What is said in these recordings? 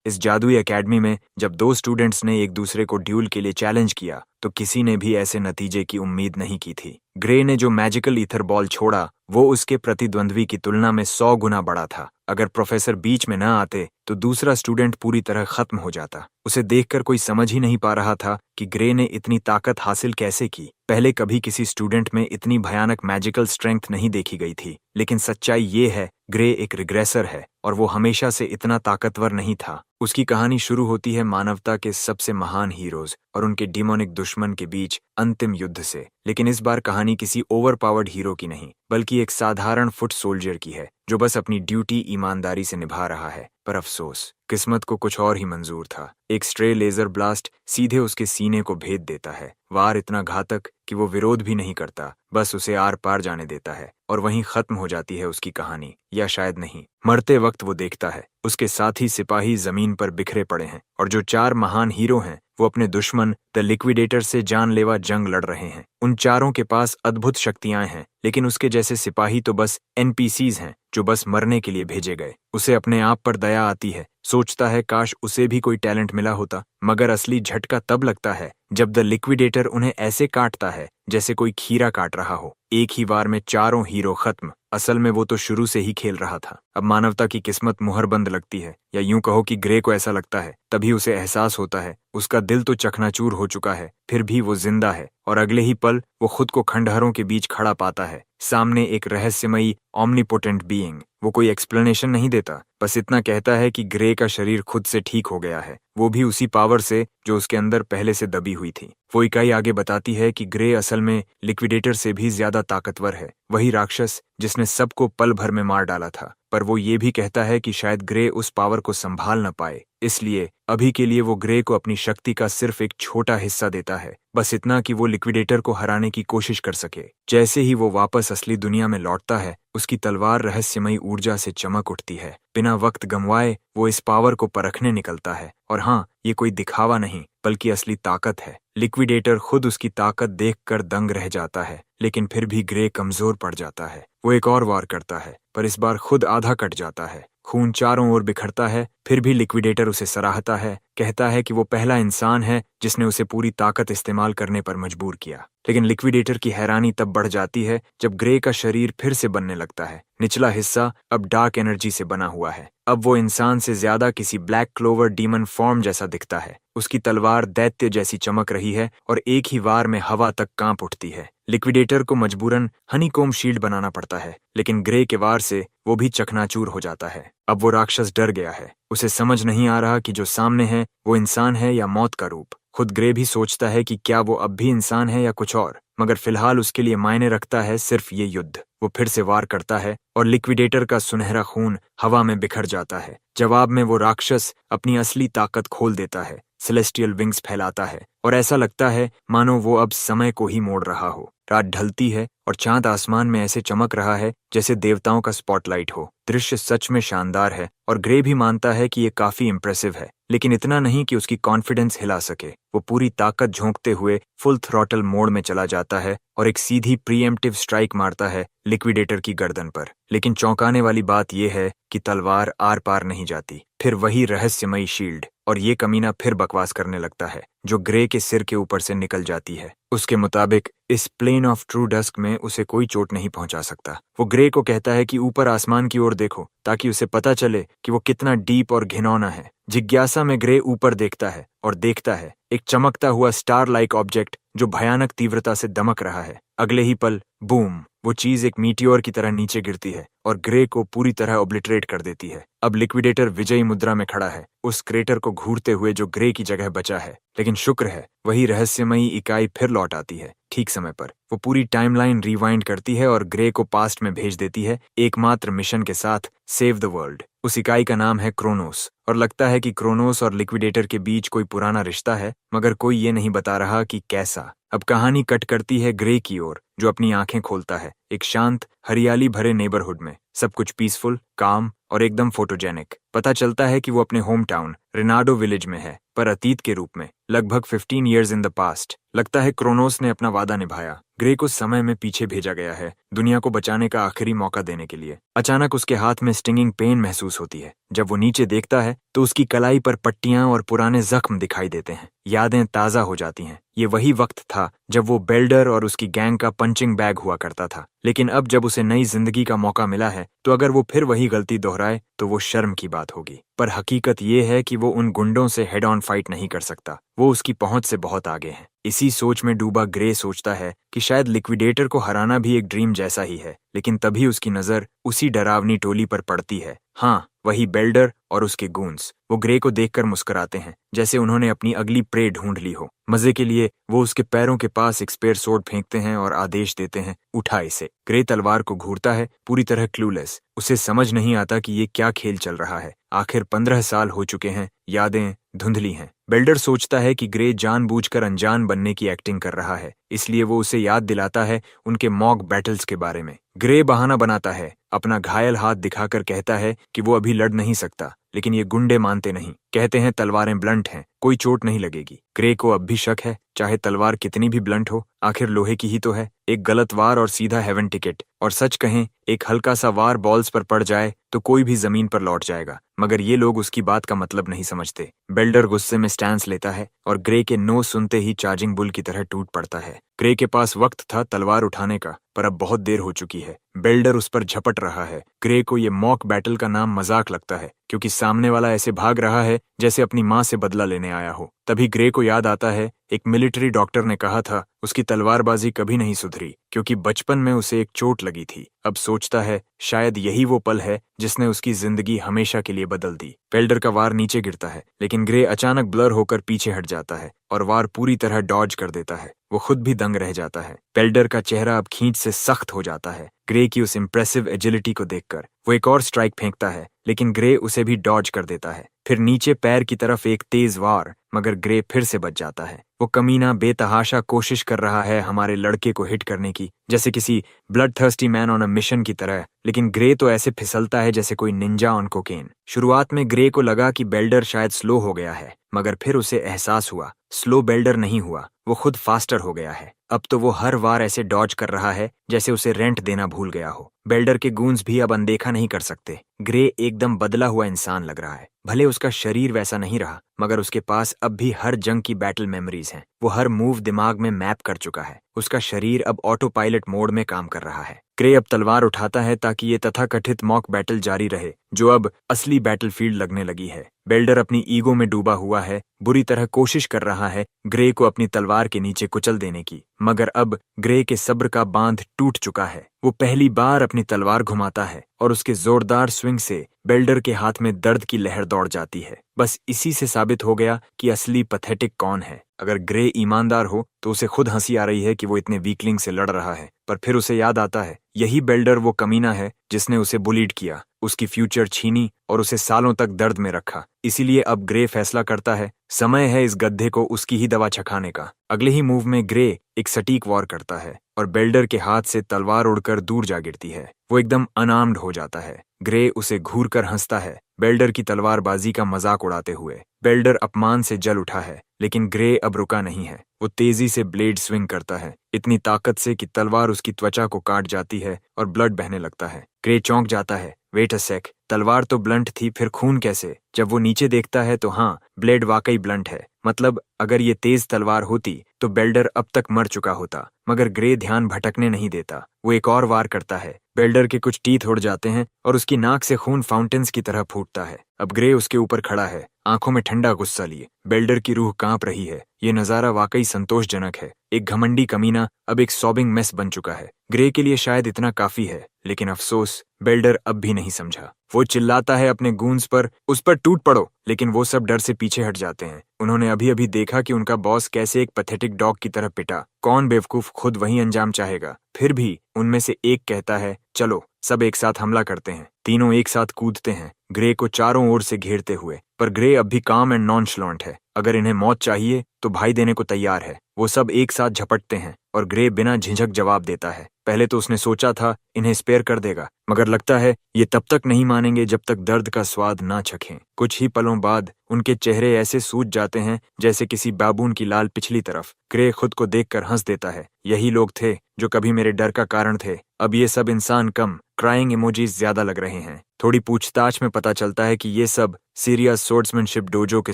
इस जादुई एकेडमी में जब दो स्टूडेंट्स ने एक दूसरे को ड्यूल के लिए चैलेंज किया तो किसी ने भी ऐसे नतीजे की उम्मीद नहीं की थी। ग्रे ने जो मैजिकल ईथर बॉल छोड़ा वो उसके प्रतिद्वंद्वी की तुलना में 100 गुना बड़ा था। अगर प्रोफेसर बीच में न आते तो दूसरा स्टूडेंट पूरी तरह खत्म हो जाता। उसे देखकर कोई समझ ही नहीं पा रहा था कि ग्रे ने इतनी ताकत हासिल कैसे की। पहले कभी किसी स्टूडेंट में इतनी भयानक मैजिकल स्ट्रेंथ नहीं देखी गई थी, लेकिन सच्चाई ये है ग्रे एक रिग्रेसर है और वो हमेशा से इतना ताकतवर नहीं था। उसकी कहानी शुरू होती है मानवता के सबसे महान हीरोज और उनके डिमोनिक दुश्मन के बीच अंतिम युद्ध से। लेकिन इस बार कहानी किसी ओवरपावर्ड हीरो की नहीं, बल्कि एक साधारण फुट सोल्जर की है जो बस अपनी ड्यूटी ईमानदारी से निभा रहा है। पर अफसोस, किस्मत को कुछ और ही मंजूर था। एक स्ट्रे लेजर ब्लास्ट सीधे उसके सीने को भेद देता है। वार इतना घातक कि वो विरोध भी नहीं करता, बस उसे आर पार जाने देता है और वहीं खत्म हो जाती है उसकी कहानी। या शायद नहीं। मरते वक्त वो देखता है उसके साथी सिपाही जमीन पर बिखरे पड़े हैं और जो 4 महान हीरो हैं वो अपने दुश्मन द लिक्विडेटर से जानलेवा जंग लड़ रहे हैं। उन चारों के पास अद्भुत शक्तियां हैं, लेकिन उसके जैसे सिपाही तो बस एनपीसीज हैं जो बस मरने के लिए भेजे गए। उसे अपने आप पर दया आती है, सोचता है काश उसे भी कोई टैलेंट मिला होता। मगर असली झटका तब लगता है जब द लिक्विडेटर उन्हें ऐसे काटता है जैसे कोई खीरा काट रहा हो। एक ही वार में चारों हीरो खत्म। असल में वो तो शुरू से ही खेल रहा था। अब मानवता की किस्मत मुहरबंद लगती है, या यूं कहो कि ग्रे को ऐसा लगता है। तभी उसे एहसास होता है उसका दिल तो चकनाचूर हो चुका है, फिर भी वो जिंदा है। और अगले ही पल वो खुद को खंडहरों के बीच खड़ा पाता है, सामने एक रहस्यमयी ऑमनीपोटेंट बीइंग। वो कोई एक्सप्लेनेशन नहीं देता, बस इतना कहता है कि ग्रे का शरीर खुद से ठीक हो गया है, वो भी उसी पावर से जो उसके अंदर पहले से दबी हुई थी। वो इकाई आगे बताती है कि ग्रे असल में लिक्विडेटर से भी ज्यादा ताकतवर है, वही राक्षस जिसने सबको पल भर में मार डाला था। पर वो ये भी कहता है कि शायद ग्रे उस पावर को संभाल न पाए, इसलिए अभी के लिए वो ग्रे को अपनी शक्ति का सिर्फ एक छोटा हिस्सा देता है, बस इतना कि वो लिक्विडेटर को हराने की कोशिश कर सके। जैसे ही वो वापस असली दुनिया में लौटता है, उसकी तलवार रहस्यमयी ऊर्जा से चमक उठती है। बिना वक्त गंवाए वो इस पावर को परखने निकलता है। और हाँ, ये कोई दिखावा नहीं बल्कि असली ताकत है। लिक्विडेटर खुद उसकी ताकत देखकर दंग रह जाता है, लेकिन फिर भी ग्रे कमजोर पड़ जाता है। वो एक और वार करता है, पर इस बार खुद आधा कट जाता है। खून चारों ओर बिखरता है, फिर भी लिक्विडेटर उसे सराहता है, कहता है कि वो पहला इंसान है जिसने उसे पूरी ताकत इस्तेमाल करने पर मजबूर किया। लेकिन लिक्विडेटर की हैरानी तब बढ़ जाती है जब ग्रे का शरीर फिर से बनने लगता है। निचला हिस्सा अब डार्क एनर्जी से बना हुआ है। अब वो इंसान से ज्यादा किसी ब्लैक क्लोवर डीमन फॉर्म जैसा दिखता है। उसकी तलवार दैत्य जैसी चमक रही है और एक ही वार में हवा तक कांप उठती है। लिक्विडेटर को मजबूरन हनीकॉम्ब शील्ड बनाना पड़ता है, लेकिन ग्रे के वार से वो भी चकनाचूर हो जाता है। अब वो राक्षस डर गया है। उसे समझ नहीं आ रहा कि जो सामने है वो इंसान है या मौत का रूप। खुद ग्रे भी सोचता है कि क्या वो अब भी इंसान है या कुछ और, मगर फिलहाल उसके लिए मायने रखता है सिर्फ ये युद्ध। वो फिर से वार करता है और लिक्विडेटर का सुनहरा खून हवा में बिखर जाता है। जवाब में वो राक्षस अपनी असली ताकत खोल देता है, सेलेस्टियल विंग्स फैलाता है और ऐसा लगता है मानो वो अब समय को ही मोड़ रहा हो। रात ढलती है और चांद आसमान में ऐसे चमक रहा है जैसे देवताओं का स्पॉटलाइट हो। दृश्य सच में शानदार है और ग्रे भी मानता है कि ये काफी इम्प्रेसिव है, लेकिन इतना नहीं कि उसकी कॉन्फिडेंस हिला सके। वो पूरी ताकत झोंकते हुए फुल थ्रॉटल मोड में चला जाता है और एक सीधी प्रीएम्प्टिव स्ट्राइक मारता है लिक्विडेटर की गर्दन पर। लेकिन चौंकाने वाली बात यह है कि तलवार आर पार नहीं जाती। फिर वही रहस्यमयी शील्ड और ये कमीना फिर बकवास करने लगता है, जो ग्रे के सिर के ऊपर से निकल जाती है। उसके मुताबिक इस प्लेन ऑफ ट्रू डस्क में उसे कोई चोट नहीं पहुंचा सकता। वो ग्रे को कहता है कि ऊपर आसमान की ओर देखो, ताकि उसे पता चले कि वो कितना डीप और घिनौना है। जिज्ञासा में ग्रे ऊपर देखता है और देखता है एक चमकता हुआ स्टार लाइक ऑब्जेक्ट जो भयानक तीव्रता से दमक रहा है। अगले ही पल बूम, वो चीज एक मीटियोर की तरह नीचे गिरती है और ग्रे को पूरी तरह ऑब्लिटरेट कर देती है। अब लिक्विडेटर विजयी मुद्रा में खड़ा है, उस क्रेटर को घूरते हुए जो ग्रे की जगह बचा है। लेकिन शुक्र है वही रहस्यमयी इकाई फिर लौट आती है ठीक समय पर। वो पूरी टाइमलाइन रिवाइंड करती है और ग्रे को पास्ट में भेज देती है, एकमात्र मिशन के साथ, सेव द वर्ल्ड। उस इकाई का नाम है क्रोनोस और लगता है कि क्रोनोस और लिक्विडेटर के बीच कोई पुराना रिश्ता है, मगर कोई ये नहीं बता रहा कि कैसा। अब कहानी कट करती है ग्रे की ओर, जो अपनी आंखें खोलता है एक शांत हरियाली भरे नेबरहुड में। सब कुछ पीसफुल, काम और एकदम फोटोजेनिक। पता चलता है कि वो अपने होम टाउन रेनाडो विलेज में है, पर अतीत के रूप में, लगभग 15 ईयर्स इन द पास्ट। लगता है क्रोनोस ने अपना वादा निभाया। ग्रे को समय में पीछे भेजा गया है, दुनिया को बचाने का आखिरी मौका देने के लिए। अचानक उसके हाथ में स्टिंगिंग पेन महसूस होती है। जब वो नीचे देखता है तो उसकी कलाई पर पट्टियां और पुराने जख्म दिखाई देते हैं। यादें ताज़ा हो जाती हैं। ये वही वक्त था जब वो बेल्डर और उसकी गैंग का पंचिंग बैग हुआ करता था। लेकिन अब जब उसे नई जिंदगी का मौका मिला है, तो अगर वो फिर वही गलती दोहराए तो वो शर्म की बात होगी। पर हकीकत ये है कि वो उन गुंडों से हेड ऑन फाइट नहीं कर सकता। वो उसकी पहुंच से बहुत आगे हैं। इसी सोच में डूबा ग्रे सोचता है कि शायद लिक्विडेटर को हराना भी एक ड्रीम जैसा ही है। लेकिन तभी उसकी नजर उसी डरावनी टोली पर पड़ती है। हाँ, वही बेल्डर और उसके गूंस। वो ग्रे को देखकर मुस्कुराते हैं, जैसे उन्होंने अपनी अगली प्रे ढूंढ ली हो। मजे के लिए वो उसके पैरों के पास एक स्पेयर सोर्ड फेंकते हैं और आदेश देते हैं, उठा इसे। ग्रे तलवार को घूरता है, पूरी तरह क्लूलेस। उसे समझ नहीं आता कि ये क्या खेल चल रहा है। आखिर 15 साल हो चुके हैं, यादें धुंधली हैं। बेल्डर सोचता है कि ग्रे जानबूझकर अनजान बनने की एक्टिंग कर रहा है, इसलिए वो उसे याद दिलाता है उनके मॉक बैटल्स के बारे में। ग्रे बहाना बनाता है, अपना घायल हाथ दिखाकर कहता है कि वो अभी लड़ नहीं सकता, लेकिन ये गुंडे मानते नहीं। कहते हैं तलवारें ब्लंट हैं, कोई चोट नहीं लगेगी। ग्रे को अब भी शक है, चाहे तलवार कितनी भी ब्लंट हो, आखिर लोहे की ही तो है। एक गलत वार और सीधा हेवन टिकट। और सच कहें, एक हल्का सा वार बॉल्स पर पड़ जाए तो कोई भी जमीन पर लौट जाएगा। मगर ये लोग उसकी बात का मतलब नहीं समझते। बेल्डर गुस्से में स्टैंस लेता है और ग्रे के नो सुनते ही चार्जिंग बुल की तरह टूट पड़ता है। ग्रे के पास वक्त था तलवार उठाने का, पर अब बहुत देर हो चुकी है। बेल्डर उस पर झपट रहा है। ग्रे को ये मॉक बैटल का नाम मजाक लगता है, क्योंकि सामने वाला ऐसे भाग रहा है जैसे अपनी माँ से बदला लेने आया हो। तभी ग्रे को याद आता है, एक मिलिट्री डॉक्टर ने कहा था उसकी तलवारबाजी कभी नहीं सुधरी, क्योंकि बचपन में उसे एक चोट लगी थी। अब सोचता है शायद यही वो पल है जिसने उसकी जिंदगी हमेशा के लिए बदल दी। बेल्डर का वार नीचे गिरता है, लेकिन ग्रे अचानक ब्लर होकर पीछे हट जाता है और वार पूरी तरह डॉज कर देता है। वो खुद भी दंग रह जाता है। बेल्डर का चेहरा अब खींच से सख्त हो जाता है ग्रे की उस इम्प्रेसिव एजिलिटी को देखकर। वो एक और स्ट्राइक फेंकता है, लेकिन ग्रे उसे भी डॉज कर देता है। फिर नीचे पैर की तरफ एक तेज वार, मगर ग्रे फिर से बच जाता है। वो कमीना बेतहाशा कोशिश कर रहा है हमारे लड़के को हिट करने की, जैसे किसी blood thirsty man on a mission की तरह, लेकिन ग्रे तो ऐसे फिसलता है जैसे कोई निंजा ऑन कोकेन। शुरुआत में ग्रे को लगा कि बेल्डर शायद स्लो हो गया है, मगर फिर उसे एहसास हुआ स्लो बेल्डर नहीं हुआ, वो खुद फास्टर हो गया है। अब तो वो हर वार ऐसे डॉज कर रहा है जैसे उसे रेंट देना भूल गया हो। बेल्डर के गूंज भी अब अनदेखा नहीं कर सकते। ग्रे एकदम बदला हुआ इंसान लग रहा है। भले उसका शरीर वैसा नहीं रहा, मगर उसके पास अब भी हर जंग की बैटल मेमोरीज हैं। वो हर मूव दिमाग में मैप कर चुका है। उसका शरीर अब ऑटो पायलट मोड में काम कर रहा है। ग्रे अब तलवार उठाता है ताकि ये तथाकथित मॉक बैटल जारी रहे, जो अब असली बैटलफील्ड लगने लगी है। बेल्डर अपनी ईगो में डूबा हुआ है, बुरी तरह कोशिश कर रहा है ग्रे को अपनी तलवार के नीचे कुचल देने की, मगर अब ग्रे के सब्र का बांध टूट चुका है। वो पहली बार अपनी तलवार घुमाता है और उसके जोरदार स्विंग से बेल्डर के हाथ में दर्द की लहर दौड़ जाती है। बस इसी से साबित हो गया कि असली पैथेटिक कौन है। अगर ग्रे ईमानदार हो तो उसे खुद हंसी आ रही है कि वो इतने वीकलिंग से लड़ रहा है, पर फिर उसे याद आता है यही बेल्डर वो कमीना है जिसने उसे बुलीड किया, उसकी फ्यूचर छीनी और उसे सालों तक दर्द में रखा। इसीलिए अब ग्रे फैसला करता है समय है इस गड्ढे को उसकी ही दवा छकाने का। अगले ही मूव में ग्रे एक सटीक वार करता है और बेल्डर के हाथ से तलवार उड़कर दूर जा गिरती है। वो एकदम अनार्म्ड हो जाता है। ग्रे उसे घूर कर हंसता है, बेल्डर की तलवारबाजी का मजाक उड़ाते हुए। बेल्डर अपमान से जल उठा है, लेकिन ग्रे अब रुका नहीं है। वो तेजी से ब्लेड स्विंग करता है, इतनी ताकत से कि तलवार उसकी त्वचा को काट जाती है और ब्लड बहने लगता है। ग्रे चौंक जाता है, वेट अ सेक, तलवार तो ब्लंट थी, फिर खून कैसे? जब वो नीचे देखता है तो हाँ, ब्लेड वाकई ब्लंट है। मतलब अगर ये तेज तलवार होती तो बेल्डर अब तक मर चुका होता। मगर ग्रे ध्यान भटकने नहीं देता। वो एक और वार करता है, बेल्डर के कुछ टीथ उड़ जाते हैं और उसकी नाक से खून फाउंटेन्स की तरह फूटता है। अब ग्रे उसके ऊपर खड़ा है, आंखों में ठंडा गुस्सा लिए। बेल्डर की रूह कांप रही है। ये नजारा वाकई संतोषजनक है। एक घमंडी कमीना अब एक सॉबिंग मेस बन चुका है। ग्रे के लिए शायद इतना काफी है, लेकिन अफसोस बेल्डर अब भी नहीं समझा। वो चिल्लाता है अपने गूंज पर, उस पर टूट पड़ो, लेकिन वो सब डर से पीछे हट जाते हैं। उन्होंने अभी अभी देखा कि उनका बॉस कैसे एक पैथेटिक डॉग की तरह पिटा। कौन बेवकूफ खुद वही अंजाम चाहेगा? फिर भी उनमें से एक कहता है, चलो सब एक साथ हमला करते हैं। तीनों एक साथ कूदते हैं, ग्रे को चारों ओर से घेरते हुए। पर ग्रे अब भी काम एंड नॉनशलॉन्ट है। अगर इन्हें मौत चाहिए तो भाई देने को तैयार है। वो सब एक साथ झपटते हैं और ग्रे बिना झिझक जवाब देता है। पहले तो उसने सोचा था इन्हें स्पेयर कर देगा, मगर लगता है ये तब तक नहीं मानेंगे जब तक दर्द का स्वाद ना चखें। कुछ ही पलों बाद उनके चेहरे ऐसे सूज जाते हैं जैसे किसी बाबून की लाल पिछली तरफ। ग्रे खुद को देखकर हंस देता है। यही लोग थे जो कभी मेरे डर का कारण थे। अब ये सब इंसान कम, क्राइंग इमोजीज ज्यादा लग रहे हैं। थोड़ी पूछताछ में पता चलता है कि ये सब सीरियस सोर्ड्समैनशिप डोजो के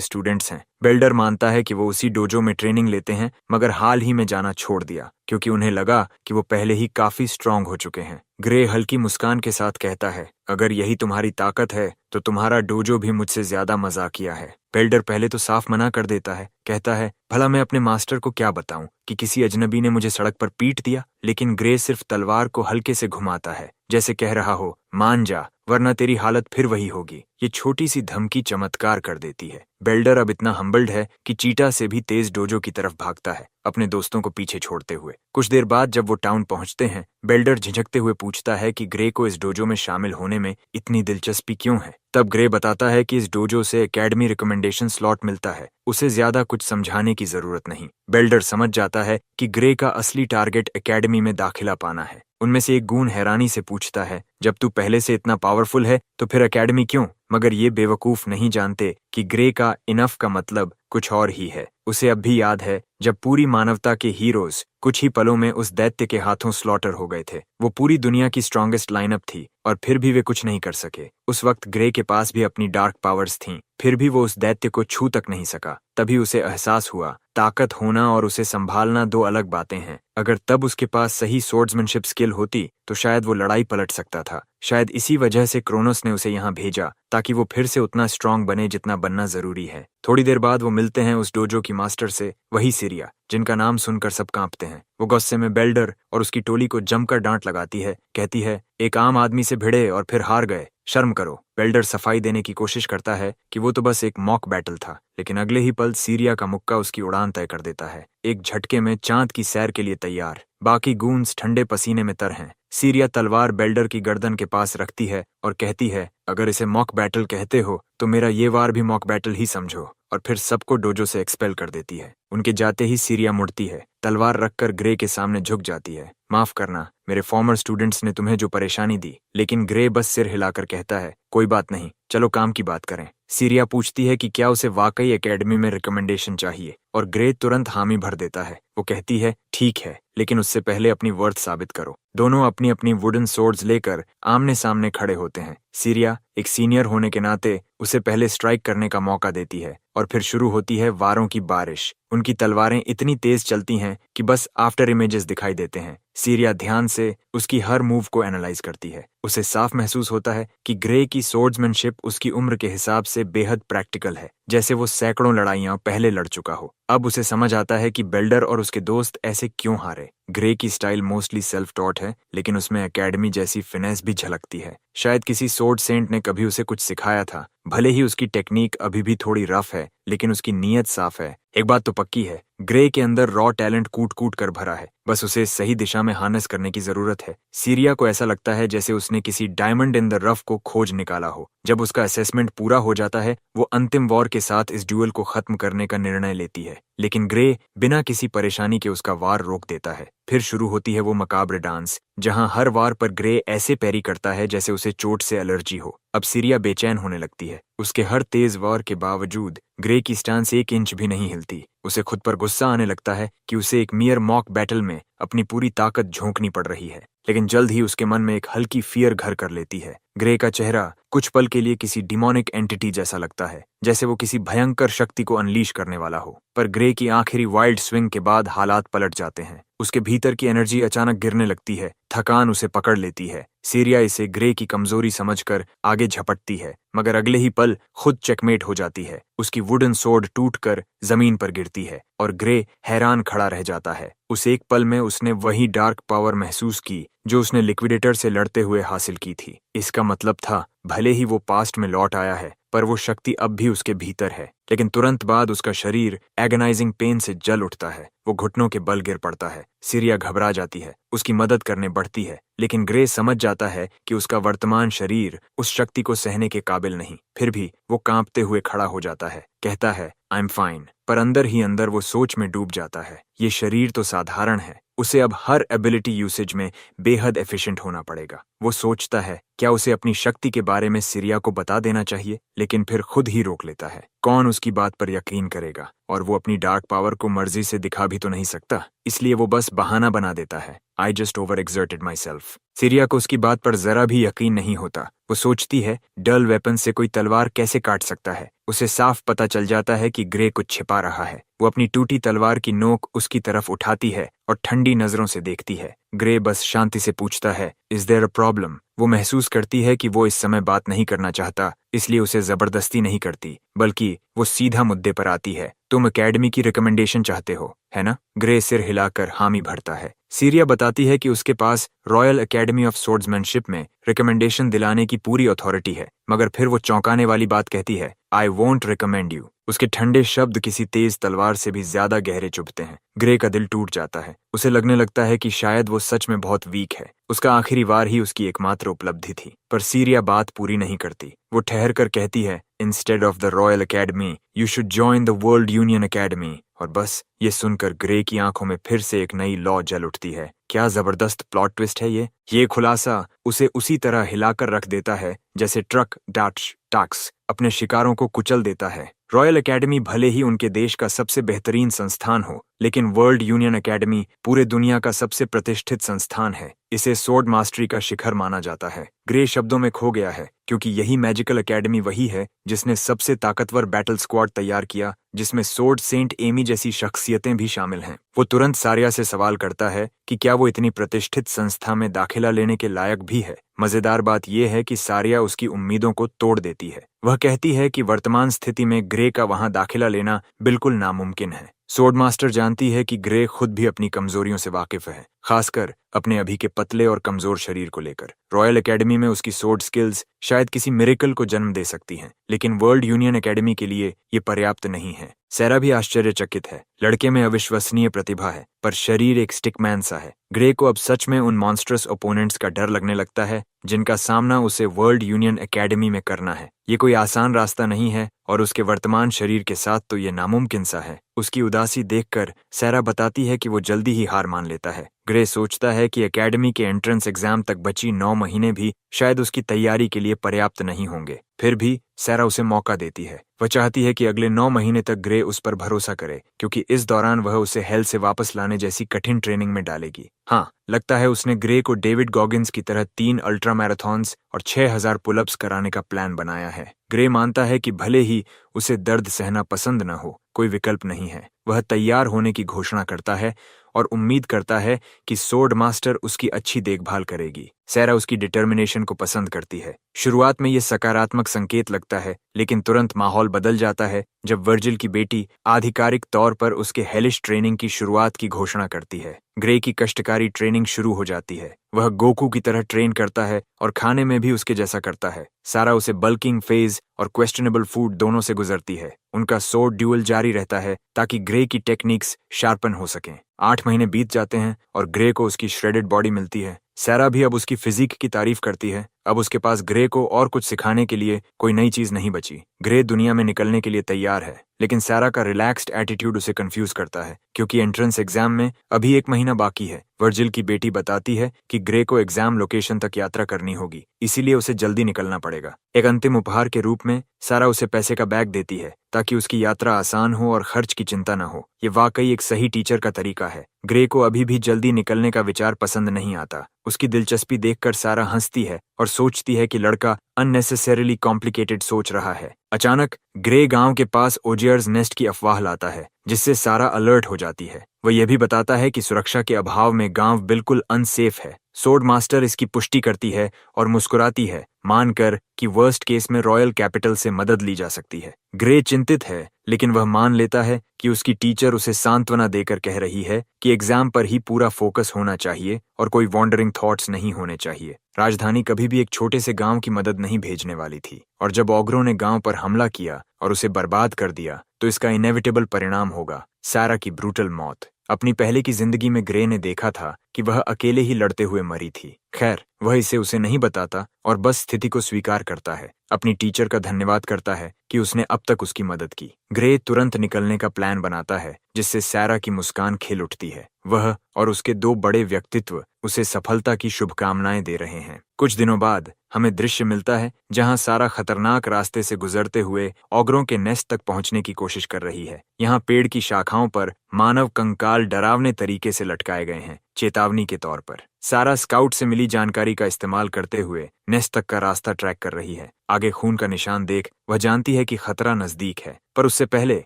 स्टूडेंट्स हैं। बेल्डर मानता है कि वो उसी डोजो में ट्रेनिंग लेते हैं, मगर हाल ही में जाना छोड़ दिया क्योंकि उन्हें लगा कि वो पहले ही काफी स्ट्रांग हो चुके हैं। ग्रे हल्की मुस्कान के साथ कहता है, अगर यही तुम्हारी ताकत है तो तुम्हारा डोजो भी मुझसे ज्यादा मजाकिया है। बेल्डर पहले तो साफ मना कर देता है, कहता है भला मैं अपने मास्टर को क्या बताऊं कि किसी अजनबी ने मुझे सड़क पर पीट दिया। लेकिन ग्रे सिर्फ तलवार को हल्के से घुमाता है, जैसे कह रहा हो मान जा वरना तेरी हालत फिर वही होगी। ये छोटी सी धमकी चमत्कार कर देती है। बेल्डर अब इतना हम्बल्ड है कि चीटा से भी तेज डोजो की तरफ भागता है, अपने दोस्तों को पीछे छोड़ते हुए। कुछ देर बाद जब वो टाउन पहुंचते हैं, बेल्डर झिझकते हुए पूछता है कि ग्रे को इस डोजो में शामिल होने में इतनी दिलचस्पी क्यों है। तब ग्रे बताता है कि इस डोजो से एकेडमी रिकमेंडेशन स्लॉट मिलता है, उसे ज्यादा कुछ समझाने की जरूरत नहीं। बेल्डर समझ जाता है कि ग्रे का असली टारगेट एकेडमी में दाखिला पाना है। उनमें से एक गून हैरानी से पूछता है, जब तू पहले से इतना पावरफुल है तो फिर एकेडमी क्यों? मगर ये बेवकूफ नहीं जानते कि ग्रे का इनफ का मतलब कुछ और ही है। उसे अब भी याद है जब पूरी मानवता के हीरोज कुछ ही पलों में उस दैत्य के हाथों स्लॉटर हो गए थे। वो पूरी दुनिया की स्ट्रॉन्गेस्ट लाइनअप थी और फिर भी वे कुछ नहीं कर सके। उस वक्त ग्रे के पास भी अपनी डार्क पावर्स थीं, फिर भी वो उस दैत्य को छू तक नहीं सका। तभी उसे एहसास हुआ ताकत होना और उसे संभालना दो अलग बातें हैं। अगर तब उसके पास सही सोर्ड्समैनशिप स्किल होती तो शायद वो लड़ाई पलट सकता था। शायद इसी वजह से क्रोनोस ने उसे यहाँ भेजा, ताकि वो फिर से उतना स्ट्रांग बने जितना बनना जरूरी है। थोड़ी देर बाद वो मिलते हैं उस डोजो की मास्टर से, वही सीरिया जिनका नाम सुनकर सब कांपते हैं। वो गुस्से में बेल्डर और उसकी टोली को जमकर डांट लगाती है, कहती है एक आम आदमी से भिड़े और फिर हार गए, शर्म करो। बेल्डर सफाई देने की कोशिश करता है कि वो तो बस एक मॉक बैटल था, लेकिन अगले ही पल सीरिया का मुक्का उसकी उड़ान तय कर देता है। एक झटके में चांद की सैर के लिए तैयार। बाकी गूंस ठंडे पसीने में तर हैं। सीरिया तलवार बेल्डर की गर्दन के पास रखती है और कहती है, अगर इसे मॉक बैटल कहते हो तो मेरा ये वार भी मॉक बैटल ही समझो, और फिर सबको डोजो से एक्सपेल कर देती है। उनके जाते ही सीरिया मुड़ती है, तलवार रखकर ग्रे के सामने झुक जाती है। माफ करना, मेरे फॉर्मर स्टूडेंट्स ने तुम्हें जो परेशानी दी। लेकिन ग्रे बस सिर हिलाकर कहता है, कोई बात नहीं, चलो काम की बात करें। सीरिया पूछती है कि क्या उसे वाकई एकेडमी में रिकमेंडेशन चाहिए, और ग्रे तुरंत हामी भर देता है। वो कहती है ठीक है, लेकिन उससे पहले अपनी वर्थ साबित करो। दोनों अपनी अपनी वुडन सोर्ड्स लेकर आमने सामने खड़े होते हैं। सीरिया एक सीनियर होने के नाते उसे पहले स्ट्राइक करने का मौका देती है और फिर शुरू होती है वारों की बारिश। उनकी तलवारें इतनी तेज चलती हैं कि बस आफ्टर इमेजेस दिखाई देते हैं। सीरिया ध्यान से उसकी हर मूव को एनालाइज करती है। उसे साफ महसूस होता है कि ग्रे की सोर्ड्समैनशिप उसकी उम्र के हिसाब से बेहद प्रैक्टिकल है, जैसे वो सैकड़ों लड़ाइयां पहले लड़ चुका हो। अब उसे समझ आता है कि बेल्डर और उसके दोस्त ऐसे क्यों हारे। ग्रे की स्टाइल मोस्टली सेल्फ टॉट है, लेकिन उसमें एकेडमी जैसी फिनेस भी झलकती है। शायद किसी सोर्ड सेंट ने कभी उसे कुछ सिखाया था। भले ही उसकी टेक्निक अभी भी थोड़ी रफ है, लेकिन उसकी नीयत साफ है। एक बात तो पक्की है, ग्रे के अंदर रॉ टैलेंट कूट कूट कर भरा है, बस उसे सही दिशा में हार्नेस करने की जरूरत है। सीरिया को ऐसा लगता है जैसे उसने किसी डायमंड इन द रफ को खोज निकाला हो। जब उसका असेसमेंट पूरा हो जाता है, वो अंतिम वॉर के साथ इस ड्यूअल को खत्म करने का निर्णय लेती है, लेकिन ग्रे बिना किसी परेशानी के उसका वार रोक देता है। फिर शुरू होती है वो मकाब्र डांस, जहां हर वार पर ग्रे ऐसे पैरी करता है जैसे उसे चोट से एलर्जी हो। अब सीरिया बेचैन होने लगती है। उसके हर तेज वार के बावजूद ग्रे की स्टांस 1 इंच भी नहीं हिलती। उसे खुद पर गुस्सा आने लगता है कि उसे एक मियर मॉक बैटल में अपनी पूरी ताकत झोंकनी पड़ रही है। लेकिन जल्द ही उसके मन में एक हल्की फियर घर कर लेती है। ग्रे का चेहरा कुछ पल के लिए किसी डिमोनिक एंटिटी जैसा लगता है, जैसे वो किसी भयंकर शक्ति को अनलीश करने वाला हो। पर ग्रे की आखिरी वाइल्ड स्विंग के बाद हालात पलट जाते हैं। उसके भीतर की एनर्जी अचानक गिरने लगती है, थकान उसे पकड़ लेती है। सीरिया इसे ग्रे की कमजोरी समझकर आगे झपटती है, मगर अगले ही पल खुद चेकमेट हो जाती है। उसकी वुडन सोर्ड टूटकर जमीन पर गिरती है और ग्रे हैरान खड़ा रह जाता है। उस एक पल में उसने वही डार्क पावर महसूस की जो उसने लिक्विडेटर से लड़ते हुए हासिल की थी। इसका मतलब था, भले ही वो पास्ट में लौट आया है, पर वो शक्ति अब भी उसके भीतर है। लेकिन तुरंत बाद उसका शरीर एगनाइजिंग पेन से जल उठता है। वो घुटनों के बल गिर पड़ता है। सीरिया घबरा जाती है, उसकी मदद करने बढ़ती है, लेकिन ग्रे समझ जाता है कि उसका वर्तमान शरीर उस शक्ति को सहने के काबिल नहीं। फिर भी वो कांपते हुए खड़ा हो जाता है, कहता है, आई एम फाइन, पर अंदर ही अंदर वो सोच में डूब जाता है, ये शरीर तो साधारण है, उसे अब हर एबिलिटी यूसेज में बेहद एफिशिएंट होना पड़ेगा। वो सोचता है क्या उसे अपनी शक्ति के बारे में सीरिया को बता देना चाहिए, लेकिन फिर खुद ही रोक लेता है। कौन उसकी बात पर यकीन करेगा, और वो अपनी डार्क पावर को मर्जी से दिखा भी तो नहीं सकता, इसलिए वो बस बहाना बना देता है, I just over exerted my self. Syria को उसकी बात पर जरा भी यकीन नहीं होता। वो सोचती है डल वेपन से कोई तलवार कैसे काट सकता है। उसे साफ पता चल जाता है कि ग्रे कुछ छिपा रहा है। वो अपनी टूटी तलवार की नोक उसकी तरफ उठाती है और ठंडी नजरों से देखती है। ग्रे बस शांति से पूछता है, इज देयर अ प्रॉब्लम? वो महसूस करती है कि वो इस समय बात नहीं करना चाहता, इसलिए उसे जबरदस्ती नहीं करती, बल्कि वो सीधा मुद्दे पर आती है। तुम एकेडमी की रिकमेंडेशन चाहते हो, है ना? ग्रे सिर हिलाकर हामी भरता है। सीरिया बताती है कि उसके पास रॉयल एकेडमी ऑफ सोर्ड्समैनशिप में रिकमेंडेशन दिलाने की पूरी अथॉरिटी है, मगर फिर वो चौंकाने वाली बात कहती है, आई वोंट रिकमेंड यू। उसके ठंडे शब्द किसी तेज तलवार से भी ज्यादा गहरे चुभते हैं। ग्रे का दिल टूट जाता है। उसे लगने लगता है कि शायद वो सच में बहुत वीक है। उसका आखिरी वार ही उसकी एकमात्र उपलब्धि थी। पर सीरिया बात पूरी नहीं करती। वो ठहर कर कहती है, instead of the royal academy you should join the world union academy. और बस ये सुनकर ग्रे की आंखों में फिर से एक नई लौ जल उठती है। क्या जबरदस्त प्लॉट ट्विस्ट है ये खुलासा उसे उसी तरह हिलाकर रख देता है जैसे ट्रक टैक्स अपने शिकारों को कुचल देता है। रॉयल एकेडमी भले ही उनके देश का सबसे बेहतरीन संस्थान हो, लेकिन वर्ल्ड यूनियन एकेडमी पूरे दुनिया का सबसे प्रतिष्ठित संस्थान है। इसे सोर्ड मास्टरी का शिखर माना जाता है। ग्रे शब्दों में खो गया है, क्योंकि यही मैजिकल एकेडमी वही है जिसने सबसे ताकतवर बैटल स्क्वाड तैयार किया, जिसमें सोर्ड सेंट एमी जैसी शख्सियतें भी शामिल हैं। वो तुरंत सारिया से सवाल करता है कि क्या वो इतनी प्रतिष्ठित संस्था में दाखिला लेने के लायक भी है। मजेदार बात यह है कि सारिया उसकी उम्मीदों को तोड़ देती है। वह कहती है कि वर्तमान स्थिति में ग्रे का वहां दाखिला लेना बिल्कुल नामुमकिन है। सोर्ड मास्टर जानती है कि ग्रे खुद भी अपनी कमजोरियों से वाकिफ है, खासकर अपने अभी के पतले और कमजोर शरीर को लेकर। रॉयल एकेडमी में उसकी सोर्ड स्किल्स शायद किसी मिरेकल को जन्म दे सकती हैं, लेकिन वर्ल्ड यूनियन एकेडमी के लिए ये पर्याप्त नहीं है। सैरा भी आश्चर्यचकित है। लड़के में अविश्वसनीय प्रतिभा है, पर शरीर एक स्टिकमैन सा है। ग्रे को अब सच में उन मॉन्स्टरस ओपोनेंट्स का डर लगने लगता है जिनका सामना उसे वर्ल्ड यूनियन एकेडमी में करना है। ये कोई आसान रास्ता नहीं है, और उसके वर्तमान शरीर के साथ तो ये नामुमकिन सा है। उसकी उदासी देखकर सैरा बताती है कि वो जल्दी ही हार मान लेता है। ग्रे सोचता है कि एकेडमी के एंट्रेंस एग्जाम तक बची 9 महीने भी शायद उसकी तैयारी के लिए पर्याप्त नहीं होंगे। फिर भी सैरा उसे मौका देती है। वह चाहती है कि अगले 9 महीने तक ग्रे उस पर भरोसा करे, क्योंकि इस दौरान वह उसे हेल से वापस लाने जैसी कठिन ट्रेनिंग में डालेगी। हाँ, लगता है उसने ग्रे को डेविड गॉगिन्स की तरह 3 अल्ट्रा मैराथन्स और 6000 पुलअप्स कराने का प्लान बनाया है। ग्रे मानता है कि भले ही उसे दर्द सहना पसंद न हो, कोई विकल्प नहीं है। वह तैयार होने की घोषणा करता है और उम्मीद करता है कि सोर्ड मास्टर उसकी अच्छी देखभाल करेगी। सैरा उसकी डिटर्मिनेशन को पसंद करती है। शुरुआत में ये सकारात्मक संकेत लगता है, लेकिन तुरंत माहौल बदल जाता है जब वर्जिल की बेटी आधिकारिक तौर पर उसके हेलिश ट्रेनिंग की शुरुआत की घोषणा करती है। ग्रे की कष्टकारी ट्रेनिंग शुरू हो जाती है। वह गोकू की तरह ट्रेन करता है और खाने में भी उसके जैसा करता है। सारा उसे बल्किंग फेज और क्वेश्चनेबल फूड दोनों से गुजरती है। उनका सोर्ड ड्यूअल जारी रहता है ताकि ग्रे की टेक्निक्स शार्पन हो सकें। 8 महीने बीत जाते हैं और ग्रे को उसकी श्रेडेड बॉडी मिलती है। सैरा भी अब उसकी फिजिक की तारीफ करती है। अब उसके पास ग्रे को और कुछ सिखाने के लिए कोई नई चीज नहीं बची। ग्रे दुनिया में निकलने के लिए तैयार है, लेकिन सैरा का रिलैक्स्ड एटीट्यूड उसे कंफ्यूज करता है, क्योंकि एंट्रेंस एग्जाम में अभी 1 महीना बाकी है। वर्जिल की बेटी बताती है कि ग्रे को एग्जाम लोकेशन तक यात्रा करनी होगी, इसीलिए उसे जल्दी निकलना पड़ेगा। एक अंतिम उपहार के रूप में सारा उसे पैसे का बैग देती है ताकि उसकी यात्रा आसान हो और खर्च की चिंता न हो। ये वाकई एक सही टीचर का तरीका है। ग्रे को अभी भी जल्दी निकलने का विचार पसंद नहीं आता। उसकी दिलचस्पी देखकर सारा हंसती है और सोचती है कि लड़का अननेसेसरीली कॉम्प्लिकेटेड सोच रहा है। अचानक ग्रे गांव के पास ओजियर्स नेस्ट की अफवाह लाता है, जिससे सारा अलर्ट हो जाती है। वह यह भी बताता है कि सुरक्षा के अभाव में गांव बिल्कुल अनसेफ है। सोर्ड मास्टर इसकी पुष्टि करती है और मुस्कुराती है, मानकर कि वर्स्ट केस में रॉयल कैपिटल से मदद ली जा सकती है। ग्रे चिंतित है, लेकिन वह मान लेता है कि उसकी टीचर उसे सांत्वना देकर कह रही है कि एग्जाम पर ही पूरा फोकस होना चाहिए और कोई वॉन्डरिंग थॉट्स नहीं होने चाहिए। राजधानी कभी भी एक छोटे से गांव की मदद नहीं भेजने वाली थी, और जब ओग्रों ने गांव पर हमला किया और उसे बर्बाद कर दिया, तो इसका इनेविटेबल परिणाम होगा सारा की ब्रूटल मौत। अपनी पहले की जिंदगी में ग्रे ने देखा था कि वह अकेले ही लड़ते हुए मरी थी। खैर, वह इसे उसे नहीं बताता और बस स्थिति को स्वीकार करता है। अपनी टीचर का धन्यवाद करता है कि उसने अब तक उसकी मदद की। ग्रे तुरंत निकलने का प्लान बनाता है, जिससे सैरा की मुस्कान खिल उठती है। वह और उसके दो बड़े व्यक्तित्व उसे सफलता की शुभकामनाएं दे रहे हैं। कुछ दिनों बाद हमें दृश्य मिलता है जहां सारा खतरनाक रास्ते से गुजरते हुए ऑगरों के नेस्ट तक पहुंचने की कोशिश कर रही है। यहाँ पेड़ की शाखाओं पर मानव कंकाल डरावने तरीके से लटकाए गए हैं, चेतावनी के तौर पर। सारा स्काउट से मिली जानकारी का इस्तेमाल करते हुए नेस्ट तक का रास्ता ट्रैक कर रही है। आगे खून का निशान देख वह जानती है कि खतरा नजदीक है, पर उससे पहले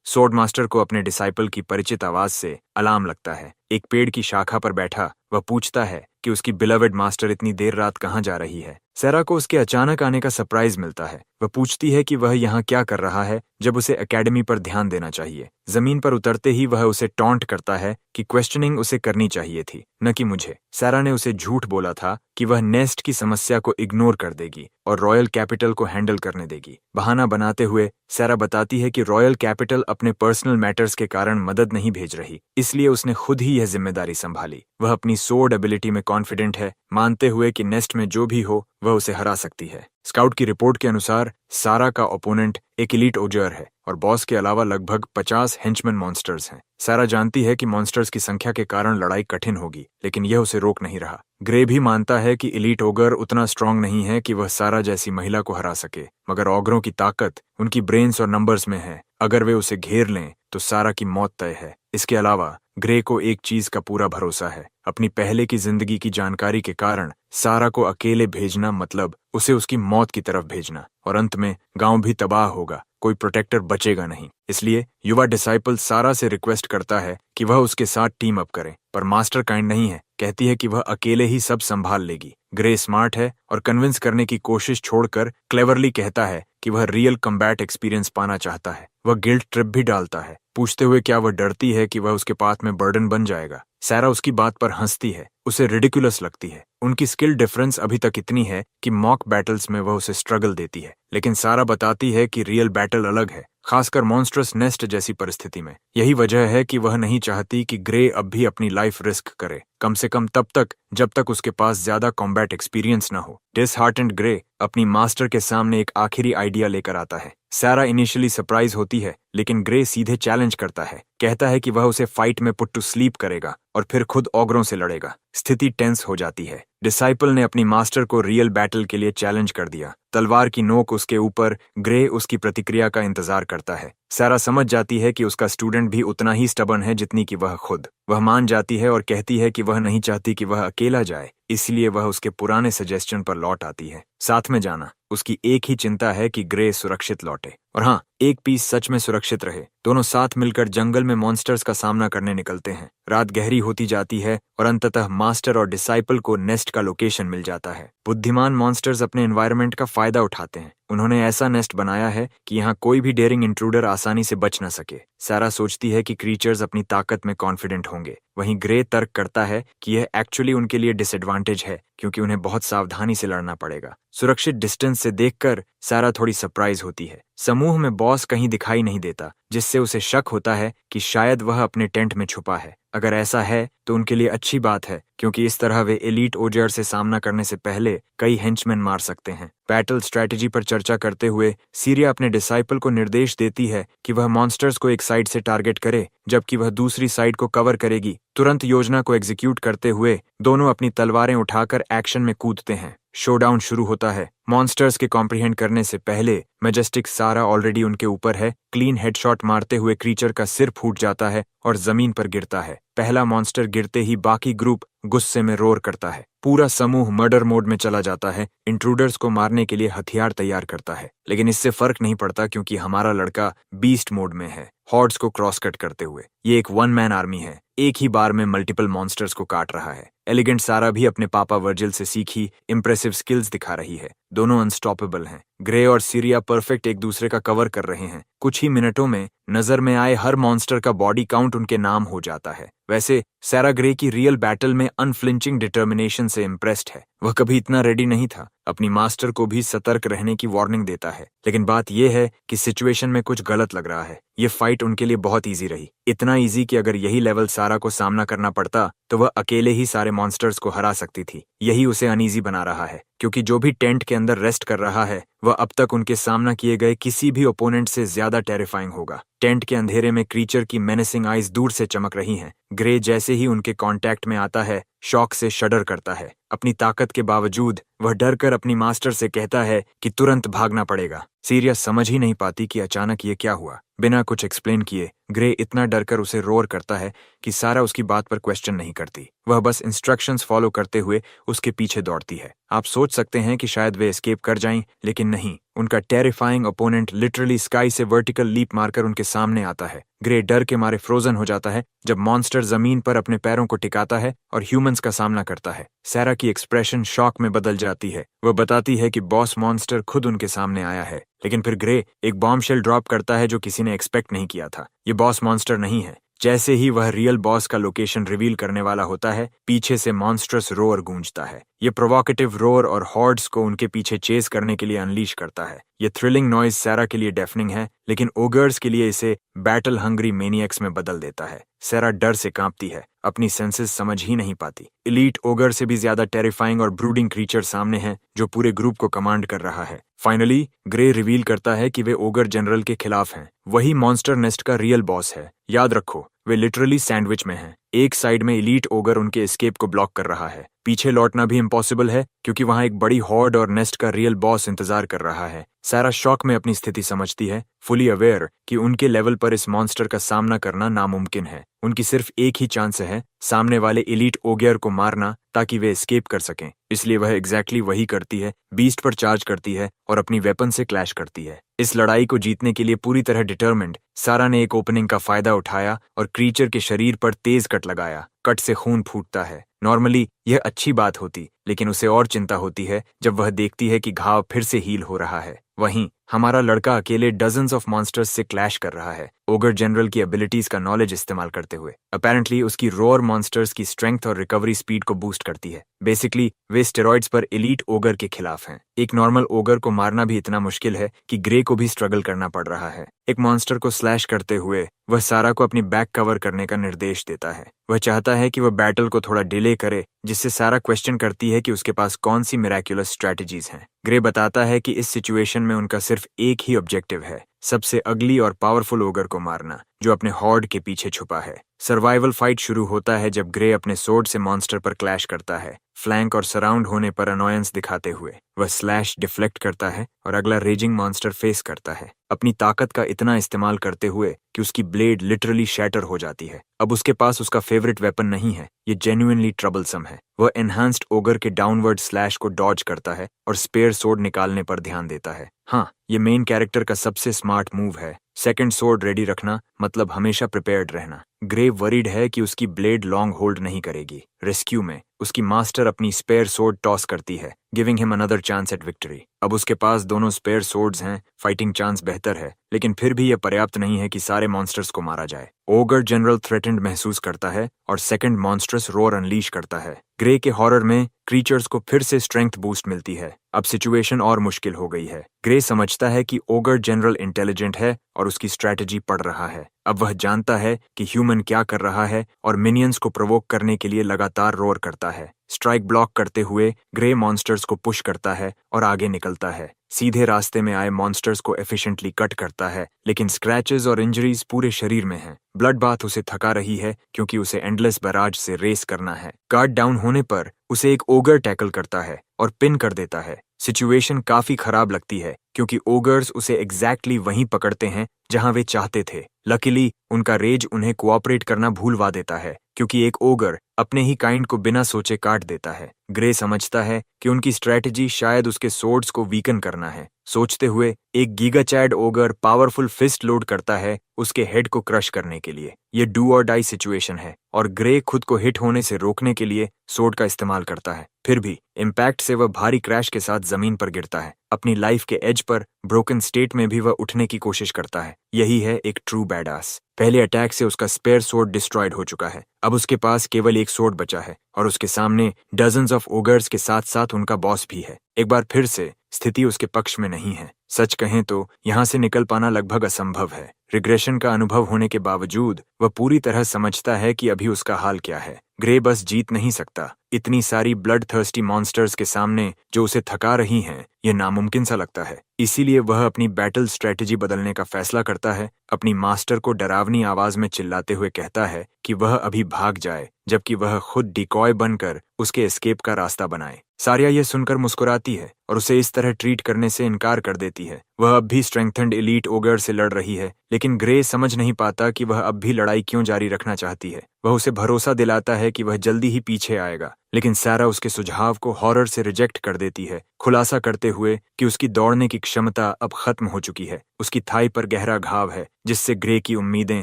सोर्ड मास्टर को अपने डिसाइपल की परिचित आवाज से अलार्म लगता है। एक पेड़ की शाखा पर बैठा वह पूछता है कि उसकी बिलवेड मास्टर इतनी देर रात कहाँ जा रही है। सैरा को उसके अचानक आने का सरप्राइज मिलता है। वह पूछती है कि वह यहाँ क्या कर रहा है जब उसे एकेडमी पर ध्यान देना चाहिए। जमीन पर उतरते ही वह उसे टॉन्ट करता है कि क्वेश्चनिंग उसे करनी चाहिए थी, न कि मुझे। सैरा ने उसे झूठ बोला था कि वह नेस्ट की समस्या को इग्नोर कर देगी और रॉयल कैपिटल को हैंडल करने देगी। बहाना बनाते हुए सैरा बताती है कि रॉयल कैपिटल अपने पर्सनल मैटर्स के कारण मदद नहीं भेज रही, इसलिए उसने खुद ही यह जिम्मेदारी संभाली। वह अपनी सोर्ड एबिलिटी में कॉन्फिडेंट है, मानते हुए कि नेस्ट में जो भी हो वह उसे हरा सकती है। स्काउट की रिपोर्ट के अनुसार सारा का ओपोनेंट एक एलीट ओजर है और बॉस के अलावा लगभग 50 हेंचमैन मॉन्स्टर्स हैं। सारा जानती है कि मॉन्स्टर्स की संख्या के कारण लड़ाई कठिन होगी, लेकिन यह उसे रोक नहीं रहा। ग्रे भी मानता है कि एलीट ओगर उतना स्ट्रांग नहीं है कि वह सारा जैसी महिला को हरा सके, मगर ऑगरों की ताकत उनकी ब्रेन्स और नंबर्स में है। अगर वे उसे घेर लें तो सारा की मौत तय है। इसके अलावा ग्रे को एक चीज का पूरा भरोसा है, अपनी पहले की जिंदगी की जानकारी के कारण सारा को अकेले भेजना मतलब उसे उसकी मौत की तरफ भेजना, और अंत में गांव भी तबाह होगा, कोई प्रोटेक्टर बचेगा नहीं। इसलिए युवा डिसाइपल सारा से रिक्वेस्ट करता है कि वह उसके साथ टीम अप करे, पर मास्टर काइंड नहीं है, कहती है कि वह अकेले ही सब संभाल लेगी। ग्रे स्मार्ट है और कन्विंस करने की कोशिश छोड़कर क्लेवरली कहता है कि वह रियल कम्बैट एक्सपीरियंस पाना चाहता है। वह गिल्ट ट्रिप भी डालता है, पूछते हुए क्या वह डरती है कि वह उसके पाथ में बर्डन बन जाएगा। सैरा उसकी बात पर हंसती है, उसे रिडिकुलस लगती है। उनकी स्किल डिफरेंस अभी तक इतनी है कि मॉक बैटल्स में वह उसे स्ट्रगल देती है, लेकिन सारा बताती है कि रियल बैटल अलग है, खासकर मॉन्स्टरस नेस्ट जैसी परिस्थिति में। यही वजह है कि वह नहीं चाहती कि ग्रे अब भी अपनी लाइफ रिस्क करे, कम से कम तब तक जब तक उसके पास ज्यादा कॉम्बैट एक्सपीरियंस न हो। डिसहार्टेंड ग्रे अपनी मास्टर के सामने एक आखिरी आइडिया लेकर आता है। सारा इनिशियली सरप्राइज होती है, लेकिन ग्रे सीधे चैलेंज करता है, कहता है कि वह उसे फाइट में पुट टू स्लीप करेगा और फिर खुद ऑगरों से लड़ेगा। स्थिति टेंस हो जाती है। डिसाइपल ने अपनी मास्टर को रियल बैटल के लिए चैलेंज कर दिया। तलवार की नोक उसके ऊपर, ग्रे उसकी प्रतिक्रिया का इंतजार करता है। सारा समझ जाती है कि उसका स्टूडेंट भी उतना ही स्टबर्न है जितनी कि वह खुद। वह मान जाती है और कहती है कि वह नहीं चाहती कि वह अकेला जाए, इसलिए वह उसके पुराने सजेशन पर लौट आती है, साथ में जाना। उसकी एक ही चिंता है कि ग्रे सुरक्षित लौटे, और हाँ, एक पीस सच में सुरक्षित रहे। दोनों साथ मिलकर जंगल में मॉन्स्टर्स का सामना करने निकलते हैं। रात गहरी होती जाती है और अंततः मास्टर और डिसाइपल को नेस्ट का लोकेशन मिल जाता है। बुद्धिमान मॉन्स्टर्स अपने एनवायरनमेंट का फायदा उठाते हैं। उन्होंने ऐसा नेस्ट बनाया है कि यहाँ कोई भी डेयरिंग इंट्रूडर आसानी से बच न सके। सारा सोचती है कि क्रीचर्स अपनी ताकत में कॉन्फिडेंट होंगे, वहीं ग्रे तर्क करता है कि यह एक्चुअली उनके लिए डिसएडवांटेज है, क्योंकि उन्हें बहुत सावधानी से लड़ना पड़ेगा। सुरक्षित डिस्टेंस से देखकर सारा थोड़ी सरप्राइज होती है। समूह में बॉस कहीं दिखाई नहीं देता, जिससे उसे शक होता है कि शायद वह अपने टेंट में छुपा है। अगर ऐसा है तो उनके लिए अच्छी बात है, क्योंकि इस तरह वे एलीट ओजर से सामना करने से पहले कई हेंचमैन मार सकते हैं। बैटल स्ट्रैटेजी पर चर्चा करते हुए सीरिया अपने डिसाइपल को निर्देश देती है कि वह मॉन्स्टर्स को एक साइड से टारगेट करे, जबकि वह दूसरी साइड को कवर करेगी। तुरंत योजना को एग्जीक्यूट करते हुए दोनों अपनी तलवारें उठाकर एक्शन में कूदते हैं। शोडाउन शुरू होता है। मॉन्स्टर्स के कॉम्प्रिहेंड करने से पहले मैजेस्टिक सारा ऑलरेडी उनके ऊपर है। क्लीन हेडशॉट मारते हुए क्रीचर का सिर फूट जाता है और जमीन पर गिरता है। पहला मॉन्स्टर गिरते ही बाकी ग्रुप गुस्से में रोर करता है। पूरा समूह मर्डर मोड में चला जाता है। इंट्रूडर्स को मारने के लिए हथियार तैयार करता है, लेकिन इससे फर्क नहीं पड़ता क्योंकि हमारा लड़का बीस्ट मोड में है, हॉर्ड्स को क्रॉस कट करते हुए। ये एक वन मैन आर्मी है, एक ही बार में मल्टीपल मॉन्स्टर्स को काट रहा है। एलिगेंट सारा भी अपने पापा वर्जिल से सीखी इंप्रेसिव स्किल्स दिखा रही है। दोनों अनस्टॉपेबल हैं। ग्रे और सीरिया परफेक्ट एक दूसरे का कवर कर रहे हैं। कुछ ही मिनटों में नजर में आए हर मॉन्स्टर का बॉडी काउंट उनके नाम हो जाता है। वैसे सारा ग्रे की रियल बैटल में अनफ्लिंचिंग डिटर्मिनेशन से इम्प्रेस्ड है। वह कभी इतना रेडी नहीं था। अपनी मास्टर को भी सतर्क रहने की वार्निंग देता है, लेकिन बात यह है कि सिचुएशन में कुछ गलत लग रहा है। ये फाइट उनके लिए बहुत ईजी रही, इतना ईजी कि अगर यही लेवल सारा को सामना करना पड़ता तो वह अकेले ही सारे मॉन्स्टर्स को हरा सकती थी। यही उसे अनईजी बना रहा है, क्योंकि जो भी टेंट के अंदर रेस्ट कर रहा है वह अब तक उनके सामना किए गए किसी भी ओपोनेंट से ज्यादा टेरिफाइंग होगा। टेंट के अंधेरे में क्रीचर की मेनेसिंग आइज दूर से चमक रही हैं। ग्रे जैसे ही उनके कांटेक्ट में आता है शॉक से शडर करता है। अपनी ताकत के बावजूद वह डरकर अपनी मास्टर से कहता है कि तुरंत भागना पड़ेगा। सीरियस समझ ही नहीं पाती कि अचानक ये क्या हुआ। बिना कुछ एक्सप्लेन किए ग्रे इतना डरकर उसे रोर करता है कि सारा उसकी बात पर क्वेश्चन नहीं करती। वह बस इंस्ट्रक्शंस फॉलो करते हुए उसके पीछे दौड़ती है। आप सोच सकते हैं कि शायद वे एस्केप कर जाएं, लेकिन नहीं। उनका टेरिफाइंग ओपोनेंट लिटरली स्काई से वर्टिकल लीप मारकर उनके सामने आता है। ग्रे डर के मारे फ्रोजन हो जाता है जब मॉन्स्टर जमीन पर अपने पैरों को टिकाता है और ह्यूमंस का सामना करता है। सारा की एक्सप्रेशन शॉक में बदल जाती है। वह बताती है कि बॉस मॉन्स्टर खुद उनके सामने आया है, लेकिन फिर ग्रे एक बॉम्बशेल ड्रॉप करता है जो किसी ने एक्सपेक्ट नहीं किया था। ये बॉस मॉन्स्टर नहीं है। जैसे ही वह रियल बॉस का लोकेशन रिवील करने वाला होता है, पीछे से मॉन्स्ट्रस रोर गूंजता है। ये प्रोवोकेटिव रोर और हॉर्ड्स को उनके पीछे चेस करने के लिए अनलीश करता है। ये थ्रिलिंग नॉइज सारा के लिए डेफनिंग है, लेकिन ओगर्स के लिए इसे बैटल हंग्री मेनियक्स में बदल देता है। सारा डर से कांपती है, अपनी सेंसेस समझ ही नहीं पाती। एलीट ओगर से भी ज्यादा टेरिफाइंग और ब्रूडिंग क्रीचर सामने है जो पूरे ग्रुप को कमांड कर रहा है। फाइनली ग्रे रिवील करता है कि वे ओगर जनरल के खिलाफ हैं। वही मॉन्स्टर नेस्ट का रियल बॉस है। याद रखो, वे लिटरली सैंडविच में हैं। एक साइड में एलीट ओगर उनके एस्केप को ब्लॉक कर रहा है। पीछे लौटना भी इम्पॉसिबल है क्योंकि वहां एक बड़ी हॉर्ड और नेस्ट का रियल बॉस इंतजार कर रहा है। सारा शॉक में अपनी स्थिति समझती है, फुली अवेयर कि उनके लेवल पर इस मॉन्स्टर का सामना करना नामुमकिन है। उनकी सिर्फ एक ही चांस है, सामने वाले एलीट ओगियर को मारना ताकि वे एस्केप कर सकें। इसलिए वह एग्जैक्टली वही करती है, बीस्ट पर चार्ज करती है और अपनी वेपन से क्लैश करती है। इस लड़ाई को जीतने के लिए पूरी तरह डिटर्मिन्ड सारा ने एक ओपनिंग का फायदा उठाया और क्रीचर के शरीर पर तेज कट लगाया। कट से खून फूटता है। नॉर्मली यह अच्छी बात होती, लेकिन उसे और चिंता होती है जब वह देखती है कि घाव फिर से हील हो रहा है। वहीं हमारा लड़का अकेले डजन्स ऑफ मॉन्स्टर्स से क्लैश कर रहा है, ओगर जनरल की एबिलिटीज का नॉलेज इस्तेमाल करते हुए। अपेरेंटली उसकी रोअर मॉन्स्टर्स की स्ट्रेंथ और रिकवरी स्पीड को बूस्ट करती है। बेसिकली वे स्टेरॉइड्स पर एलीट ओगर के खिलाफ हैं। एक नॉर्मल ओगर को मारना भी इतना मुश्किल है कि ग्रे को भी स्ट्रगल करना पड़ रहा है। एक मॉन्स्टर को स्लैश करते हुए वह सारा को अपनी बैक कवर करने का निर्देश देता है। वह चाहता है कि वह बैटल को थोड़ा डिले करे, जिससे सारा क्वेश्चन करती है कि उसके पास कौन सी मिराक्युलस स्ट्रैटेजीज हैं। ग्रे बताता है कि इस सिचुएशन में उनका सिर्फ एक ही ऑब्जेक्टिव है, सबसे अगली और पावरफुल ओगर को मारना जो अपने हॉर्ड के पीछे छुपा है। सर्वाइवल फाइट शुरू होता है जब ग्रे अपने सोर्ड से मॉन्स्टर पर क्लैश करता है। फ्लैंक और सराउंड होने पर अनोयंस दिखाते हुए वह स्लैश डिफ्लेक्ट करता है और अगला रेजिंग मॉन्स्टर फेस करता है, अपनी ताकत का इतना इस्तेमाल करते हुए कि उसकी ब्लेड लिटरली शैटर हो जाती है। अब उसके पास उसका फेवरेट वेपन नहीं है, ये जेन्युइनली ट्रबलसम है। वह एनहांस्ड ओगर के डाउनवर्ड स्लैश को डॉज करता है और स्पेयर सोर्ड निकालने पर ध्यान देता है। हाँ, ये मेन कैरेक्टर का सबसे स्मार्ट मूव है। सेकंड सोर्ड रेडी रखना मतलब हमेशा प्रिपेयर्ड रहना। ग्रे वरीड है कि उसकी ब्लेड लॉन्ग होल्ड नहीं करेगी। रेस्क्यू में उसकी मास्टर अपनी स्पेयर सोर्ड टॉस करती है, giving him another chance at victory. अब उसके पास दोनों स्पेयर सोर्ड्स हैं, फाइटिंग चांस बेहतर है, लेकिन फिर भी यह पर्याप्त नहीं है कि सारे मॉन्स्टर्स को मारा जाए। ओगर जनरल थ्रेटेंड महसूस करता है और सेकंड मॉन्स्टर्स रोर अनलीश करता है। ग्रे के हॉरर में क्रीचर्स को फिर से स्ट्रेंथ बूस्ट मिलती है। अब सिचुएशन और मुश्किल हो गई है। ग्रे समझता है कि ओगर जनरल इंटेलिजेंट है और उसकी स्ट्रैटेजी पढ़ रहा है। अब वह जानता है कि ह्यूमन क्या कर रहा है और मिनियंस को प्रोवोक करने के लिए लगातार रोर करता है। स्ट्राइक ब्लॉक करते हुए ग्रे मॉन्स्टर्स को पुश करता है और आगे निकलता है। सीधे रास्ते में आए मॉन्स्टर्स को एफिशिएंटली कट करता है, लेकिन स्क्रैचेस और इंजरीज पूरे शरीर में हैं। ब्लड बाथ उसे थका रही है क्योंकि उसे एंडलेस बैराज से रेस करना है। गार्ड डाउन होने पर उसे एक ओगर टैकल करता है और पिन कर देता है। सिचुएशन काफी खराब लगती है क्योंकि ओगर्स उसे एग्जैक्टली वहीं पकड़ते हैं जहां वे चाहते थे। लकीली उनका रेज उन्हें कोऑपरेट करना भूलवा देता है क्योंकि एक ओगर अपने ही काइंड को बिना सोचे काट देता है। ग्रे समझता है कि उनकी स्ट्रैटेजी शायद उसके सोर्ड्स को वीकन करना है। सोचते हुए एक गीगाचैड ओगर पावरफुल फिस्ट लोड करता है उसके हेड को क्रश करने के लिए। ये डू और डाई सिचुएशन है और ग्रे खुद को हिट होने से रोकने के लिए सोर्ड का इस्तेमाल करता है। फिर भी इम्पैक्ट से वह भारी क्रैश के साथ जमीन पर गिरता है। अपनी लाइफ के एज पर ब्रोकन स्टेट में भी वह उठने की कोशिश करता है। यही है एक ट्रू बैडास। पहले अटैक से उसका स्पेयर सोर्ड डिस्ट्रॉयड हो चुका है। अब उसके पास केवल एक सोर्ड बचा है और उसके सामने डजन्स ऑफ ओगर्स के साथ साथ उनका बॉस भी है। एक बार फिर से स्थिति उसके पक्ष में नहीं है। सच कहें तो यहाँ से निकल पाना लगभग असंभव है। रिग्रेशन का अनुभव होने के बावजूद वह पूरी तरह समझता है कि अभी उसका हाल क्या है। ग्रे बस जीत नहीं सकता। इतनी सारी ब्लड थर्स्टी मॉन्स्टर्स के सामने जो उसे थका रही हैं, यह नामुमकिन सा लगता है। इसीलिए वह अपनी बैटल स्ट्रेटजी बदलने का फैसला करता है। अपनी मास्टर को डरावनी आवाज में चिल्लाते हुए कहता है कि वह अभी भाग जाए, जबकि वह खुद डिकॉय बनकर उसके एस्केप का रास्ता बनाए। सारिया यह सुनकर मुस्कुराती है और उसे इस तरह ट्रीट करने से इनकार कर देती है। वह अब भी स्ट्रेंथेंड एलीट ओगर से लड़ रही है, लेकिन ग्रे समझ नहीं पाता कि वह अब भी लड़ाई क्यों जारी रखना चाहती है। वह उसे भरोसा दिलाता है कि वह जल्दी ही पीछे आएगा, लेकिन सारा उसके सुझाव को हॉरर से रिजेक्ट कर देती है, खुलासा करते हुए कि उसकी दौड़ने की क्षमता अब खत्म हो चुकी है। उसकी थाई पर गहरा घाव है, जिससे ग्रे की उम्मीदें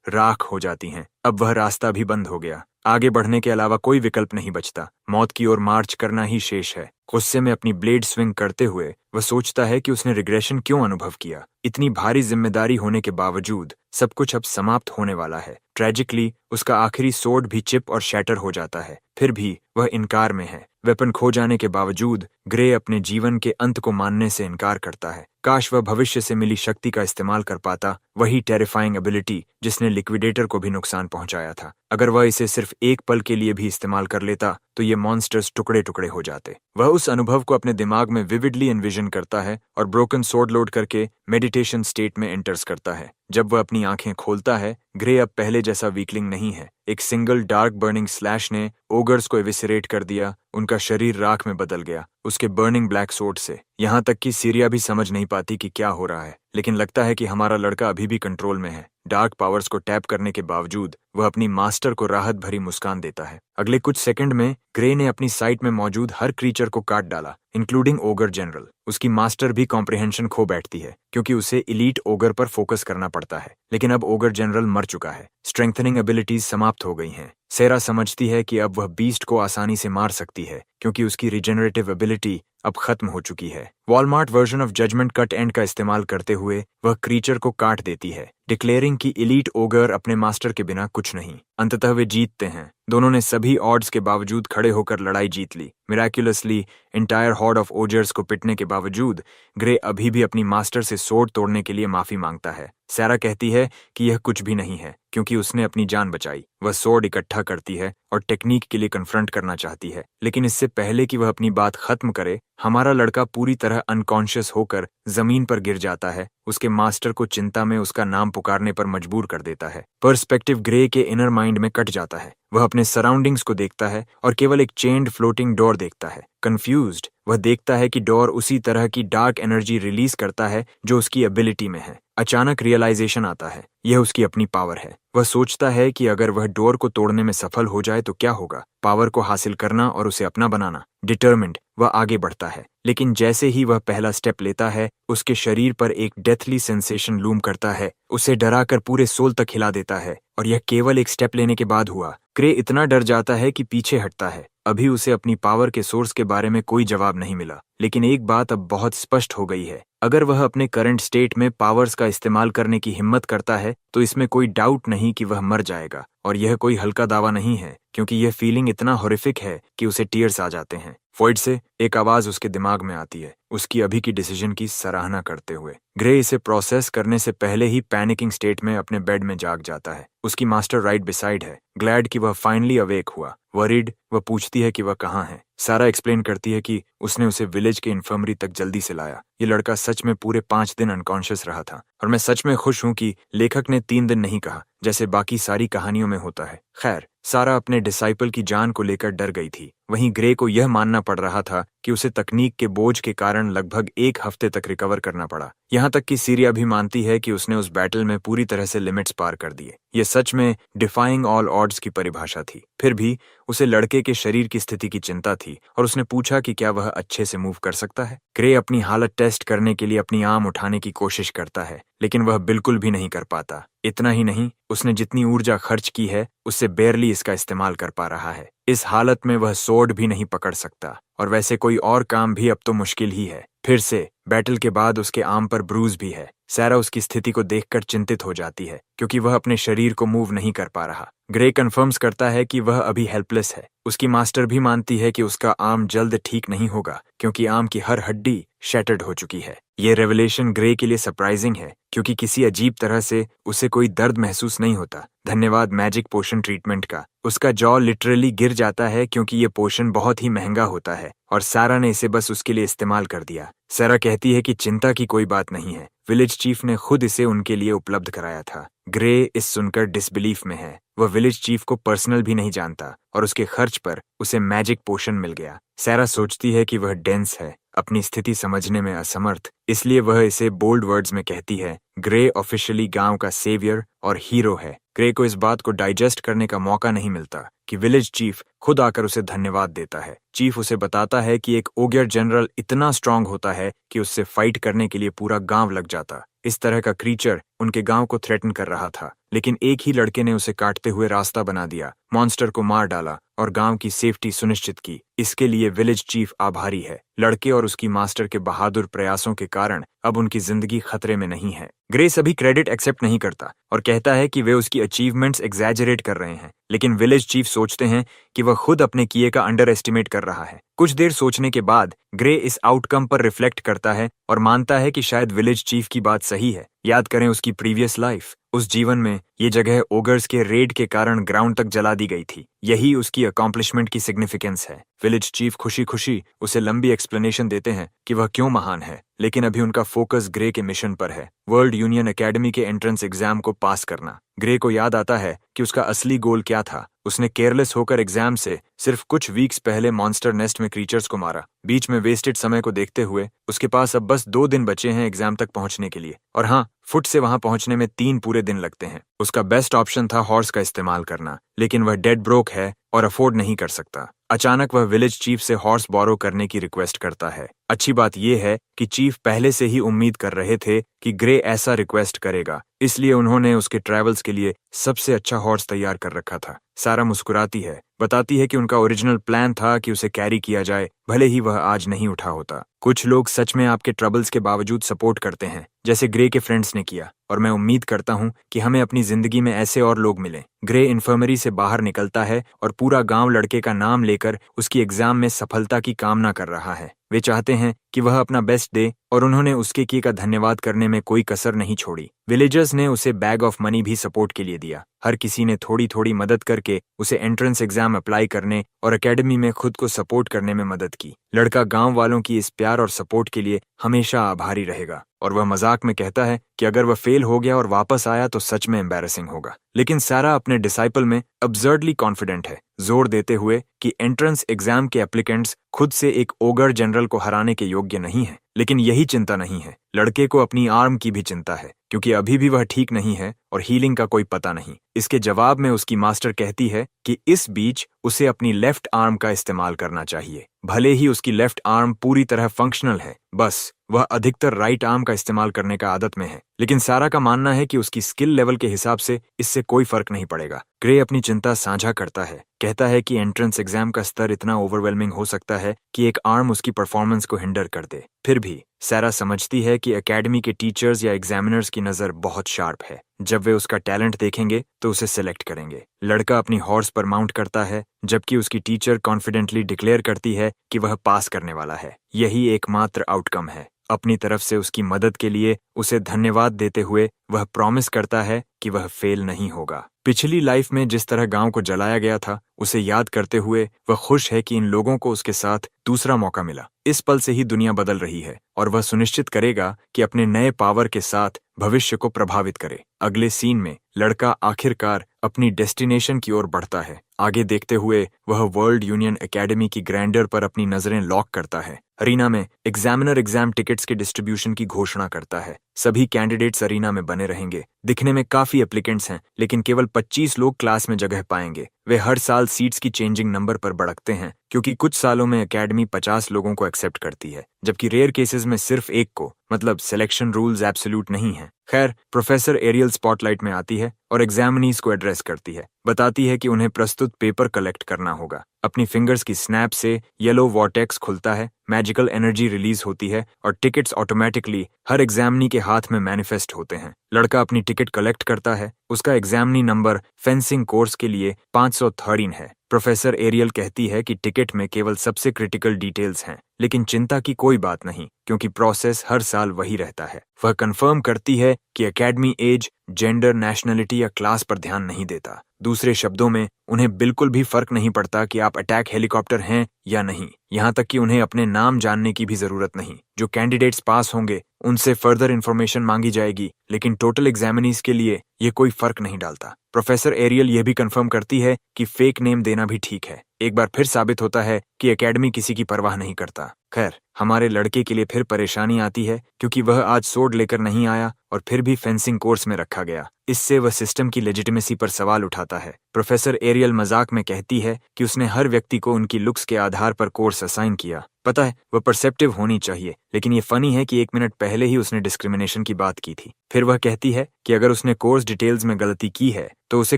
राख हो जाती हैं। अब वह रास्ता भी बंद हो गया। आगे बढ़ने के अलावा कोई विकल्प नहीं बचता। मौत की ओर मार्च करना ही शेष है। गुस्से में अपनी ब्लेड स्विंग करते हुए वह सोचता है कि उसने रिग्रेशन क्यों अनुभव किया। इतनी भारी जिम्मेदारी होने के बावजूद सब कुछ अब समाप्त होने वाला है। ट्रेजिकली उसका आखिरी सोर्ड भी चिप और शैटर हो जाता है। फिर भी वह इनकार में है। वेपन खो जाने के बावजूद ग्रे अपने जीवन के अंत को मानने से इनकार करता है। काश वह भविष्य से मिली शक्ति का इस्तेमाल कर पाता, वही टेरिफाइंग एबिलिटी जिसने लिक्विडेटर को भी नुकसान पहुंचाया था। अगर वह इसे सिर्फ एक पल के लिए भी इस्तेमाल कर लेता तो ये मॉन्स्टर्स टुकड़े टुकड़े हो जाते। वह उस अनुभव को अपने दिमाग में विविडली एनविजन करता है और ब्रोकन सोर्ड लोड करके मेडिटेशन स्टेट में एंटर्स करता है। जब वह अपनी आंखें खोलता है, ग्रे अब पहले जैसा वीकलिंग नहीं है। एक सिंगल डार्क बर्निंग स्लैश ने ओगर्स को एविसरेट कर दिया। उनका शरीर राख में बदल गया उसके बर्निंग ब्लैक सोर्ड से। यहाँ तक कि सीरिया भी समझ नहीं पाती कि क्या हो रहा है, लेकिन लगता है कि हमारा लड़का अभी भी कंट्रोल में है। डार्क पावर्स को टैप करने के बावजूद वह अपनी मास्टर को राहत भरी मुस्कान देता है। अगले कुछ सेकंड में ग्रे ने अपनी साइट में मौजूद हर क्रीचर को काट डाला, इंक्लूडिंग ओगर जनरल। उसकी मास्टर भी कॉम्प्रिहेंशन खो बैठती है, क्योंकि उसे इलीट ओगर पर फोकस करना पड़ता है। लेकिन अब ओगर जनरल मर चुका है। स्ट्रेंथनिंग एबिलिटीज समाप्त हो गई हैं। सेरा समझती है कि अब वह बीस्ट को आसानी से मार सकती है, क्योंकि उसकी रिजेनरेटिव एबिलिटी अब खत्म हो चुकी है। Walmart version of judgment cut end का इस्तेमाल करते हुए वह क्रीचर को काट देती है, डिक्लेयरिंग कि इलीट ओगर अपने मास्टर के बिना कुछ नहीं। अंततः वे जीतते हैं। दोनों ने सभी ऑड्स के बावजूद खड़े होकर लड़ाई जीत ली। मिराक्युलसली एंटायर हॉर्ड ऑफ ओजर्स को पिटने के बावजूद ग्रे अभी भी अपनी मास्टर से सोर्ड तोड़ने के लिए माफी मांगता है। सारा कहती है कि यह कुछ भी नहीं है, क्योंकि उसने अपनी जान बचाई। वह सोर्ड इकट्ठा करती है और टेक्निक के लिए कन्फ्रंट करना चाहती है, लेकिन इससे पहले कि वह अपनी बात खत्म करे, हमारा लड़का पूरी तरह अनकॉन्शियस होकर जमीन पर गिर जाता है। उसके मास्टर को चिंता में उसका नाम पुकारने पर मजबूर कर देता है। पर्सपेक्टिव ग्रे के इनर माइंड में कट जाता है। वह अपने सराउंडिंग्स को देखता है और केवल एक चेन्ड फ्लोटिंग डोर देखता है। कंफ्यूज्ड वह देखता है कि डोर उसी तरह की डार्क एनर्जी रिलीज करता है जो उसकी एबिलिटी में है। अचानक रियलाइजेशन आता है, यह उसकी अपनी पावर है। वह सोचता है कि अगर वह डोर को तोड़ने में सफल हो जाए तो क्या होगा। पावर को हासिल करना और उसे अपना बनाना। डिटर्मिन्ड वह आगे बढ़ता है, लेकिन जैसे ही वह पहला स्टेप लेता है, उसके शरीर पर एक डेथली सेंसेशन लूम करता है। उसे डराकर पूरे सोल तक हिला देता है, और यह केवल एक स्टेप लेने के बाद हुआ। ग्रे इतना डर जाता है कि पीछे हटता है। अभी उसे अपनी पावर के सोर्स के बारे में कोई जवाब नहीं मिला, लेकिन एक बात अब बहुत स्पष्ट हो गई है। अगर वह अपने करंट स्टेट में पावर्स का इस्तेमाल करने की हिम्मत करता है तो इसमें कोई डाउट नहीं कि वह मर जाएगा। और यह कोई हल्का दावा नहीं है, क्योंकि यह फीलिंग इतना हॉरिफिक है कि उसे टीयर्स आ जाते हैं। वॉइड से एक आवाज उसके दिमाग में आती है, उसकी अभी की डिसीजन की सराहना करते हुए। ग्रे इसे प्रोसेस करने से पहले ही पैनिकिंग स्टेट में अपने बेड में जाग जाता है। उसकी मास्टर राइट बिसाइड है। ग्लैड कि वह फाइनली अवेक हुआ। वरीड वह पूछती है कि वह कहाँ है। सारा एक्सप्लेन करती है कि उसने उसे विलेज के इन्फर्मरी तक जल्दी से लाया। ये लड़का सच में पूरे 5 दिन अनकॉन्शियस रहा था, और मैं सच में खुश हूं कि लेखक ने 3 दिन नहीं कहा, जैसे बाकी सारी कहानियों में होता है। खैर, सारा अपने डिसाइपल की जान को लेकर डर गई थी। वहीं ग्रे को यह मानना पड़ रहा था कि उसे तकनीक के बोझ के कारण लगभग 1 हफ्ते तक रिकवर करना पड़ा। यहाँ तक कि सीरिया भी मानती है कि उसने उस बैटल में पूरी तरह से लिमिट्स पार कर दिए। ये सच में डिफाइंग ऑल ऑड्स की परिभाषा थी। फिर भी उसे लड़के के शरीर की स्थिति की चिंता थी, और उसने पूछा कि क्या वह अच्छे से मूव कर सकता है। ग्रे अपनी हालत टेस्ट करने के लिए अपनी आर्म उठाने की कोशिश करता है, लेकिन वह बिल्कुल भी नहीं कर पाता। इतना ही नहीं, उसने जितनी ऊर्जा खर्च की है उससे बेरली इसका इस्तेमाल कर पा रहा है। इस हालत में वह सोर्ड भी नहीं पकड़ सकता, और वैसे कोई और काम भी अब तो मुश्किल ही है। फिर से बैटल के बाद उसके आर्म पर ब्रूज भी है। सारा उसकी स्थिति को देखकर चिंतित हो जाती है क्योंकि वह अपने शरीर को मूव नहीं कर पा रहा। ग्रे कन्फर्म्स करता है कि वह अभी हेल्पलेस है। उसकी मास्टर भी मानती है कि उसका आर्म जल्द ठीक नहीं होगा क्योंकि आर्म की हर हड्डी शैटर्ड हो चुकी है। ये रेवलेशन ग्रे के लिए सरप्राइजिंग है क्योंकि किसी अजीब तरह से उसे कोई दर्द महसूस नहीं होता। धन्यवाद मैजिक पोशन ट्रीटमेंट का। उसका जॉ लिटरली गिर जाता है क्योंकि ये पोशन बहुत ही महंगा होता है और सारा ने इसे बस उसके लिए इस्तेमाल कर दिया। सारा कहती है कि चिंता की कोई बात नहीं है, विलेज चीफ ने खुद इसे उनके लिए उपलब्ध कराया था। ग्रे इस सुनकर डिसबिलीफ में है। वह विलेज चीफ को पर्सनल भी नहीं जानता और उसके खर्च पर उसे मैजिक पोशन मिल गया। सारा सोचती है कि वह डेंस है, अपनी स्थिति समझने में असमर्थ, इसलिए वह इसे बोल्ड वर्ड्स में कहती है। ग्रे ऑफिशियली गांव का सेवियर और हीरो है। ग्रे को इस बात को डाइजेस्ट करने का मौका नहीं मिलता कि विलेज चीफ खुद आकर उसे धन्यवाद देता है। चीफ उसे बताता है कि एक ओगियर जनरल इतना स्ट्रांग होता है कि उससे फाइट करने के लिए पूरा गांव लग जाता। इस तरह का क्रीचर उनके गांव को थ्रेटन कर रहा था, लेकिन एक ही लड़के ने उसे काटते हुए रास्ता बना दिया, मॉन्स्टर को मार डाला और गांव की सेफ्टी सुनिश्चित की। इसके लिए विलेज चीफ आभारी है। लड़के और उसकी मास्टर के बहादुर प्रयासों के कारण अब उनकी जिंदगी खतरे में नहीं है। ग्रे सभी क्रेडिट एक्सेप्ट नहीं करता और कहता है कि वे उसकी अचीवमेंट्स एग्जैजरेट कर रहे हैं, लेकिन विलेज चीफ सोचते हैं कि वह खुद अपने किए का अंडर एस्टिमेट कर रहा है। कुछ देर सोचने के बाद ग्रे इस आउटकम पर रिफ्लेक्ट करता है और मानता है कि शायद विलेज चीफ की बात सही है। याद करें उसकी प्रीवियस लाइफ, उस जीवन में ये जगह ओगर्स के रेड के कारण ग्राउंड तक जला दी गई थी। यही उसकी अकॉम्प्लिशमेंट की सिग्निफिकेंस है। विलेज चीफ खुशी खुशी उसे लंबी एक्सप्लेनेशन देते हैं कि वह क्यों महान है, लेकिन अभी उनका फोकस ग्रे के मिशन पर है, वर्ल्ड यूनियन एकेडमी के एंट्रेंस एग्जाम को पास करना। ग्रे को याद आता है कि उसका असली गोल क्या था। उसने केयरलेस होकर एग्जाम से सिर्फ कुछ वीक्स पहले मॉन्स्टर नेस्ट में क्रीचर्स को मारा। बीच में वेस्टेड समय को देखते हुए उसके पास अब बस 2 दिन बचे हैं एग्जाम तक पहुंचने के लिए, और हाँ, फुट से वहां पहुंचने में 3 पूरे दिन लगते हैं। उसका बेस्ट ऑप्शन था हॉर्स का इस्तेमाल करना, लेकिन वह डेड ब्रोक है और अफोर्ड नहीं कर सकता। अचानक वह विलेज चीफ से हॉर्स बोरो करने की रिक्वेस्ट करता है। अच्छी बात यह है कि चीफ पहले से ही उम्मीद कर रहे थे कि ग्रे ऐसा रिक्वेस्ट करेगा, इसलिए उन्होंने उसके ट्रैवल्स के लिए सबसे अच्छा हॉर्स तैयार कर रखा था। सारा मुस्कुराती है, बताती है कि उनका ओरिजिनल प्लान था कि उसे कैरी किया जाए, भले ही वह आज नहीं उठा होता। कुछ लोग सच में आपके ट्रबल्स के बावजूद सपोर्ट करते हैं, जैसे ग्रे के फ्रेंड्स ने किया, और मैं उम्मीद करता हूं कि हमें अपनी जिंदगी में ऐसे और लोग मिलें। ग्रे इन्फर्मरी से बाहर निकलता है और पूरा गांव लड़के का नाम लेकर उसकी एग्जाम में सफलता की कामना कर रहा है। वे चाहते हैं कि वह अपना बेस्ट दे और उन्होंने उसके किए का धन्यवाद करने में कोई कसर नहीं छोड़ी। विलेजर्स ने उसे बैग ऑफ मनी भी सपोर्ट के लिए दिया। हर किसी ने थोड़ी थोड़ी मदद करके उसे एंट्रेंस एग्जाम अप्लाई करने और एकेडमी में खुद को सपोर्ट करने में मदद की। लड़का गांव वालों की इस प्यार और सपोर्ट के लिए हमेशा आभारी रहेगा, और वह मजाक में कहता है कि अगर वह फेल हो गया और वापस आया तो सच में एम्बैरेसिंग होगा। लेकिन सारा अपने डिसाइपल में अब्सर्डली कॉन्फिडेंट है, जोर देते हुए कि एंट्रेंस एग्जाम के एप्लीकेंट्स खुद से एक ओगर जनरल को हराने के योग्य नहीं है। लेकिन यही चिंता नहीं है, लड़के को अपनी आर्म की भी चिंता है, क्योंकि अभी भी वह ठीक नहीं है और हीलिंग का कोई पता नहीं। इसके जवाब में उसकी मास्टर कहती है कि इस बीच उसे अपनी लेफ्ट आर्म का इस्तेमाल करना चाहिए। भले ही उसकी लेफ्ट आर्म पूरी तरह फंक्शनल है, बस वह अधिकतर राइट आर्म का इस्तेमाल करने का आदत में है। लेकिन सारा का मानना है कि उसकी स्किल लेवल के हिसाब से इससे कोई फर्क नहीं पड़ेगा। ग्रे अपनी चिंता साझा करता है, कहता है कि एंट्रेंस एग्जाम का स्तर इतना ओवरवेलमिंग हो सकता है कि एक आर्म उसकी परफॉर्मेंस को हिंडर कर दे। फिर भी सारा समझती है कि एकेडमी के टीचर्स या एग्जामिनर्स की नजर बहुत शार्प है। जब वे उसका टैलेंट देखेंगे तो उसे सिलेक्ट करेंगे। लड़का अपनी हॉर्स पर माउंट करता है, जबकि उसकी टीचर कॉन्फिडेंटली डिक्लेयर करती है कि वह पास करने वाला है। यही एकमात्र आउटकम है। अपनी तरफ से उसकी मदद के लिए उसे धन्यवाद देते हुए वह प्रॉमिस करता है कि वह फेल नहीं होगा। पिछली लाइफ में जिस तरह गांव को जलाया गया था, उसे याद करते हुए वह खुश है कि इन लोगों को उसके साथ दूसरा मौका मिला। इस पल से ही दुनिया बदल रही है और वह सुनिश्चित करेगा कि अपने नए पावर के साथ भविष्य को प्रभावित करे। अगले सीन में लड़का आखिरकार अपनी डेस्टिनेशन की ओर बढ़ता है। आगे देखते हुए वह वर्ल्ड यूनियन एकेडमी की ग्रैंडर पर अपनी नजरें लॉक करता है। अरीना में एग्जामिनर एग्जाम टिकट्स के डिस्ट्रीब्यूशन की घोषणा करता है। सभी कैंडिडेट्स अरीना में बने रहेंगे। दिखने में काफी एप्लीकेंट्स हैं, लेकिन केवल 25 लोग क्लास में जगह पाएंगे। वे हर साल सीट्स की चेंजिंग नंबर पर बढ़कते हैं, क्योंकि कुछ सालों में एकेडमी 50 लोगों को एक्सेप्ट करती है, जबकि रेयर केसेस में सिर्फ एक को। मतलब सिलेक्शन रूल्स एब्सोल्यूट नहीं है। खैर, प्रोफेसर एरियल स्पॉटलाइट में आती है और एग्जामिनीज को एड्रेस करती है। बताती है कि उन्हें प्रस्तुत पेपर कलेक्ट करना होगा। अपनी फिंगर्स की स्नैप से येलो वॉर्टेक्स खुलता है, मैजिकल एनर्जी रिलीज होती है और टिकट्स ऑटोमेटिकली हर एग्जामिनी के हाथ में मैनिफेस्ट होते हैं। लड़का अपनी टिकट कलेक्ट करता है। उसका एग्जामिनी नंबर फेंसिंग कोर्स के लिए 513 है। प्रोफेसर एरियल कहती है कि टिकट में केवल सबसे क्रिटिकल डिटेल्स हैं, लेकिन चिंता की कोई बात नहीं, क्योंकि प्रोसेस हर साल वही रहता है। वह कंफर्म करती है कि एकेडमी एज, जेंडर, नेशनलिटी या क्लास पर ध्यान नहीं देता। दूसरे शब्दों में, उन्हें बिल्कुल भी फर्क नहीं पड़ता कि आप अटैक हेलीकॉप्टर हैं या नहीं। यहाँ तक कि उन्हें अपने नाम जानने की भी जरूरत नहीं। जो कैंडिडेट्स पास होंगे उनसे फर्दर इन्फॉर्मेशन मांगी जाएगी, लेकिन टोटल एग्जामिनीज के लिए ये कोई फर्क नहीं डालता। प्रोफेसर एरियल यह भी कंफर्म करती है कि फेक नेम देना भी ठीक है। एक बार फिर साबित होता है कि एकेडमी किसी की परवाह नहीं करता। खैर, हमारे लड़के के लिए फिर परेशानी आती है, क्योंकि वह आज सोड लेकर नहीं आया और फिर भी फेंसिंग कोर्स में रखा गया। इससे वह सिस्टम की लेजिटिमेसी पर सवाल उठाता है। प्रोफेसर एरियल मजाक में कहती है कि उसने हर व्यक्ति को उनकी लुक्स के आधार पर कोर्स असाइन किया। पता है, वह परसेप्टिव होनी चाहिए, लेकिन ये फनी है कि 1 मिनट पहले ही उसने डिस्क्रिमिनेशन की बात की थी। फिर वह कहती है कि अगर उसने कोर्स डिटेल्स में गलती की है तो उसे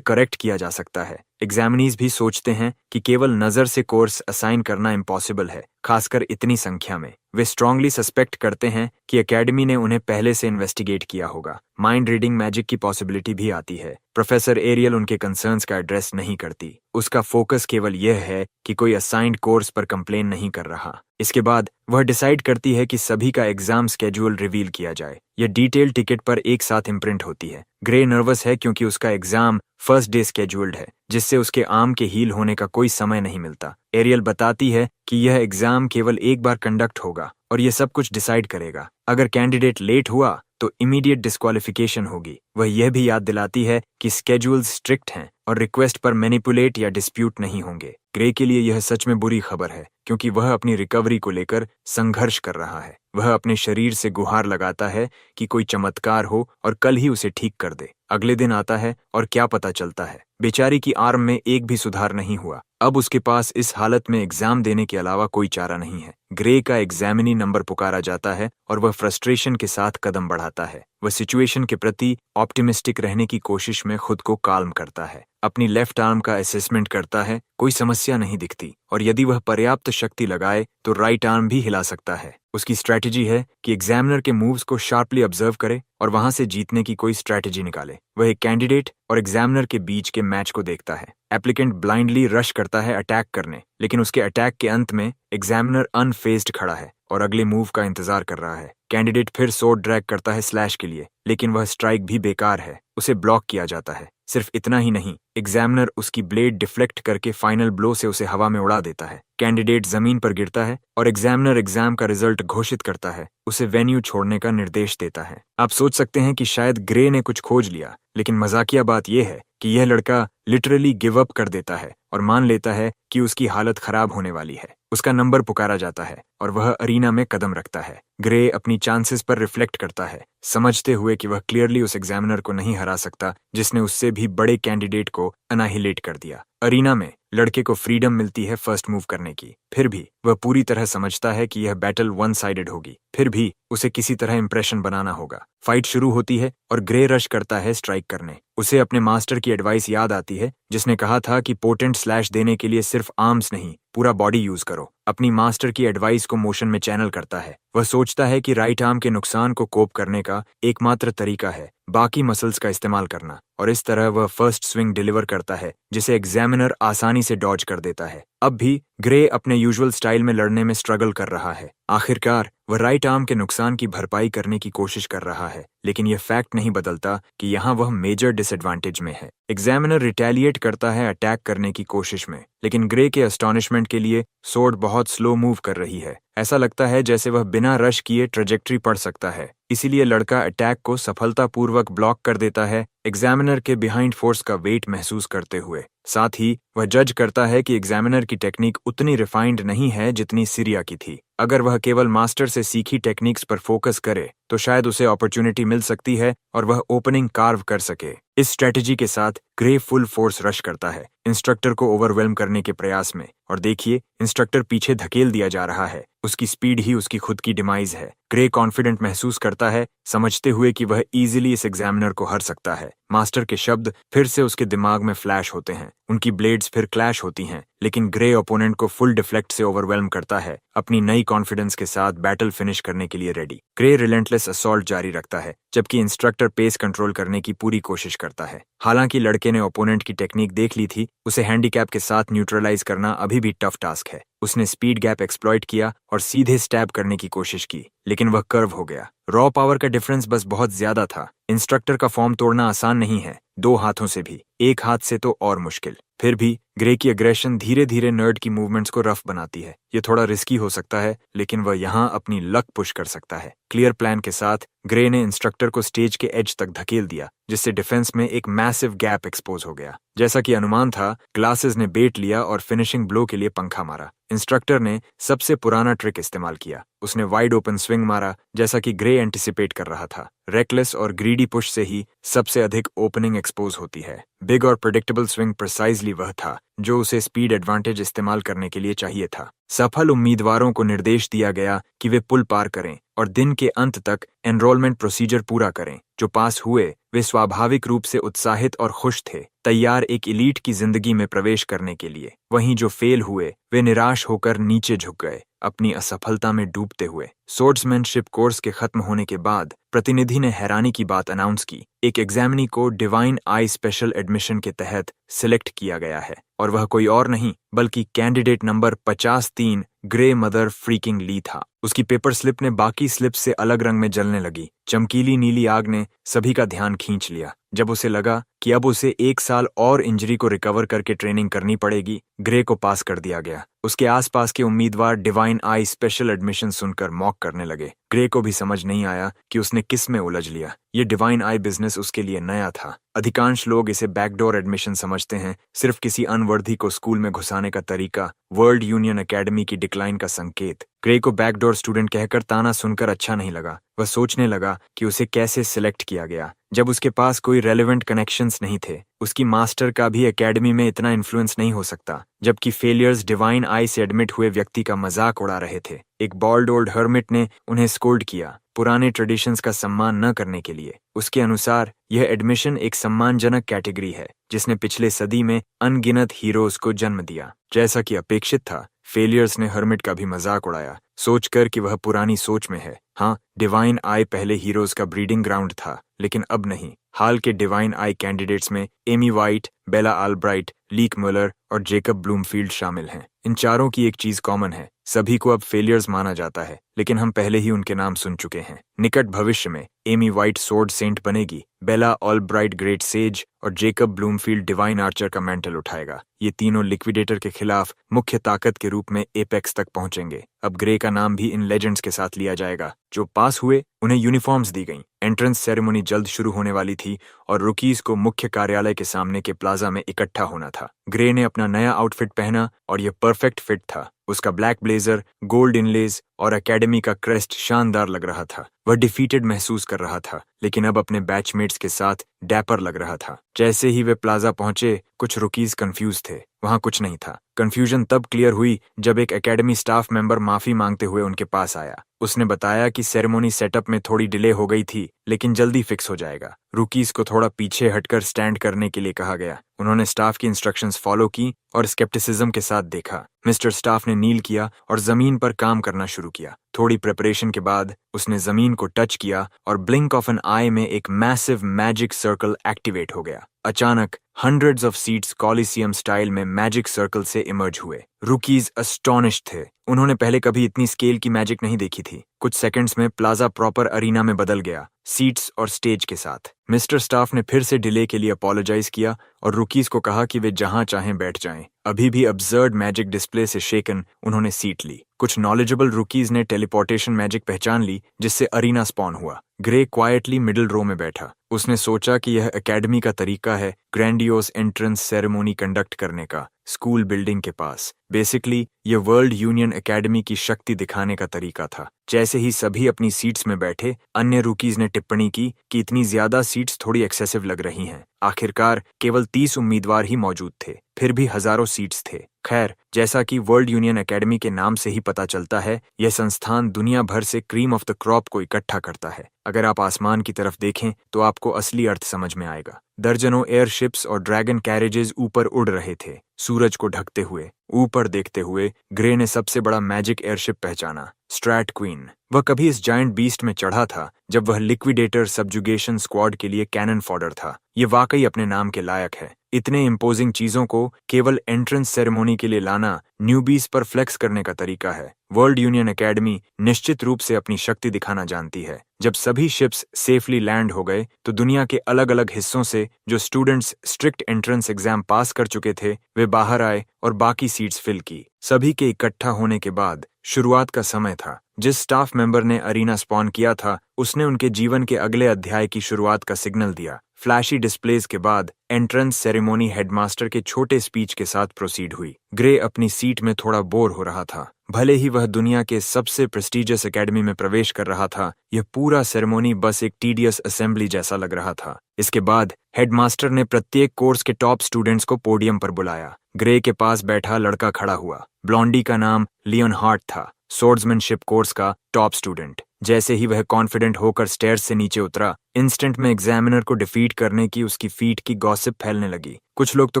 करेक्ट किया जा सकता है। एग्जामिनीज भी सोचते हैं कि केवल नजर से कोर्स असाइन करना इम्पॉसिबल है, खासकर इतनी संख्या में। वे स्ट्रांगली सस्पेक्ट करते हैं कि एकेडमी ने उन्हें पहले से इन्वेस्टिगेट किया होगा। माइंड रीडिंग मैजिक की पॉसिबिलिटी भी आती है। प्रोफेसर एरियल उनके कंसर्न्स का एड्रेस नहीं करती। उसका फोकस केवल यह है कि कोई असाइंड कोर्स पर कंप्लेन नहीं कर रहा। इसके बाद वह डिसाइड करती है कि सभी का एग्जाम स्केड्यूल रिवील किया जाए। यह डिटेल टिकट पर एक साथ इम्प्रिंट होती है। ग्रे नर्वस है क्योंकि उसका एग्जाम फर्स्ट डे स्केड्यूल्ड है, जिससे उसके आर्म के हील होने का कोई समय नहीं मिलता। एरियल बताती है कि यह एग्जाम केवल एक बार कंडक्ट होगा और यह सब कुछ डिसाइड करेगा। अगर कैंडिडेट लेट हुआ तो इमीडिएट डिस्क्वालिफिकेशन होगी। वह यह भी याद दिलाती है कि स्केड्यूल स्ट्रिक्ट हैं और रिक्वेस्ट पर मैनिपुलेट या डिस्प्यूट नहीं होंगे। ग्रे के लिए यह सच में बुरी खबर है, क्योंकि वह अपनी रिकवरी को लेकर संघर्ष कर रहा है। वह अपने शरीर से गुहार लगाता है कि कोई चमत्कार हो और कल ही उसे ठीक कर दे। अगले दिन आता है और क्या पता चलता है, बेचारी की आर्म में एक भी सुधार नहीं हुआ। अब उसके पास इस हालत में एग्जाम देने के अलावा कोई चारा नहीं है। ग्रे का एग्जामिनी नंबर पुकारा जाता है और वह फ्रस्ट्रेशन के साथ कदम बढ़ाता है। वह सिचुएशन के प्रति ऑप्टिमिस्टिक रहने की कोशिश में खुद को काल्म करता है। अपनी लेफ्ट आर्म का असेसमेंट करता है, कोई समस्या नहीं दिखती, और यदि वह पर्याप्त शक्ति लगाए तो राइट आर्म भी हिला सकता है। उसकी स्ट्रैटेजी है कि एग्जामिनर के मूव्स को शार्पली ऑब्जर्व करे और वहां से जीतने की कोई स्ट्रैटेजी निकाले। वह एक कैंडिडेट और एग्जामिनर के बीच के मैच को देखता है। एप्लीकेंट ब्लाइंडली रश करता है अटैक करने, लेकिन उसके अटैक के अंत में एग्जामिनर अनफेज्ड खड़ा है और अगले मूव का इंतजार कर रहा है। कैंडिडेट फिर सोर्ड ड्रैग करता है स्लैश के लिए, लेकिन वह स्ट्राइक भी बेकार है, उसे ब्लॉक किया जाता है। सिर्फ इतना ही नहीं, एग्जामिनर उसकी ब्लेड डिफ्लेक्ट करके फाइनल ब्लो से उसे हवा में उड़ा देता है। कैंडिडेट जमीन पर गिरता है और एग्जामिनर एग्जाम का रिजल्ट घोषित करता है, उसे वेन्यू छोड़ने का निर्देश देता है। आप सोच सकते हैं कि शायद ग्रे ने कुछ खोज लिया, लेकिन मजाकिया बात यह है कि यह लड़का लिटरली गिव अप कर देता है और मान लेता है कि उसकी हालत खराब होने वाली है। उसका नंबर पुकारा जाता है और वह अरीना में कदम रखता है। ग्रे अपनी चांसेस पर रिफ्लेक्ट करता है, समझते हुए कि वह क्लियरली उस एग्जामिनर को नहीं हरा सकता जिसने उससे भी बड़े कैंडिडेट को अनाहिलेट कर दिया। अरीना में लड़के को फ्रीडम मिलती है फर्स्ट मूव करने की, फिर भी वह पूरी तरह समझता है कि यह बैटल वन साइडेड होगी। फिर भी उसे किसी तरह इंप्रेशन बनाना होगा। फाइट शुरू होती है और ग्रे रश करता है स्ट्राइक करने। उसे अपने मास्टर की एडवाइस याद आती है, जिसने कहा था कि पोटेंट स्लैश देने के लिए सिर्फ आर्म्स नहीं, पूरा बॉडी यूज करो। अपनी मास्टर की एडवाइस को मोशन में चैनल करता है। वह सोचता है कि राइट आर्म के नुकसान को कोप करने का एकमात्र तरीका है बाकी मसल्स का इस्तेमाल करना, और इस तरह वह फर्स्ट स्विंग डिलीवर करता है जिसे एग्जामिनर आसानी से डॉज कर देता है। अब भी ग्रे अपने यूजुअल स्टाइल में लड़ने में स्ट्रगल कर रहा है। आखिरकार वह राइट आर्म के नुकसान की भरपाई करने की कोशिश कर रहा है, लेकिन यह फैक्ट नहीं बदलता कि यहाँ वह मेजर डिसएडवांटेज में है। एग्जामिनर रिटेलिएट करता है अटैक करने की कोशिश में, लेकिन ग्रे के एस्टॉनिशमेंट के लिए सोर्ड बहुत स्लो मूव कर रही है। ऐसा लगता है जैसे वह बिना रश किए ट्रेजेक्ट्री पढ़ सकता है। इसीलिए लड़का अटैक को सफलतापूर्वक ब्लॉक कर देता है, एग्जामिनर के बिहाइंड फोर्स का वेट महसूस करते हुए। साथ ही वह जज करता है कि एग्जामिनर की टेक्निक उतनी रिफाइंड नहीं है जितनी सीरिया की थी। अगर वह केवल मास्टर से सीखी टेक्निक्स पर फोकस करे तो शायद उसे अपॉर्चुनिटी मिल सकती है और वह ओपनिंग कार्व कर सके। इस स्ट्रेटजी के साथ ग्रे फुल फोर्स रश करता है इंस्ट्रक्टर को ओवरवेल्म करने के प्रयास में, और देखिए इंस्ट्रक्टर पीछे धकेल दिया जा रहा है। उसकी स्पीड ही उसकी खुद की डिमाइज है। ग्रे कॉन्फिडेंट महसूस करता है, समझते हुए कि वह इजीली इस एग्जामिनर को हर सकता है। मास्टर के शब्द फिर से उसके दिमाग में फ्लैश होते हैं, उनकी ब्लेड्स फिर क्लैश होती हैं, लेकिन ग्रे ओपोनेंट को फुल डिफ्लेक्ट से ओवरवेल्म करता है, अपनी नई कॉन्फिडेंस के साथ बैटल फिनिश करने के लिए रेडी। ग्रे रिलेंटलेस असॉल्ट जारी रखता है, जबकि इंस्ट्रक्टर पेस कंट्रोल करने की पूरी कोशिश करता है। हालांकि लड़के ने ओपोनेंट की टेक्निक देख ली थी, उसे हैंडीकैप के साथ न्यूट्रलाइज करना अभी भी टफ टास्क है। उसने स्पीड गैप एक्सप्लॉइट किया और सीधे स्टैब करने की कोशिश की, लेकिन वह कर्व हो गया। रॉ पावर का डिफरेंस बस बहुत ज्यादा था। इंस्ट्रक्टर का फॉर्म तोड़ना आसान नहीं है, 2 हाथों से भी, 1 हाथ से तो और मुश्किल। फिर भी ग्रे की अग्रेशन धीरे धीरे नर्ड की मूवमेंट्स को रफ बनाती है। ये थोड़ा रिस्की हो सकता है, लेकिन वह यहाँ अपनी लक पुश कर सकता है। क्लियर प्लान के साथ ग्रे ने इंस्ट्रक्टर को स्टेज के एज तक धकेल दिया, जिससे डिफेंस में एक मैसिव गैप एक्सपोज हो गया। जैसा कि अनुमान था, ग्लासेस ने बेट लिया और फिनिशिंग ब्लो के लिए पंखा मारा। इंस्ट्रक्टर ने सबसे पुराना ट्रिक इस्तेमाल किया, उसने वाइड ओपन स्विंग मारा, जैसा कि ग्रे एंटिसिपेट कर रहा था। रेकलेस और ग्रीडी पुश से ही सबसे अधिक ओपनिंग एक्सपोज होती है। बिग और प्रेडिक्टेबल स्विंग प्रिसाइजली वह था जो उसे स्पीड एडवांटेज इस्तेमाल करने के लिए चाहिए था। सफल उम्मीदवारों को निर्देश दिया गया कि वे पुल पार करें और दिन के अंत तक एनरोलमेंट प्रोसीजर पूरा करें। जो पास हुए वे स्वाभाविक रूप से उत्साहित और खुश थे, तैयार एक इलीट की जिंदगी में प्रवेश करने के लिए। वहीं जो फेल हुए वे निराश होकर नीचे झुक गए, अपनी असफलता में डूबते हुए। सोर्ड्समैनशिप कोर्स के खत्म होने के बाद प्रतिनिधि ने हैरानी की बात अनाउंस की, एक एग्जामिनी को डिवाइन आई स्पेशल एडमिशन के तहत सिलेक्ट किया गया है, और वह कोई और नहीं बल्कि candidate number 53 Gray mother freaking Lee था। उसकी पेपर स्लिप ने बाकी स्लिप से अलग रंग में जलने लगी। चमकीली नीली आग ने सभी का ध्यान खींच लिया। जब उसे लगा कि अब उसे 1 साल और इंजरी को रिकवर करके ट्रेनिंग करनी पड़ेगी, ग्रे को पास कर दिया गया। उसके आसपास के उम्मीदवार डिवाइन आई स्पेशल एडमिशन सुनकर मॉक करने लगे। ग्रे को भी समझ नहीं आया कि उसने किस में उलझ लिया। ये डिवाइन आई बिजनेस उसके लिए नया था। अधिकांश लोग इसे बैकडोर एडमिशन समझते हैं, सिर्फ किसी अनवर्दी को स्कूल में घुसाने का तरीका, वर्ल्ड यूनियन एकेडमी की डिक्लाइन का संकेत। ग्रे को बैकडोर स्टूडेंट कहकर ताना सुनकर अच्छा नहीं लगा। वह सोचने लगा कि उसे कैसे सिलेक्ट किया गया जब उसके पास कोई रेलेवेंट कनेक्शंस नहीं थे। उसकी मास्टर का भी एकेडमी में इतना इन्फ्लुएंस नहीं हो सकता, जबकि फेलियर्स डिवाइन आई से एडमिट हुए व्यक्ति का मजाक उड़ा रहे थे। एक बॉल्ड ओल्ड हर्मिट ने उन्हें स्कोल्ड किया, पुराने ट्रेडिशंस का सम्मान न करने के लिए। उसके अनुसार यह एडमिशन एक सम्मानजनक कैटेगरी है जिसने पिछले सदी में अनगिनत हीरोज को जन्म दिया। जैसा कि अपेक्षित था, फेलियर्स ने हर्मिट का भी मजाक उड़ाया, सोचकर कि वह पुरानी सोच में है। हाँ, डिवाइन आई पहले हीरोज का ब्रीडिंग ग्राउंड था, लेकिन अब नहीं। हाल के डिवाइन आई कैंडिडेट्स में एमी वाइट, बेला आल्ब्राइट, लीक मुलर और जेकब ब्लूमफील्ड शामिल हैं। इन चारों की एक चीज कॉमन है, सभी को अब फेलियर्स माना जाता है, लेकिन हम पहले ही उनके नाम सुन चुके हैं। निकट भविष्य में एमी वाइट सोर्ड सेंट बनेगी, बेला ऑलब्राइट ग्रेट सेज और जेकब ब्लूमफील्ड डिवाइन आर्चर का मेंटल उठाएगा। ये तीनों लिक्विडेटर के खिलाफ मुख्य ताकत के रूप में एपेक्स तक पहुंचेंगे। अब ग्रे का नाम भी इन लेजेंड्स के साथ लिया जाएगा। जो पास हुए उन्हें यूनिफॉर्म्स दी गईं। एंट्रेंस सेरेमनी जल्द शुरू होने वाली थी और रुकीज को मुख्य कार्यालय के सामने के प्लाजा में इकट्ठा होना था। ग्रे ने अपना नया आउटफिट पहना और यह परफेक्ट फिट था। उसका ब्लैक ब्लेजर, गोल्ड इनलेज और एकेडमी का क्रेस्ट शानदार लग रहा था। वह डिफीटेड महसूस कर रहा था, लेकिन अब अपने बैचमेट्स के साथ डैपर लग रहा था। जैसे ही वे प्लाजा पहुंचे, कुछ रुकीज कंफ्यूज थे। वहां कुछ नहीं था। कंफ्यूजन तब क्लियर हुई जब एक एकेडमी स्टाफ मेंबर माफी मांगते हुए उनके पास आया। उसने बताया कि सेरेमनी सेटअप में थोड़ी डिले हो गई थी, लेकिन जल्दी फिक्स हो जाएगा। रुकीज को थोड़ा पीछे हटकर स्टैंड करने के लिए कहा गया। उन्होंने स्टाफ की इंस्ट्रक्शंस फॉलो की और स्केप्टिसिज्म के साथ देखा। मिस्टर स्टाफ ने नील किया और जमीन पर काम करना शुरू किया। थोड़ी प्रिपरेशन के बाद उसने जमीन को टच किया और ब्लिंक ऑफ एन आई में एक मैसिव मैजिक सर्कल एक्टिवेट हो गया। अचानक हंड्रेड्स ऑफ सीट्स कॉलिसियम स्टाइल में मैजिक सर्कल से इमर्ज हुए। रूकीज अस्टोनिश्ड थे। उन्होंने पहले कभी इतनी स्केल की मैजिक नहीं देखी थी। कुछ सेकंड्स में प्लाजा प्रॉपर अरीना में बदल गया, सीट्स और स्टेज के साथ। मिस्टर स्टाफ ने फिर से डिले के लिए अपोलोजाइज किया और रूकीज को कहा कि वे जहां चाहें बैठ जाएं। अभी भी अब्सर्ड मैजिक डिस्प्ले से शेकन उन्होंने सीट ली। कुछ नॉलेजेबल रूकीज ने टेलीपोर्टेशन मैजिक पहचान ली, जिससे अरीना स्पॉन हुआ। ग्रे क्वाइटली मिडिल रो में बैठा। उसने सोचा कि यह एकेडमी का तरीका है ग्रैंडियोस एंट्रेंस सेरेमोनी कंडक्ट करने का, स्कूल बिल्डिंग के पास। बेसिकली ये वर्ल्ड यूनियन एकेडमी की शक्ति दिखाने का तरीका था। जैसे ही सभी अपनी सीट्स में बैठे, अन्य रूकीज ने टिप्पणी की कि इतनी ज्यादा सीट्स थोड़ी एक्सेसिव लग रही हैं। आखिरकार केवल 30 उम्मीदवार ही मौजूद थे, फिर भी हजारों सीट्स थे। खैर, जैसा कि वर्ल्ड यूनियन एकेडमी के नाम से ही पता चलता है, यह संस्थान दुनिया भर से क्रीम ऑफ द क्रॉप को इकट्ठा करता है। अगर आप आसमान की तरफ देखें तो आपको असली अर्थ समझ में आएगा। दर्जनों एयरशिप्स और ड्रैगन कैरेजेस ऊपर उड़ रहे थे, सूरज को ढकते हुए। ऊपर देखते हुए ग्रे ने सबसे बड़ा मैजिक एयरशिप पहचाना, स्ट्रैट क्वीन। वह कभी इस जायंट बीस्ट में चढ़ा था जब वह लिक्विडेटर सब्जुगेशन स्क्वाड के लिए कैनन फॉडर था। ये वाकई अपने नाम के लायक है। इतने इम्पोजिंग चीजों को केवल एंट्रेंस सेरेमोनी के लिए लाना न्यूबीज पर फ्लेक्स करने का तरीका है। वर्ल्ड यूनियन एकेडमी निश्चित रूप से अपनी शक्ति दिखाना जानती है। जब सभी शिप्स सेफली लैंड हो गए तो दुनिया के अलग अलग हिस्सों से जो स्टूडेंट्स स्ट्रिक्ट एंट्रेंस एग्जाम पास कर चुके थे, वे बाहर आए और बाकी सीट्स फिल की। सभी के इकट्ठा होने के बाद शुरुआत का समय था। जिस स्टाफ मेंबर ने अरीना स्पॉन किया था, उसने उनके जीवन के अगले अध्याय की शुरुआत का सिग्नल दिया। फ्लैशी डिस्प्लेज के बाद एंट्रेंस सेरेमोनी हेडमास्टर के छोटे स्पीच के साथ प्रोसीड हुई। ग्रे अपनी सीट में थोड़ा बोर हो रहा था। भले ही वह दुनिया के सबसे प्रेस्टिजियस एकेडमी में प्रवेश कर रहा था, यह पूरा सेरेमोनी बस एक टीडियस असेंबली जैसा लग रहा था। इसके बाद हेडमास्टर ने प्रत्येक कोर्स के टॉप स्टूडेंट्स को पोडियम पर बुलाया। ग्रे के पास बैठा लड़का खड़ा हुआ। ब्लॉन्डी का नाम लियोन हार्ट था, सोर्ड्समैनशिप कोर्स का टॉप स्टूडेंट। जैसे ही वह कॉन्फिडेंट होकर स्टेयर्स से नीचे उतरा, इंस्टेंट में एग्जामिनर को डिफीट करने की उसकी फीट की गॉसिप फैलने लगी। कुछ लोग तो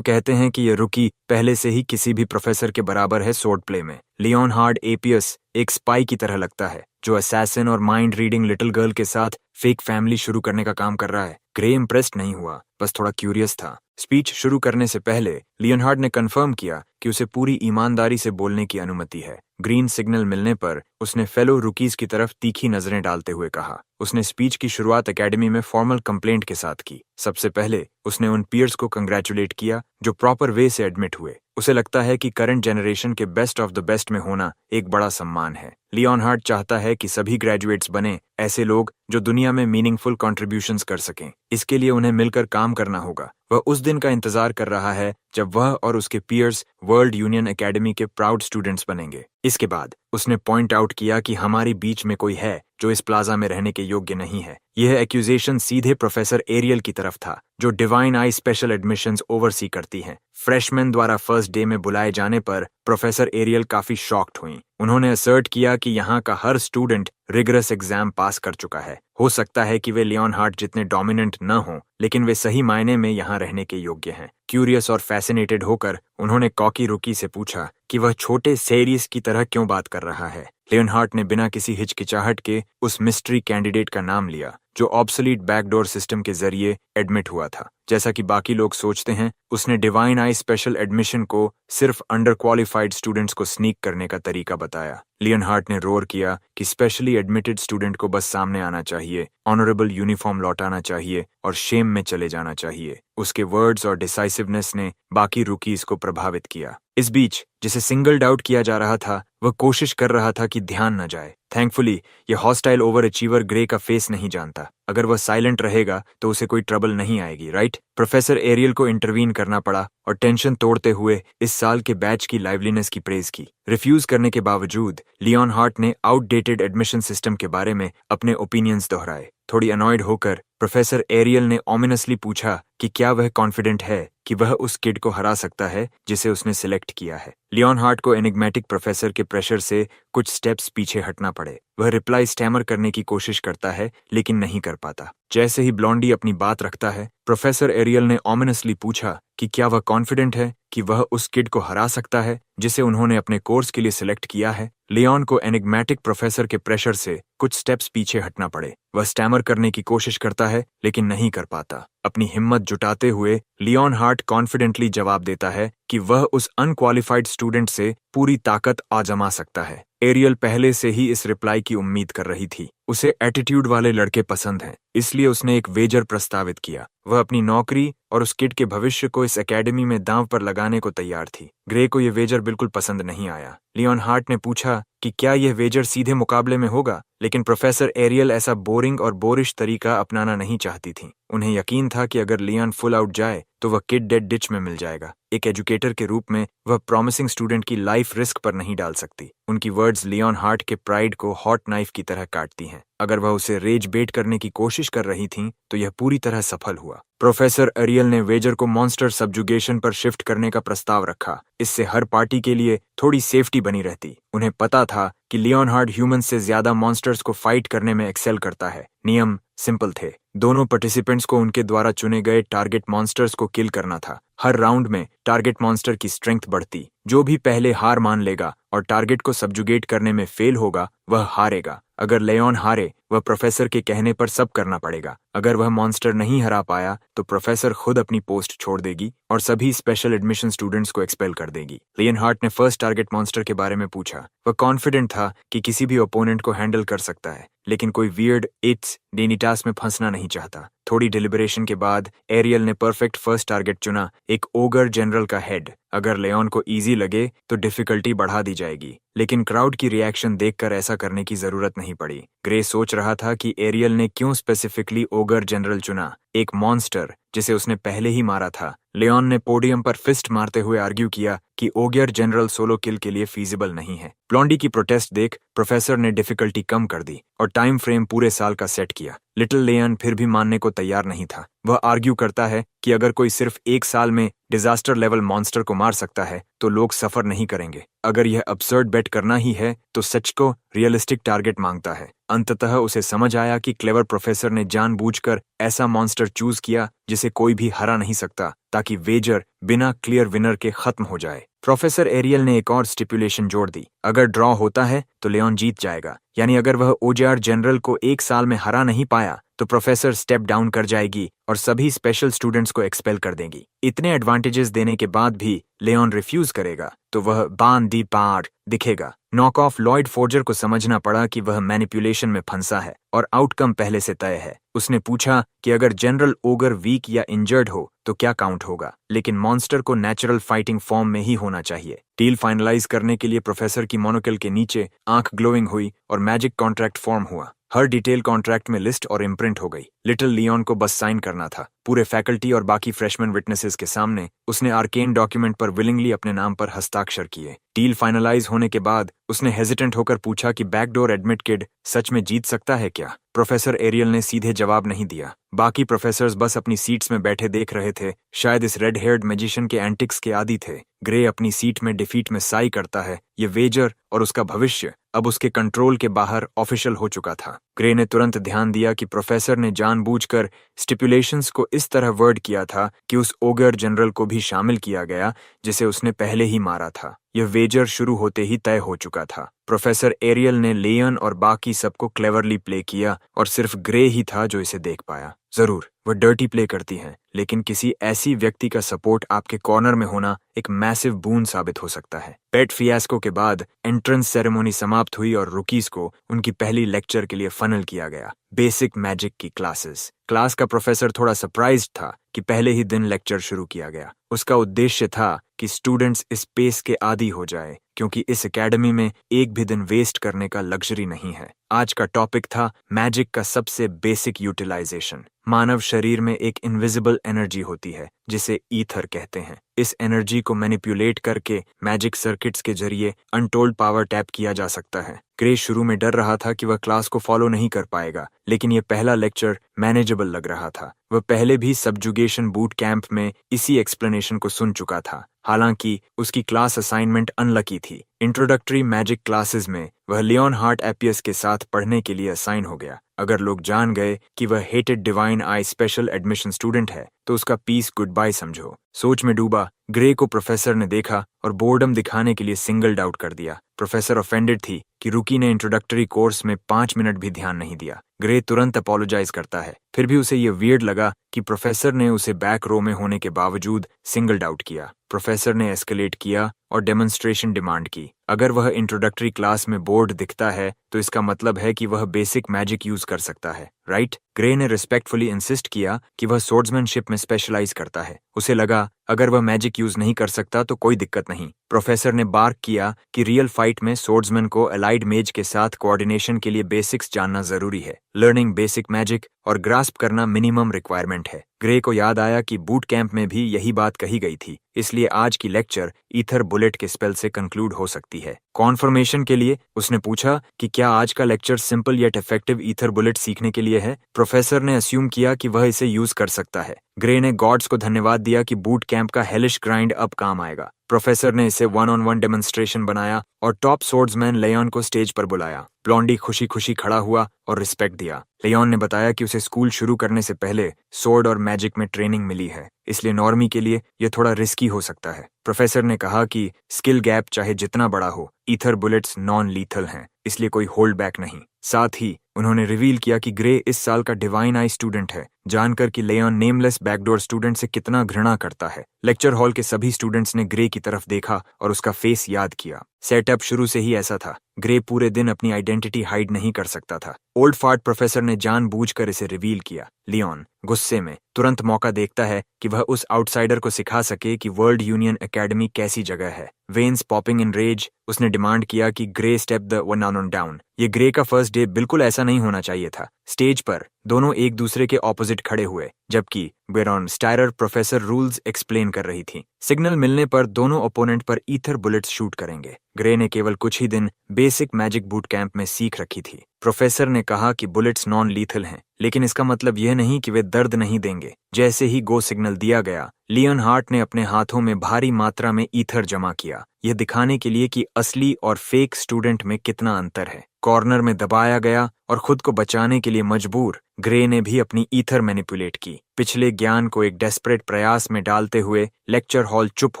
कहते हैं कि यह रुकी पहले से ही किसी भी प्रोफेसर के बराबर है स्वॉर्ड प्ले में। लियोन हार्ड एपियस एक स्पाई की तरह लगता है, जो असैसिन और माइंड रीडिंग लिटिल गर्ल के साथ फेक फैमिली शुरू करने का काम कर रहा है। ग्रे इम्प्रेस्ड नहीं हुआ, बस थोड़ा क्यूरियस था। स्पीच शुरू करने से पहले लियोनहार्ड ने कंफर्म किया कि उसे पूरी ईमानदारी से बोलने की अनुमति है। ग्रीन सिग्नल मिलने पर उसने फेलो रुकीज की तरफ तीखी नजरें डालते हुए कहा। उसने स्पीच की शुरुआत एकेडमी में फॉर्मल कंप्लेंट के साथ की। सबसे पहले उसने उन पीयर्स को कंग्रेचुलेट किया जो प्रॉपर वे से एडमिट हुए। उसे लगता है कि करंट जनरेशन के बेस्ट ऑफ द बेस्ट में होना एक बड़ा सम्मान है। लियोनहार्ड चाहता है कि सभी ग्रेजुएट्स बने ऐसे लोग जो दुनिया में मीनिंगफुल कॉन्ट्रीब्यूशंस कर सकें। इसके लिए उन्हें मिलकर काम करना होगा। वह उस दिन का इंतजार कर रहा है जब वह और उसके पीयर्स वर्ल्ड यूनियन एकेडमी के प्राउड स्टूडेंट्स बनेंगे। इसके बाद उसने पॉइंट आउट किया कि हमारे बीच में कोई है जो इस प्लाजा में रहने के योग्य नहीं है। यह एक्यूजेशन सीधे प्रोफेसर एरियल की तरफ था, जो divine I special admissions oversee करती हैं। फ्रेशमैन द्वारा फर्स्ट डे में बुलाए जाने पर प्रोफेसर एरियल काफी शॉक्ड हुई। उन्होंने असर्ट किया कि यहाँ का हर स्टूडेंट रिगरस एग्जाम पास कर चुका है। हो सकता है कि वे लियोनहार्ड जितने डोमिनेंट न हों, लेकिन वे सही मायने में यहाँ रहने के योग्य हैं। क्यूरियस और फैसिनेटेड होकर उन्होंने कॉकी रुकी से पूछा कि वह छोटे सेरियस की तरह क्यों बात कर रहा है। लियोनहार्ड ने बिना किसी हिचकिचाहट के उस मिस्ट्री कैंडिडेट का नाम लिया जो ऑब्सोलीट बैकडोर सिस्टम के जरिए एडमिट हुआ था। जैसा कि बाकी लोग सोचते हैं, उसने डिवाइन आई स्पेशल एडमिशन को सिर्फ अंडर क्वालिफाइड स्टूडेंट्स को स्नीक करने का तरीका बताया। लियोनहार्ड ने रोर किया कि स्पेशली एडमिटेड स्टूडेंट को बस सामने आना चाहिए, ऑनरेबल यूनिफॉर्म लौटाना चाहिए और शेम में चले जाना चाहिए। उसके वर्ड्स और डिसाइसिवनेस ने बाकी रूकीज को प्रभावित किया। इस बीच जिसे सिंगल आउट किया जा रहा था, वह कोशिश कर रहा था कि ध्यान न जाए। थैंकफुली यह हॉस्टाइल ओवर अचीवर ग्रे का फेस नहीं जानता। अगर वह साइलेंट रहेगा तो उसे कोई ट्रबल नहीं आएगी, राइट? प्रोफेसर एरियल को इंटरवीन करना पड़ा और टेंशन तोड़ते हुए इस साल के बैच की लाइवलीनेस की प्रेज की। रिफ्यूज करने के बावजूद लियोनहार्ड ने आउटडेटेड एडमिशन सिस्टम के बारे में अपने ओपिनियंस दोहराए। थोड़ी अनॉयड होकर प्रोफेसर एरियल ने ऑमिनसली पूछा कि क्या वह कॉन्फिडेंट है कि वह उस किड को हरा सकता है जिसे उसने सिलेक्ट किया है। लियोनहार्ड को एनिग्मेटिक प्रोफेसर के प्रेशर से कुछ स्टेप्स पीछे हटना पड़े। वह रिप्लाई स्टैमर करने की कोशिश करता है लेकिन नहीं कर पाता। जैसे ही ब्लॉन्डी अपनी बात रखता है, प्रोफेसर एरियल ने ऑमिनसली पूछा कि क्या वह कॉन्फिडेंट है कि वह उस किड को हरा सकता है जिसे उन्होंने अपने कोर्स के लिए सिलेक्ट किया है। लियोन को एनिग्मेटिक प्रोफेसर के प्रेशर से कुछ स्टेप्स पीछे हटना पड़े। वह स्टैमर करने की कोशिश करता है लेकिन नहीं कर पाता। अपनी हिम्मत जुटाते हुए लियोन हार्ट कॉन्फिडेंटली जवाब देता है कि वह उस अनक्वालिफाइड स्टूडेंट से पूरी ताकत आजमा सकता है। एरियल पहले से ही इस रिप्लाई की उम्मीद कर रही थी। उसे एटीट्यूड वाले लड़के पसंद हैं, इसलिए उसने एक वेजर प्रस्तावित किया। वह अपनी नौकरी और उस किड के भविष्य को इस एकेडमी में दांव पर लगाने को तैयार थी। ग्रे को यह वेजर बिल्कुल पसंद नहीं आया। लियोन हार्ट ने पूछा कि क्या यह वेजर सीधे मुकाबले में होगा, लेकिन प्रोफेसर एरियल ऐसा बोरिंग और बोरिश तरीका अपनाना नहीं चाहती थी। उन्हें यकीन था कि अगर लियोन फुल आउट जाए तो वह किड डेड डिच में मिल जाएगा। एक एजुकेटर के रूप में वह प्रॉमिसिंग स्टूडेंट की लाइफ रिस्क पर नहीं डाल सकती। उनकी वर्ड्स लियोन हार्ट के प्राइड को हॉट नाइफ की तरह काटती हैं। अगर वह उसे रेज बेट करने की कोशिश कर रही थी तो यह पूरी तरह सफल हुआ। प्रोफेसर एरियल ने वेजर को मॉन्स्टर सब्जुगेशन पर शिफ्ट करने का प्रस्ताव रखा। इससे हर पार्टी के लिए थोड़ी सेफ्टी बनी रहती। उन्हें पता था कि लियोन हार्ट ह्यूमन से ज्यादा मॉन्स्टर्स को फाइट करने में एक्सेल करता है। नियम सिंपल थे। दोनों पार्टिसिपेंट्स को उनके द्वारा चुने गए टारगेट मॉन्स्टर्स को किल करना था। हर राउंड में टारगेट मॉन्स्टर की स्ट्रेंथ बढ़ती। जो भी पहले हार मान लेगा और टारगेट को सब्जुगेट करने में फेल होगा वह हारेगा। अगर लियोन हारे वह प्रोफेसर के कहने पर सब करना पड़ेगा। अगर वह मॉन्स्टर नहीं हरा पाया तो प्रोफेसर खुद अपनी पोस्ट छोड़ देगी और सभी स्पेशल एडमिशन स्टूडेंट्स को एक्सपेल कर देगी। लियोन हार्ट ने फर्स्ट टारगेट मॉन्स्टर के बारे में पूछा। वह कॉन्फिडेंट था कि किसी भी ओपोनेंट को हैंडल कर सकता है, लेकिन कोई वियर्ड इट्स डेनिटास में फंसना नहीं चाहता। थोड़ी डिलिबरेशन के बाद एरियल ने परफेक्ट फर्स्ट टारगेट चुना, एक ओगर जनरल का हेड। अगर लियोन को इजी लगे तो डिफिकल्टी बढ़ा दी जाएगी, लेकिन क्राउड की रिएक्शन देखकर ऐसा करने की जरूरत नहीं पड़ी। ग्रे सोच रहा था कि एरियल ने क्यों स्पेसिफिकली ओगर जनरल चुना, एक मॉन्स्टर जिसे उसने पहले ही मारा था। लियोन ने पोडियम पर फिस्ट मारते हुए आर्ग्यू किया कि ओगर जनरल सोलो किल के लिए फीजिबल नहीं है। ब्लॉन्डी की प्रोटेस्ट देख प्रोफेसर ने डिफिकल्टी कम कर दी और टाइम फ्रेम पूरे साल का सेट किया। लिटिल लियोन फिर भी मानने को तैयार नहीं था। वह आर्ग्यू करता है कि अगर कोई सिर्फ एक साल में डिजास्टर लेवल मॉन्स्टर को मार सकता है तो लोग सफर नहीं करेंगे। अगर यह अब्सर्ड बेट करना ही है तो सच को रियलिस्टिक टारगेट मांगता है। अंततः उसे समझ आया कि क्लेवर प्रोफेसर ने जानबूझकर ऐसा मॉन्स्टर चूज किया जिसे कोई भी हरा नहीं सकता, ताकि वेजर बिना क्लियर विनर के खत्म हो जाए। प्रोफेसर एरियल ने एक और स्टिपुलेशन जोड़ दी। अगर ड्रॉ होता है तो लियोन जीत जाएगा, यानी अगर वह ओजेआर जनरल को एक साल में हरा नहीं पाया तो प्रोफेसर स्टेप डाउन कर जाएगी और सभी स्पेशल स्टूडेंट्स को एक्सपेल कर देंगी। इतने एडवांटेजेस देने के बाद भी लियोन रिफ्यूज करेगा तो वह बान दी पार दिखेगा। नॉक ऑफ लॉयड फोर्जर को समझना पड़ा कि वह मैनिपुलेशन में फंसा है और आउटकम पहले से तय है। उसने पूछा कि अगर जनरल ओगर वीक या इंजर्ड हो तो क्या काउंट होगा, लेकिन मॉन्स्टर को नेचुरल फाइटिंग फॉर्म में ही होना चाहिए। डील फाइनलाइज करने के लिए प्रोफेसर की मोनोकल के नीचे आंख ग्लोइंग हुई और मैजिक कॉन्ट्रैक्ट फॉर्म हुआ। हर डिटेल कॉन्ट्रैक्ट में लिस्ट और इम्प्रिंट हो गई। लिटिल लियोन को बस साइन करना था। पूरे फैकल्टी और बाकी फ्रेशमैन विटनेसेस के सामने उसने आर्केन डॉक्यूमेंट पर विलिंगली अपने नाम पर हस्ताक्षर किए। डील फाइनलाइज होने के बाद उसने हेजिटेंट होकर पूछा कि बैकडोर एडमिट किड सच में जीत सकता है क्या। प्रोफेसर एरियल ने सीधे जवाब नहीं दिया। बाकी प्रोफेसर्स बस अपनी सीट्स में बैठे देख रहे थे, शायद इस रेड हेयर्ड मैजिशियन के एंटिक्स के आदी थे। ग्रे अपनी सीट में डिफीट में साई करता है। ये वेजर और उसका भविष्य अब उसके कंट्रोल के बाहर ऑफिशियल हो चुका था। ग्रे ने तुरंत ध्यान दिया कि प्रोफेसर ने जानबूझकर स्टिपुलेशंस को इस तरह वर्ड किया था कि उस ओगर जनरल को भी शामिल किया गया जिसे उसने पहले ही मारा था। यह वेजर शुरू होते ही तय हो चुका था। प्रोफेसर एरियल ने लियोन और बाकी सबको क्लेवरली प्ले किया और सिर्फ ग्रे ही था जो इसे देख पाया। जरूर वह डर्टी प्ले करती हैं, लेकिन किसी ऐसी व्यक्ति का सपोर्ट आपके कॉर्नर में होना एक मैसिव बून साबित हो सकता है। पेट फियास्को के बाद एंट्रेंस सेरेमनी समाप्त हुई और रुकीज को उनकी पहली लेक्चर के लिए फनल किया गया, बेसिक मैजिक की क्लासेस। क्लास का प्रोफेसर थोड़ा सरप्राइज्ड था कि पहले ही दिन लेक्चर शुरू किया गया। उसका उद्देश्य था कि स्टूडेंट्स इस पेस के आदी हो जाए, क्योंकि इस एकेडमी में एक भी दिन वेस्ट करने का लग्जरी नहीं है। आज का टॉपिक था मैजिक का सबसे बेसिक यूटिलाइजेशन। मानव शरीर में एक इनविजिबल एनर्जी होती है जिसे ईथर कहते हैं। इस एनर्जी को मैनिपुलेट करके मैजिक सर्किट्स के जरिए अनटोल्ड पावर टैप किया जा सकता है। ग्रे शुरू में डर रहा था कि वह क्लास को फॉलो नहीं कर पाएगा, लेकिन यह पहला लेक्चर मैनेजेबल लग रहा था। वह पहले भी सब्जुगेशन बूट कैंप में इसी एक्सप्लेनेशन को सुन चुका था, हालांकि उसकी क्लास असाइनमेंट अनलकी थी। इंट्रोडक्टरी मैजिक क्लासेस में वह लियोन हार्ट एपियस के साथ पढ़ने के लिए असाइन हो गया। अगर लोग जान गए कि वह hated divine I special admission student है तो उसका पीस गुड बाय समझो। सोच में डूबा ग्रे को प्रोफेसर ने देखा और बोर्डम दिखाने के लिए सिंगल्ड आउट कर दिया। प्रोफेसर ऑफेंडेड थी कि रुकी ने इंट्रोडक्टरी कोर्स में 5 मिनट भी ध्यान नहीं दिया। ग्रे तुरंत अपोलोजाइज करता है, फिर भी उसे ये वियर्ड लगा कि प्रोफेसर ने उसे बैक रो में होने के बावजूद सिंगल्ड आउट किया। प्रोफेसर ने एस्केलेट किया और डेमोन्स्ट्रेशन डिमांड की। अगर वह इंट्रोडक्टरी क्लास में बोर्ड दिखता है तो इसका मतलब है कि वह बेसिक मैजिक यूज कर सकता है, राइट? ग्रे ने रिस्पेक्टफुली इंसिस्ट किया कि वह सोर्ड्समैनशिप में स्पेशलाइज करता है। उसे लगा अगर वह मैजिक यूज नहीं कर सकता तो कोई दिक्कत नहीं। प्रोफेसर ने बार्क किया कि रियल फाइट में सोर्ड्समैन को अलाइड मेज के साथ कोऑर्डिनेशन के लिए बेसिक्स जानना जरूरी है। लर्निंग बेसिक मैजिक और ग्रास्प करना मिनिमम रिक्वायरमेंट है। ग्रे को याद आया कि बूट कैंप में भी यही बात कही गई थी, इसलिए आज की लेक्चर ईथर बुलेट के स्पेल से कंक्लूड हो सकती है। कॉन्फर्मेशन के लिए उसने पूछा कि क्या आज का lecture simple yet effective ether bullet सीखने के लिए है। प्रोफेसर ने अस्यूम किया कि वह इसे यूज कर सकता है। ग्रे ने गॉड्स को धन्यवाद दिया कि बूट कैंप का हेलिश ग्राइंड अब काम आएगा। प्रोफेसर ने इसे 1-on-1 डेमोन्स्ट्रेशन बनाया और टॉप सोर्ड्समैन लेयॉन को स्टेज पर बुलाया। ब्लॉन्डी खुशी खुशी खड़ा हुआ और रिस्पेक्ट दिया। लेयॉन ने बताया कि उसे स्कूल शुरू करने से पहले सोर्ड और मैजिक में ट्रेनिंग मिली है, इसलिए नॉर्मी के लिए यह थोड़ा रिस्की हो सकता है। प्रोफेसर ने कहा कि स्किल गैप चाहे जितना बड़ा हो, ईथर बुलेट्स नॉन लीथल हैं, इसलिए कोई होल्ड बैक नहीं। साथ ही उन्होंने रिवील किया कि ग्रे इस साल का डिवाइन आई स्टूडेंट है, जानकर कि लेयॉन नेमलेस बैकडोर स्टूडेंट से कितना घृणा करता है। लेक्चर हॉल के सभी स्टूडेंट्स ने ग्रे की तरफ देखा और उसका फेस याद किया। सेटअप शुरू से ही ऐसा था। ग्रे पूरे दिन अपनी आइडेंटिटी हाइड नहीं कर सकता था। ओल्ड फार्ट प्रोफेसर ने जानबूझकर इसे रिवील किया। लियोन गुस्से में तुरंत मौका देखता है कि वह उस आउटसाइडर को सिखा सके कि वर्ल्ड यूनियन एकेडमी कैसी जगह है। वेन्स पॉपिंग इन रेज, उसने डिमांड किया कि grey step the one on down. ये ग्रे का फर्स्ट डे बिल्कुल ऐसा नहीं होना चाहिए था। स्टेज पर दोनों एक दूसरे के ऑपोजिट खड़े हुए, जबकि बेरॉन स्टायरर प्रोफेसर रूल्स एक्सप्लेन कर रही थी। सिग्नल मिलने पर दोनों ओपोनेंट पर ईथर बुलेट्स शूट करेंगे। ग्रे ने केवल कुछ ही दिन बेसिक मैजिक बूट कैंप में सीख रखी थी। प्रोफेसर ने कहा कि बुलेट्स नॉन लीथल हैं, लेकिन इसका मतलब यह नहीं कि वे दर्द नहीं देंगे। जैसे ही गो सिग्नल दिया गया, लियन हार्ट ने अपने हाथों में भारी मात्रा में ईथर जमा किया, यह दिखाने के लिए कि असली और फेक स्टूडेंट में कितना अंतर है। कॉर्नर में दबाया गया और खुद को बचाने के लिए मजबूर ग्रे ने भी अपनी ईथर मैनिपुलेट की। पिछले ज्ञान को एक डेस्परेट प्रयास में डालते हुए लेक्चर हॉल चुप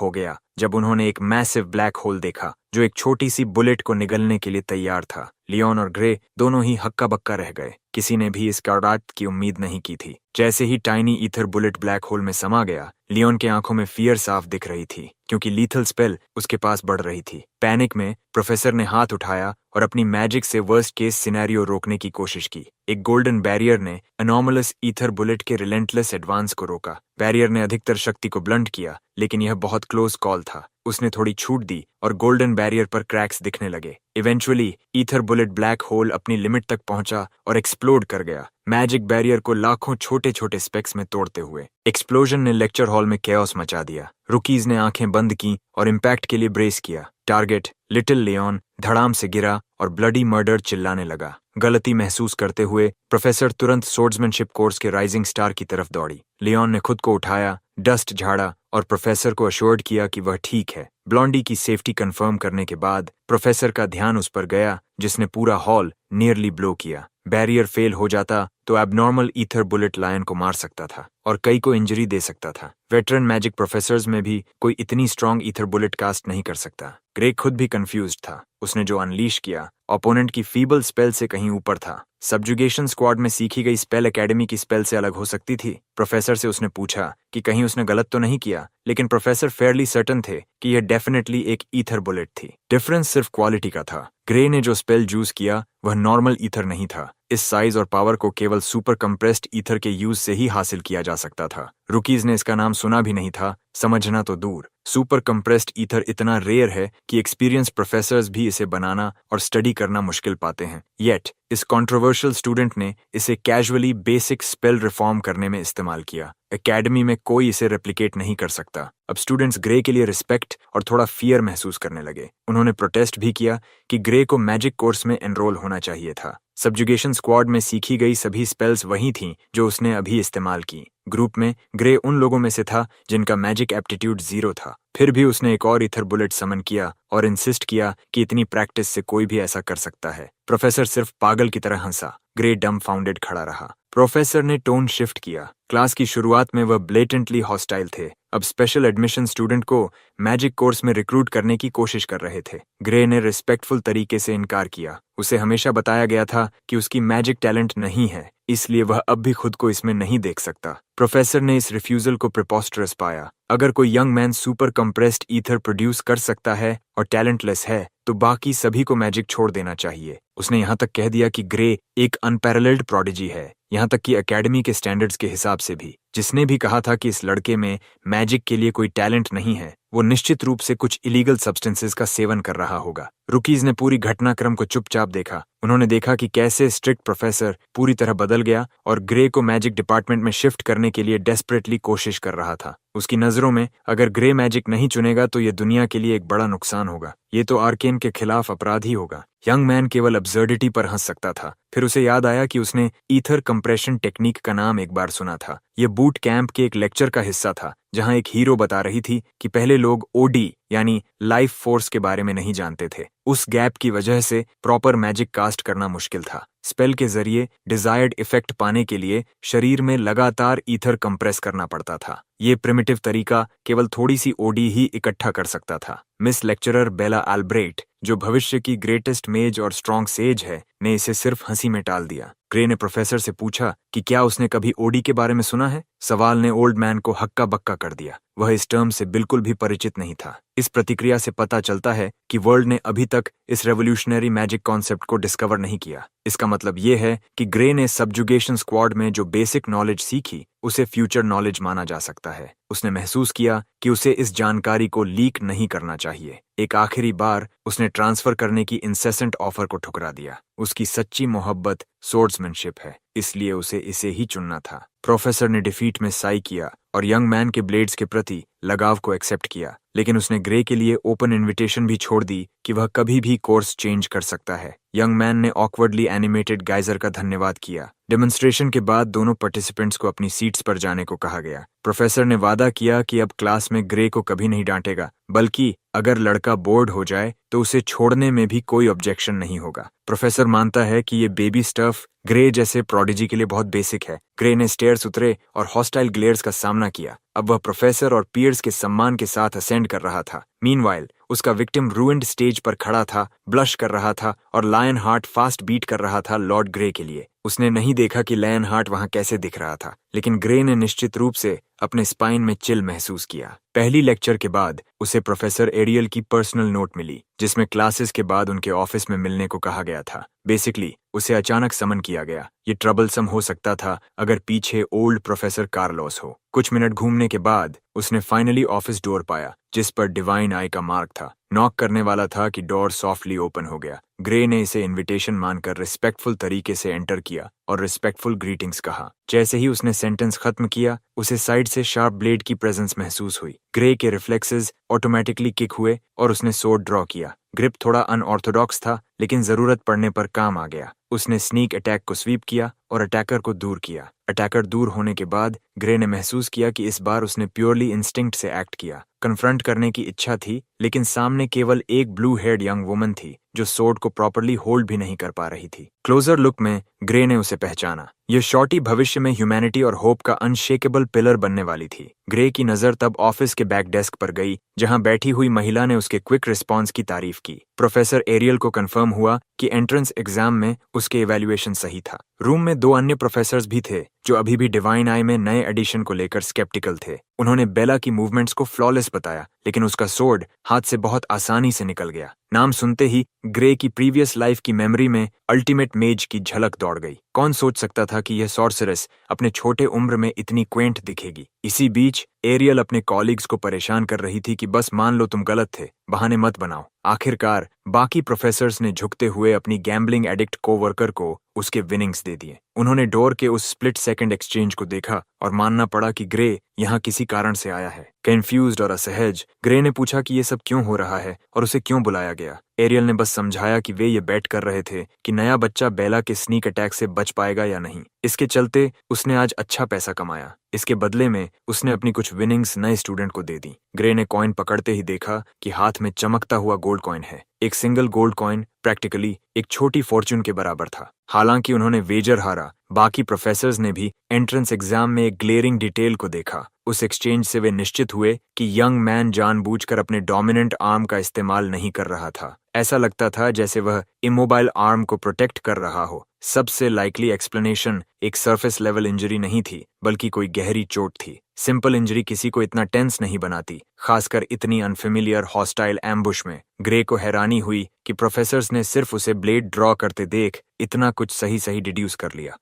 हो गया जब उन्होंने एक मैसिव ब्लैक होल देखा जो एक छोटी सी बुलेट को निगलने के लिए तैयार था। लियोन और ग्रे दोनों ही हक्का बक्का रह गए। किसी ने भी इस रात की उम्मीद नहीं की थी। जैसे ही tiny ether bullet black hole में समा गया, लियोन के आंखों में फियर साफ दिख रही थी, क्योंकि लीथल स्पेल उसके पास बढ़ रही थी। पैनिक में प्रोफेसर ने हाथ उठाया और अपनी मैजिक से वर्स्ट केस सिनेरियो रोकने की कोशिश की। एक गोल्डन बैरियर ने अनोमलस ईथर बुलेट के रिलेंटलेस एडवांस को रोका। बैरियर ने अधिकतर शक्ति को ब्लंट किया, लेकिन यह बहुत क्लोज कॉल था। उसने थोड़ी छूट दी और गोल्डन बैरियर पर क्रैक्स दिखने लगे। Eventually ether bullet black whole अपनी लिमिट तक पहुंचा और एक्सप्लोड कर गया, मैजिक बैरियर को लाखों छोटे छोटे स्पेक्स में तोड़ते हुए। एक्सप्लोजन ने लेक्चर हॉल में कैओस मचा दिया। रुकीज ने आंखें बंद की और इम्पैक्ट के लिए ब्रेस किया। टारगेट लिटिल लियोन धड़ाम से गिरा और ब्लडी मर्डर चिल्लाने लगा। गलती महसूस करते हुए प्रोफेसर तुरंत सोर्ड्समैनशिप कोर्स के राइजिंग स्टार की तरफ दौड़ी। लियोन ने खुद को उठाया, डस्ट झाड़ा और प्रोफेसर को अश्योर्ड किया कि वह ठीक है। ब्लॉन्डी की सेफ्टी कंफर्म करने के बाद प्रोफेसर का ध्यान उस पर गया जिसने पूरा हॉल नियरली ब्लो किया। बैरियर फेल हो जाता तो एबनॉर्मल ईथर बुलेट लायन को मार सकता था और कई को इंजरी दे सकता था। वेटरन मैजिक प्रोफेसर्स में भी कोई इतनी स्ट्रॉन्ग ईथर बुलेट कास्ट नहीं कर सकता। ग्रे खुद भी कंफ्यूज्ड था। उसने जो अनलीश किया ओपोनेंट की फीबल स्पेल से कहीं ऊपर था। सब्जुगेशन स्क्वाड में सीखी गई स्पेल एकेडमी की स्पेल से अलग हो सकती थी। प्रोफेसर से उसने पूछा कि कहीं उसने गलत तो नहीं किया, लेकिन प्रोफेसर फेयरली सर्टन थे कि यह डेफिनेटली एक ईथर बुलेट थी। डिफरेंस सिर्फ क्वालिटी का था। ग्रे ने जो स्पेल चूज किया वह नॉर्मल ईथर नहीं था। इस साइज और पावर को केवल सुपर कंप्रेस्ड ईथर के यूज से ही हासिल किया जा सकता था। रुकीज ने इसका नाम सुना भी नहीं था, समझना तो दूर। सुपर कंप्रेस्ड ईथर इतना रेयर है कि एक्सपीरियंस प्रोफेसर्स भी इसे बनाना और स्टडी करना मुश्किल पाते हैं। येट इस कंट्रोवर्शियल स्टूडेंट ने इसे कैजुअली बेसिक स्पेल रिफॉर्म करने में इस्तेमाल किया। एकेडमी में कोई इसे रेप्लिकेट नहीं कर सकता। अब स्टूडेंट्स ग्रे के लिए रिस्पेक्ट और थोड़ा फियर महसूस करने लगे। उन्होंने प्रोटेस्ट भी किया कि ग्रे को मैजिक कोर्स में एनरोल होना चाहिए था। सब्जुगेशन स्क्वाड में सीखी गई सभी स्पेल्स वही थीं जो उसने अभी इस्तेमाल की। ग्रुप में ग्रे उन लोगों में से था जिनका मैजिक एप्टीट्यूड 0 था। फिर भी उसने एक और ईथर बुलेट समन किया और इंसिस्ट किया कि इतनी प्रैक्टिस से कोई भी ऐसा कर सकता है। प्रोफेसर सिर्फ पागल की तरह हंसा। ग्रे डम्बफाउंडेड खड़ा रहा। प्रोफेसर ने टोन शिफ्ट किया। क्लास की शुरुआत में वह ब्लेटेंटली हॉस्टाइल थे, अब स्पेशल एडमिशन स्टूडेंट को मैजिक कोर्स में रिक्रूट करने की कोशिश कर रहे थे। ग्रे ने रिस्पेक्टफुल तरीके से इनकार किया। उसे हमेशा बताया गया था कि उसकी मैजिक टैलेंट नहीं है, इसलिए वह अब भी खुद को इसमें नहीं देख सकता। प्रोफेसर ने इस रिफ्यूजल को प्रिपोस्टरस पाया। अगर कोई young man super compressed ether produce कर सकता है और टैलेंटलेस है, तो बाकी सभी को मैजिक छोड़ देना चाहिए। उसने यहाँ तक कह दिया कि ग्रे एक अनपैरेलल्ड प्रोडिजी है, यहाँ तक कि एकेडमी के स्टैंडर्ड्स के हिसाब से भी। जिसने भी कहा था कि इस लड़के में मैजिक के लिए कोई टैलेंट नहीं है, वो निश्चित रूप से कुछ इलीगल सब्सटेंसेस का सेवन कर रहा होगा। रुकीज ने पूरी घटनाक्रम को चुपचाप देखा। उन्होंने देखा कि कैसे स्ट्रिक्ट प्रोफेसर पूरी तरह बदल गया और ग्रे को मैजिक डिपार्टमेंट में शिफ्ट करने के लिए डेस्परेटली कोशिश कर रहा था। उसकी नजरों में अगर ग्रे मैजिक नहीं चुनेगा तो ये दुनिया के लिए एक बड़ा नुकसान होगा। ये तो आर्केन के खिलाफ अपराध ही होगा। यंग मैन केवल अब्सर्डिटी पर हंस सकता था। फिर उसे याद आया कि उसने ईथर कंप्रेशन टेक्निक का नाम एक बार सुना था। ये बूट कैंप के एक लेक्चर का हिस्सा था, जहां एक हीरो बता रही थी कि पहले लोग ओडी यानी लाइफ फोर्स के बारे में नहीं जानते थे। उस गैप की वजह से प्रॉपर मैजिक कास्ट करना मुश्किल था। स्पेल के जरिए डिजायर्ड इफेक्ट पाने के लिए शरीर में लगातार ईथर कंप्रेस करना पड़ता था। ये प्रिमिटिव तरीका केवल थोड़ी सी ओडी ही इकट्ठा कर सकता था। मिस लेक्चरर बेला एल्ब्रेट, जो भविष्य की ग्रेटेस्ट मेज और स्ट्रॉन्ग सेज है, ने इसे सिर्फ हंसी में टाल दिया। ग्रे ने प्रोफेसर से पूछा कि क्या उसने कभी ओडी के बारे में सुना है। सवाल ने ओल्ड मैन को हक्का बक्का कर दिया। वह इस टर्म से बिल्कुल भी परिचित नहीं था। इस प्रतिक्रिया से पता चलता है कि वर्ल्ड ने अभी तक इस रेवोल्यूशनरी मैजिक कॉन्सेप्ट को डिस्कवर नहीं किया। इसका मतलब ये है कि ग्रे ने सबजुगेशन स्क्वाड में जो बेसिक नॉलेज सीखी, उसे फ्यूचर नॉलेज माना जा सकता है। उसने महसूस किया कि उसे इस जानकारी को लीक नहीं करना चाहिए। एक आखिरी बार उसने ट्रांसफर करने की इंसेसेंट ऑफर को ठुकरा दिया। उसकी सच्ची मोहब्बत सोर्ड्समैनशिप है, इसलिए उसे इसे ही चुनना था। प्रोफेसर ने डिफीट में साई किया और यंग मैन के ब्लेड्स के प्रति लगाव को एक्सेप्ट किया, लेकिन उसने ग्रे के लिए ओपन इनविटेशन भी छोड़ दी कि वह कभी भी कोर्स चेंज कर सकता है। यंग मैन ने ऑकवर्डली एनिमेटेड गाइजर का धन्यवाद किया। डेमोन्स्ट्रेशन के बाद दोनों पार्टिसिपेंट्स को अपनी सीट्स पर जाने को कहा गया। प्रोफेसर ने वादा किया कि अब क्लास में ग्रे को कभी नहीं डांटेगा, बल्कि अगर लड़का बोर्ड हो जाए तो उसे छोड़ने में भी कोई ऑब्जेक्शन नहीं होगा। प्रोफेसर मानता है कि ये बेबी स्टफ ग्रे जैसे प्रोडिजी के लिए बहुत बेसिक है। ग्रे ने स्टेयर्स उतरे और हॉस्टाइल ग्लेयर्स का सामना किया। अब वह प्रोफेसर और पीयर्स के सम्मान के साथ असेंड कर रहा था। मीनवाइल उसका विक्टिम रूइंड स्टेज पर खड़ा था, ब्लश कर रहा था और लायन हार्ट फास्ट बीट कर रहा था लॉर्ड ग्रे के लिए। उसने नहीं देखा कि लायन हार्ट वहां कैसे दिख रहा था, लेकिन ग्रे ने निश्चित रूप से अपने स्पाइन में चिल महसूस किया। पहली लेक्चर के बाद उसे प्रोफेसर एरियल की पर्सनल नोट मिली, जिसमें क्लासेस के बाद उनके ऑफिस में मिलने को कहा गया था। बेसिकली उसे अचानक समन किया गया। ये ट्रबलसम हो सकता था अगर पीछे ओल्ड प्रोफेसर कार्लोस हो। कुछ मिनट घूमने के बाद उसने फाइनली ऑफिस डोर पाया, जिस पर डिवाइन आई का मार्क था। नॉक करने वाला था कि डोर सॉफ्टली ओपन हो गया। ग्रे ने इसे इनविटेशन मानकर रिस्पेक्टफुल तरीके से एंटर किया और रिस्पेक्टफुल ग्रीटिंग्स कहा। जैसे ही उसने सेंटेंस खत्म किया, उसे साइड से शार्प ब्लेड की प्रेजेंस महसूस हुई। ग्रे के रिफ्लेक्सेस ऑटोमेटिकली किक हुए और उसने सोर्ड ड्रॉ किया। ग्रिप थोड़ा अनऑर्थोडॉक्स था, लेकिन जरूरत पड़ने पर काम आ गया। उसने स्नीक अटैक को स्वीप किया और अटैकर को दूर किया। अटैकर दूर होने के बाद ग्रे ने महसूस किया कि इस बार उसने प्योरली इंस्टिंक्ट से एक्ट किया। कन्फ्रंट करने की इच्छा थी, लेकिन सामने केवल एक ब्लू हेयर्ड यंग वुमन थी जो सोर्ड को प्रॉपर्ली होल्ड भी नहीं कर पा रही थी। क्लोजर लुक में ग्रे ने उसे पहचाना। यह शॉर्टी भविष्य में ह्यूमैनिटी और होप का अनशेकेबल पिलर बनने वाली थी। ग्रे की नजर तब ऑफिस के बैक डेस्क पर गई, जहां बैठी हुई महिला ने उसके क्विक रिस्पॉन्स की तारीफ की। प्रोफेसर एरियल को कंफर्म हुआ कि एंट्रेंस एग्जाम में उसके इवैल्यूएशन सही था। रूम में दो अन्य प्रोफेसर्स भी थे जो अभी भी डिवाइन आई में नए एडिशन को लेकर स्केप्टिकल थे। उन्होंने बेला की मूवमेंट्स को फ्लॉलेस बताया, लेकिन उसका सोर्ड हाथ से बहुत आसानी से निकल गया। नाम सुनते ही ग्रे की प्रीवियस लाइफ की मेमोरी में अल्टीमेट मेज की झलक दौड़ गई। कौन सोच सकता था कि यह सॉर्सरस अपने छोटे उम्र में इतनी क्वेंट दिखेगी। इसी बीच एरियल अपने कॉलीग्स को परेशान कर रही थी कि बस मान लो तुम गलत थे, बहाने मत बनाओ। आखिरकार बाकी प्रोफेसर्स ने झुकते हुए अपनी गैम्बलिंग एडिक्ट कोवर्कर को उसके विनिंग्स दे दिए। उन्होंने डोर के उस स्प्लिट सेकंड एक्सचेंज को देखा और मानना पड़ा कि ग्रे यहाँ किसी कारण से आया है। कंफ्यूज्ड और असहज ग्रे ने पूछा कि ये सब क्यों हो रहा है और उसे क्यों बुलाया गया। एरियल ने बस समझाया कि वे ये बेट कर रहे थे कि नया बच्चा बेला के स्नीक अटैक से बच पाएगा या नहीं। इसके चलते उसने आज अच्छा पैसा कमाया। इसके बदले में उसने अपनी कुछ विनिंग्स नए स्टूडेंट को दे दी। ग्रे ने कॉइन पकड़ते ही देखा कि हाथ में चमकता हुआ गोल्ड कॉइन है। एक सिंगल गोल्ड कॉइन प्रैक्टिकली एक छोटी फॉर्च्यून के बराबर था। हालांकि उन्होंने वेजर हारा, बाकी प्रोफेसर्स ने भी एंट्रेंस एग्जाम में एक ग्लेयरिंग डिटेल को देखा। उस एक्सचेंज से वे निश्चित हुए कि यंग मैन जानबूझकर अपने डोमिनेंट आर्म का इस्तेमाल नहीं कर रहा था। ऐसा लगता था जैसे वह इमोबाइल आर्म को प्रोटेक्ट कर रहा हो। सबसे लाइकली एक्सप्लेनेशन एक सरफेस लेवल इंजरी नहीं थी, बल्कि कोई गहरी चोट थी। सिंपल इंजरी किसी को इतना टेंस नहीं बनाती, खासकर इतनी अनफेमिलियर हॉस्टाइल एम्बुश में। ग्रे को हैरानी हुई कि प्रोफेसर्स ने सिर्फ उसे ब्लेड ड्रॉ करते देख इतना कुछ सही सही डिड्यूस कर लिया।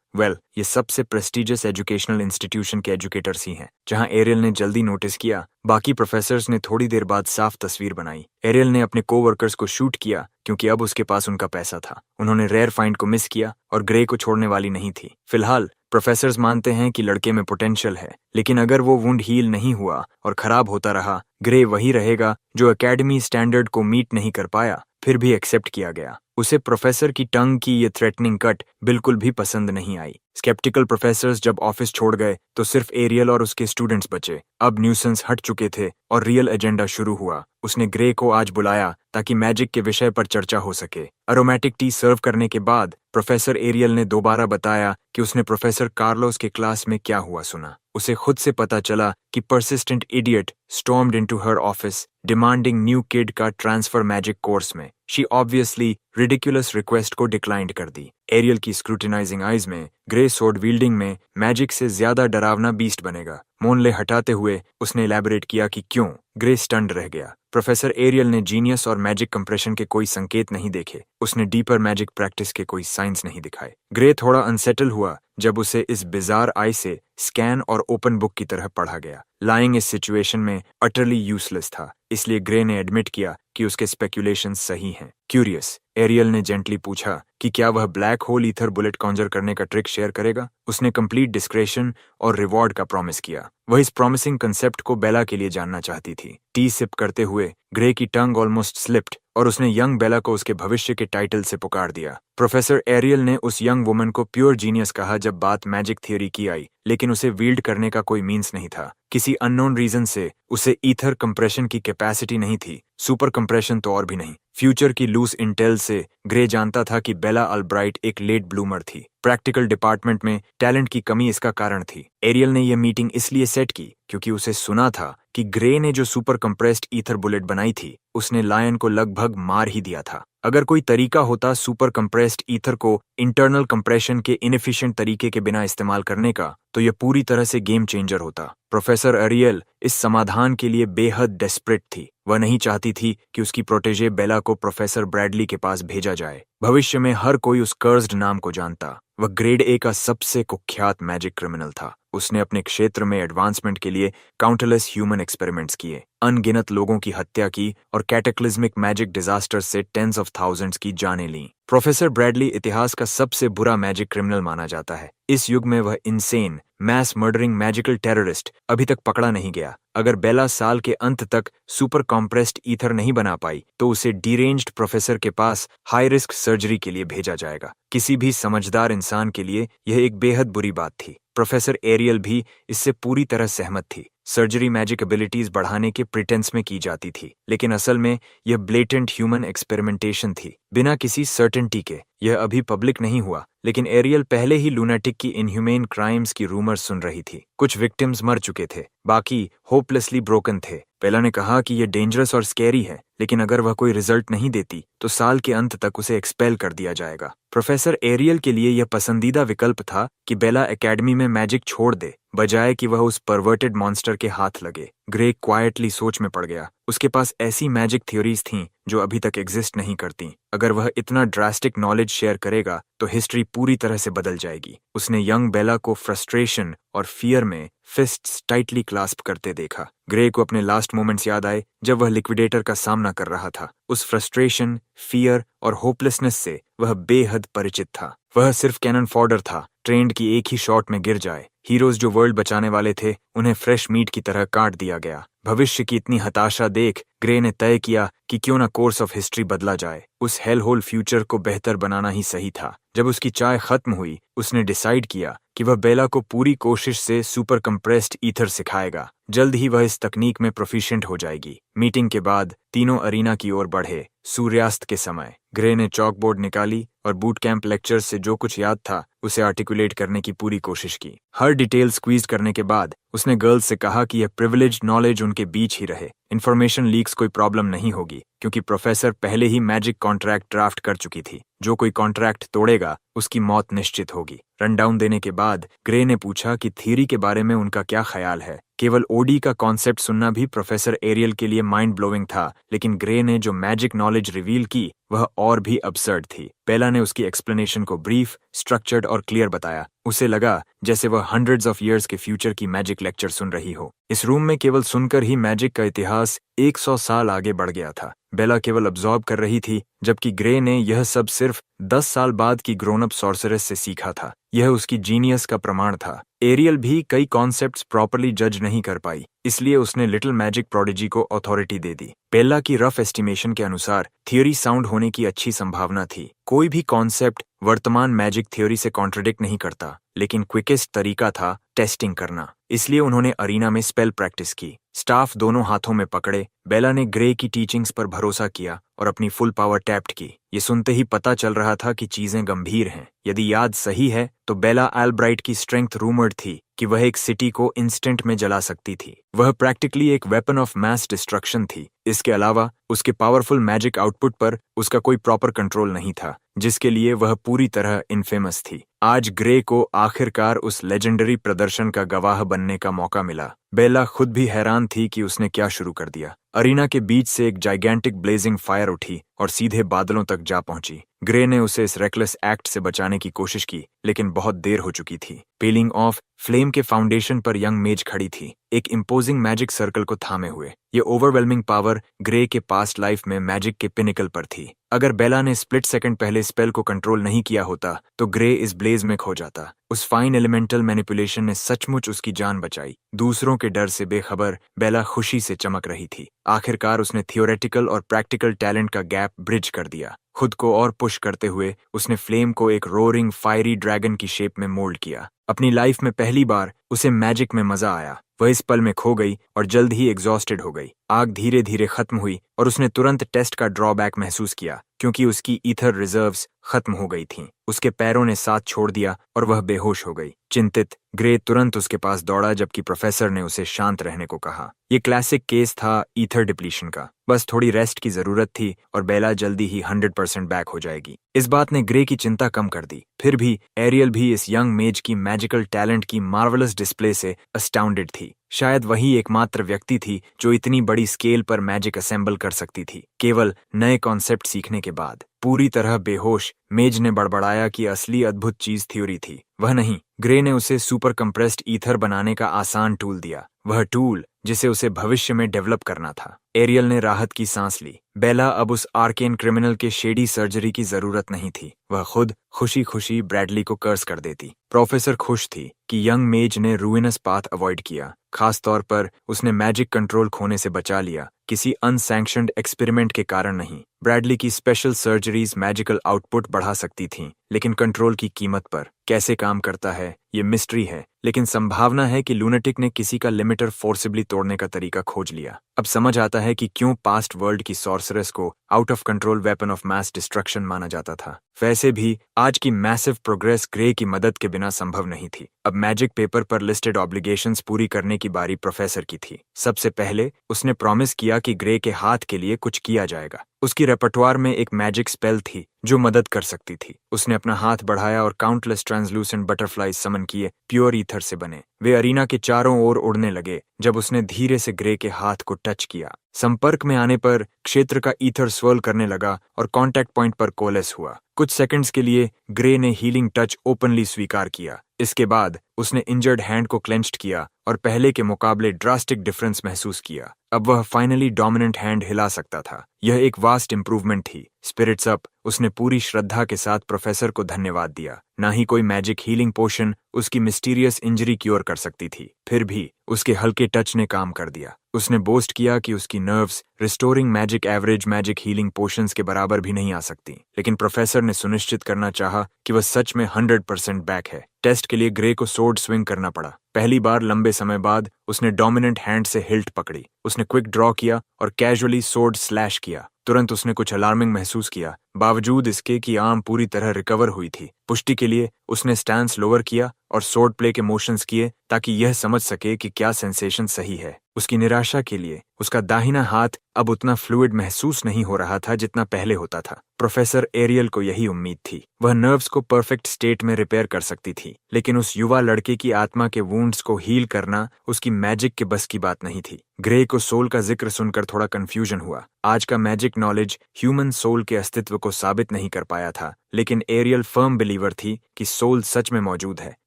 ये सबसे प्रेस्टिजियस एजुकेशनल इंस्टीट्यूशन के एजुकेटर्स ही हैं। जहां एरियल ने जल्दी नोटिस किया, बाकी प्रोफेसर्स ने थोड़ी देर बाद साफ तस्वीर बनाई। एरियल ने अपने कोवर्कर्स को शूट किया क्योंकि अब उसके पास उनका पैसा था। उन्होंने रेयर फाइंड को मिस किया और ग्रे को छोड़ने वाली नहीं थी। फिलहाल प्रोफेसर्स मानते हैं कि लड़के में पोटेंशियल है, लेकिन अगर वो वुंड हील नहीं हुआ और खराब होता रहा, ग्रे वही रहेगा जो एकेडमी स्टैंडर्ड को मीट नहीं कर पाया, फिर भी एक्सेप्ट किया गया। उसे प्रोफेसर की टंग की ये थ्रेटनिंग कट बिल्कुल भी पसंद नहीं आई। स्केप्टिकल प्रोफेसर्स जब ऑफिस छोड़ गए तो सिर्फ एरियल और उसके स्टूडेंट्स बचे। अब न्यूसेंस हट चुके थे और रियल एजेंडा शुरू हुआ। उसने ग्रे को आज बुलाया ताकि मैजिक के विषय पर चर्चा हो सके। अरोमेटिक टी सर्व करने के बाद प्रोफेसर एरियल ने दोबारा बताया कि उसने प्रोफेसर कार्लोस के क्लास में क्या हुआ सुना। उसे खुद से पता चला कि पर्सिस्टेंट इडियट स्टॉर्म्ड इनटू हर ऑफिस डिमांडिंग न्यू किड का ट्रांसफर मैजिक कोर्स में। शी ऑब्वियसली रिडिकुलस रिक्वेस्ट को डिक्लाइंड कर दी। एरियल की स्क्रूटिनाइजिंग आइज में ग्रे सोर्ड विल्डिंग में मैजिक से ज्यादा डरावना बीस्ट बनेगा। मोनले हटाते हुए उसने इलैबोरेट किया कि क्यों। ग्रे स्टन्ड रह गया। प्रोफेसर एरियल ने जीनियस और मैजिक कंप्रेशन के कोई संकेत नहीं देखे। उसने डीपर मैजिक प्रैक्टिस के कोई साइंस नहीं दिखाए। ग्रे थोड़ा अनसेटल हुआ जब उसे इस बिजार आई से स्कैन और ओपन बुक की तरह पढ़ा गया। लाइंग इस सिचुएशन में अटरली यूजलेस था, इसलिए ग्रे ने एडमिट किया कि उसके स्पेक्यूलेशन सही हैं। क्यूरियस, एरियल ने जेंटली पूछा कि क्या वह black hole ether bullet conjure करने का ट्रिक शेयर करेगा। उसने कंप्लीट डिस्क्रेशन और रिवॉर्ड का प्रॉमिस किया। वह इस प्रॉमिसिंग कंसेप्ट को बेला के लिए जानना चाहती थी। टी सिप करते हुए ग्रे की टंग ऑलमोस्ट स्लिप्ड और उसने यंग बेला को उसके भविष्य के टाइटल से पुकार दिया। प्रोफेसर एरियल ने उस यंग वुमन को प्योर जीनियस कहा जब बात मैजिक थियोरी की आई, लेकिन उसे वील्ड करने का कोई मीन्स नहीं था। किसी अननोन रीजन से उसे ईथर कंप्रेशन की कैपेसिटी नहीं थी, सुपर कंप्रेशन तो और भी नहीं। फ्यूचर की लूज इंटेल से ग्रे जानता था कि बेला अल्ब्राइट एक लेट ब्लूमर थी। प्रैक्टिकल डिपार्टमेंट में टैलेंट की कमी इसका कारण थी। एरियल ने यह मीटिंग इसलिए सेट की क्योंकि उसे सुना था कि ग्रे ने जो सुपर कंप्रेस्ड ईथर बुलेट बनाई थी, उसने लायन को लगभग मार ही दिया था। अगर कोई तरीका होता सुपर कंप्रेस्ड ईथर को इंटरनल कंप्रेशन के इनएफिशिएंट तरीके के बिना इस्तेमाल करने का, तो यह पूरी तरह से गेम चेंजर होता। प्रोफेसर एरियल इस समाधान के लिए बेहद डेस्परेट थी। वह नहीं चाहती थी कि उसकी प्रोटेजे बेला को प्रोफेसर ब्रैडली के पास भेजा जाए। भविष्य में हर कोई उस कर्स्ड नाम को जानता। वह ग्रेड ए का सबसे कुख्यात मैजिक क्रिमिनल था। उसने अपने क्षेत्र में एडवांसमेंट के लिए काउंटलेस ह्यूमन एक्सपेरिमेंट्स किए, अनगिनत लोगों की हत्या की और कैटेक्लिज्मिक मैजिक डिजास्टर से टेंस ऑफ थाउजेंड्स की जानें लीं। प्रोफेसर ब्रैडली इतिहास का सबसे बुरा मैजिक क्रिमिनल माना जाता है। इस युग में वह insane mass murdering magical terrorist अभी तक पकड़ा नहीं गया। अगर बेला साल के अंत तक सुपर कॉम्प्रेस्ड ईथर नहीं बना पाई, तो उसे डिरेंज्ड प्रोफेसर के पास हाई रिस्क सर्जरी के लिए भेजा जाएगा। किसी भी समझदार इंसान के लिए यह एक बेहद बुरी बात थी। प्रोफेसर एरियल भी इससे पूरी तरह सहमत थी। सर्जरी मैजिक एबिलिटीज बढ़ाने के प्रिटेंस में की जाती थी, लेकिन असल में यह ब्लेटेंट ह्यूमन एक्सपेरिमेंटेशन थी, बिना किसी सर्टेनिटी के। यह अभी पब्लिक नहीं हुआ, लेकिन एरियल पहले ही लूनाटिक की इनह्यूमेन क्राइम्स की रूमर्स सुन रही थी। कुछ विक्टिम्स मर चुके थे, बाकी होपलेसली ब्रोकन थे। बेला ने कहा कि यह डेंजरस और स्कैरी है, लेकिन अगर वह कोई रिजल्ट नहीं देती तो साल के अंत तक उसे एक्सपेल कर दिया जाएगा। प्रोफेसर एरियल के लिए यह पसंदीदा विकल्प था कि बेला एकेडमी में मैजिक छोड़ दे, बजाय कि वह उस परवर्टेड मॉन्स्टर के हाथ लगे। ग्रे क्वाइटली सोच में पड़ गया। उसके पास ऐसी मैजिक थ्योरीज थीं जो अभी तक एग्जिस्ट नहीं करती। अगर वह इतना ड्रास्टिक नॉलेज शेयर करेगा तो हिस्ट्री पूरी तरह से बदल जाएगी। उसने यंग बेला को फ्रस्ट्रेशन और फियर में फिस्ट्स टाइटली क्लास्प करते देखा। ग्रे को अपने लास्ट मोमेंट्स याद आए जब वह लिक्विडेटर का सामना कर रहा था। उस फ्रस्ट्रेशन, फियर और होपलेसनेस से वह बेहद परिचित था। वह सिर्फ कैनन फॉडर था, ट्रेंड की एक ही शॉट में गिर जाए। हीरोज जो वर्ल्ड बचाने वाले थे, उन्हें फ्रेश मीट की तरह काट दिया गया। भविष्य की इतनी हताशा देख ग्रे ने तय किया कि क्यों ना कोर्स ऑफ हिस्ट्री बदला जाए। उस हेल होल फ्यूचर को बेहतर बनाना ही सही था। जब उसकी चाय खत्म हुई, उसने डिसाइड किया कि वह बेला को पूरी कोशिश से सुपर कंप्रेस्ड ईथर सिखाएगा। जल्द ही वह इस तकनीक में प्रोफिशिएंट हो जाएगी। मीटिंग के बाद तीनों अरीना की ओर बढ़े। सूर्यास्त के समय ग्रे ने चॉकबोर्ड निकाली और बूट कैंप लेक्चर से जो कुछ याद था उसे आर्टिकुलेट करने की पूरी कोशिश की। हर डिटेल स्क्वीज करने के बाद उसने गर्ल्स से कहा कि यह प्रिविलेज्ड नॉलेज उनके बीच ही रहे। इन्फॉर्मेशन लीक्स कोई प्रॉब्लम नहीं होगी क्योंकि प्रोफेसर पहले ही मैजिक कॉन्ट्रैक्ट ड्राफ्ट कर चुकी थी। जो कोई कॉन्ट्रैक्ट तोड़ेगा उसकी मौत निश्चित होगी। रनडाउन देने के बाद ग्रे ने पूछा कि थ्योरी के बारे में उनका क्या ख्याल है। केवल ओडी का कॉन्सेप्ट सुनना भी प्रोफेसर एरियल के लिए माइंड ब्लोइंग था, लेकिन ग्रे ने जो मैजिक नॉलेज रिवील की वह और भी अब्सर्ड थी। बेला ने उसकी एक्सप्लेनेशन को ब्रीफ, स्ट्रक्चर्ड और क्लियर बताया। उसे लगा जैसे वह हंड्रेड्स ऑफ ईयर्स के फ्यूचर की मैजिक लेक्चर सुन रही हो। इस रूम में केवल सुनकर ही मैजिक का इतिहास 100 साल आगे बढ़ गया था। बेला केवल अब्सॉर्ब कर रही थी, जबकि ग्रे ने यह सब सिर्फ 10 साल बाद की ग्रोन अप सॉर्सरेस से सीखा था। यह उसकी जीनियस का प्रमाण था। एरियल भी कई कॉन्सेप्ट्स प्रॉपर्ली जज नहीं कर पाई, इसलिए उसने लिटिल मैजिक प्रोडिजी को अथॉरिटी दे दी। बेला की रफ एस्टिमेशन के अनुसार थियोरी साउंड होने की अच्छी संभावना थी। कोई भी कॉन्सेप्ट वर्तमान मैजिक थ्योरी से कॉन्ट्रडिक्ट नहीं करता, लेकिन क्विकेस्ट तरीका था टेस्टिंग करना। इसलिए उन्होंने अरीना में स्पेल प्रैक्टिस की। स्टाफ दोनों हाथों में पकड़े। बेला ने ग्रे की टीचिंग्स पर भरोसा किया और अपनी फुल पावर टैप्ड की। ये सुनते ही पता चल रहा था कि चीजें गंभीर हैं। यदि याद सही है तो बेला एल्ब्राइट की स्ट्रेंथ रूमर्ड थी कि वह एक सिटी को इंस्टेंट में जला सकती थी। वह प्रैक्टिकली एक वेपन ऑफ मैस डिस्ट्रक्शन थी। इसके अलावा उसके पावरफुल मैजिक आउटपुट पर उसका कोई प्रॉपर कंट्रोल नहीं था, जिसके लिए वह पूरी तरह इनफेमस थी। आज ग्रे को आखिरकार उस लेजेंडरी प्रदर्शन का गवाह बनने का मौका मिला। बेला खुद भी हैरान थी कि उसने क्या शुरू कर दिया। अरीना के बीच से एक जाइगेंटिक ब्लेजिंग फायर उठी और सीधे बादलों तक जा पहुंची। ग्रे ने उसे इस रेकलेस एक्ट से बचाने की कोशिश की, लेकिन बहुत देर हो चुकी थी। पीलिंग ऑफ फ्लेम के फाउंडेशन पर यंग मेज खड़ी थी, एक इम्पोजिंग मैजिक सर्कल को थामे हुए। ये ओवरवेलमिंग पावर ग्रे के पास्ट लाइफ में मैजिक के पिनिकल पर थी। अगर बेला ने स्प्लिट सेकंड पहले स्पेल को कंट्रोल नहीं किया होता तो ग्रे इस ब्लेज में खो जाता। उस फाइन एलिमेंटल मैनिपुलेशन ने सचमुच उसकी जान बचाई। दूसरों के डर से बेखबर बेला खुशी से चमक रही थी। आखिरकार उसने थियोरेटिकल और प्रैक्टिकल टैलेंट का गैप ब्रिज कर दिया। खुद को और पुश करते हुए उसने फ्लेम को एक रोरिंग फायरी ड्रैगन की शेप में मोल्ड किया। अपनी लाइफ में पहली बार उसे मैजिक में मजा आया। वह इस पल में खो गई और जल्द ही एग्जॉस्टेड हो गई। आग धीरे धीरे खत्म हुई और उसने तुरंत टेस्ट का ड्रॉबैक महसूस किया, क्योंकि उसकी ईथर रिजर्व्स खत्म हो गई थीं। उसके पैरों ने साथ छोड़ दिया और वह बेहोश हो गई। चिंतित ग्रे तुरंत उसके पास दौड़ा, जबकि प्रोफेसर ने उसे शांत रहने को कहा। यह क्लासिक केस था ईथर डिप्लीशन का। बस थोड़ी रेस्ट की जरूरत थी और बेला जल्दी ही 100% बैक हो जाएगी। इस बात ने ग्रे की चिंता कम कर दी। फिर भी एरियल भी इस यंग मेज की मैजिकल टैलेंट की मार्वलस डिस्प्ले से अस्टाउंडेड थी। शायद वही एकमात्र व्यक्ति थी जो इतनी बड़ी स्केल पर मैजिक असेंबल कर सकती थी, केवल नए कॉन्सेप्ट सीखने के बाद। पूरी तरह बेहोश मेज ने बड़बड़ाया कि असली अद्भुत चीज थ्योरी थी, वह नहीं। ग्रे ने उसे सुपर कंप्रेस्ड ईथर बनाने का आसान टूल दिया, वह टूल जिसे उसे भविष्य में डेवलप करना था। एरियल ने राहत की सांस ली। बेला अब उस आर्केन क्रिमिनल के शेडी सर्जरी की जरूरत नहीं थी। वह खुद खुशी खुशी ब्रैडली को कर्स कर देती। प्रोफेसर खुश थी कि यंग मेज ने रूइनस पाथ अवॉइड किया। खास तौर पर उसने मैजिक कंट्रोल खोने से बचा लिया, किसी अनसैंक्शनड एक्सपेरिमेंट के कारण नहीं। ब्रैडली की स्पेशल सर्जरीज मैजिकल आउटपुट बढ़ा सकती थीं, लेकिन कंट्रोल की कीमत पर। कैसे काम करता है ये मिस्ट्री है, लेकिन संभावना है कि लूनेटिक ने किसी का लिमिटर फोर्सिबली तोड़ने का तरीका खोज लिया। अब समझ आता है कि क्यों पास्ट वर्ल्ड की सॉर्सरेस को out of control weapon of mass destruction माना जाता था। वैसे भी आज की मैसिव प्रोग्रेस ग्रे की मदद के बिना संभव नहीं थी। अब मैजिक पेपर पर लिस्टेड ऑब्लिगेशंस पूरी करने की बारी प्रोफेसर की थी। सबसे पहले उसने प्रॉमिस किया कि ग्रे के हाथ के लिए कुछ किया जाएगा। उसकी रेपर्टोयर में एक मैजिक स्पेल थी जो मदद कर सकती थी। उसने अपना हाथ बढ़ाया और काउंटलेस ट्रांसलूसेंट बटरफ्लाइज समन किए, प्योर ईथर से बने। वे अरीना के चारों ओर उड़ने लगे जब उसने धीरे से ग्रे के हाथ को टच किया। संपर्क में आने पर क्षेत्र का ईथर स्वर्ल करने लगा और कांटेक्ट पॉइंट पर कोलेस हुआ। कुछ सेकंड्स के लिए ग्रे ने हीलिंग टच ओपनली स्वीकार किया। इसके बाद उसने इंजर्ड हैंड को क्लेंच्ड किया और पहले के मुकाबले ड्रास्टिक डिफरेंस महसूस किया। अब वह फाइनली डोमिनेंट हैंड हिला सकता था। यह एक वास्ट इंप्रूवमेंट थी। स्पिरिट्स अप, उसने पूरी श्रद्धा के साथ प्रोफेसर को धन्यवाद दिया। ना ही कोई मैजिक हीलिंग पोशन उसकी मिस्टीरियस इंजरी क्योर कर सकती थी, फिर भी उसके हल्के टच ने काम कर दिया। उसने बोस्ट किया कि उसकी nerves restoring magic average magic healing potions के बराबर भी नहीं आ सकती, लेकिन प्रोफेसर ने सुनिश्चित करना चाहा कि वह सच में 100% बैक है। टेस्ट के लिए ग्रे को सोर्ड स्विंग करना पड़ा। पहली बार लंबे समय बाद उसने डोमिनेंट हैंड से हिल्ट पकड़ी। उसने क्विक ड्रॉ किया और कैजुअली सोर्ड स्लैश किया। तुरंत उसने कुछ अलार्मिंग महसूस किया, बावजूद इसके कि आर्म पूरी तरह रिकवर हुई थी। पुष्टि के लिए उसने स्टैंस लोअर किया और सोर्ड प्ले के मोशंस किए ताकि यह समझ सके कि क्या सेंसेशन सही है। उसकी निराशा के लिए उसका दाहिना हाथ अब उतना फ्लूइड महसूस नहीं हो रहा था जितना पहले होता था। प्रोफेसर एरियल को यही उम्मीद थी। वह नर्व्स को परफेक्ट स्टेट में रिपेयर कर सकती थी, लेकिन उस युवा लड़के की आत्मा के वुंड्स को हील करना उसकी मैजिक के बस की बात नहीं थी। ग्रे को सोल का जिक्र सुनकर थोड़ा कंफ्यूजन हुआ। आज का मैजिक नॉलेज ह्यूमन सोल के अस्तित्व को साबित नहीं कर पाया था, लेकिन एरियल फर्म बिलीवर थी कि सोल सच में मौजूद है।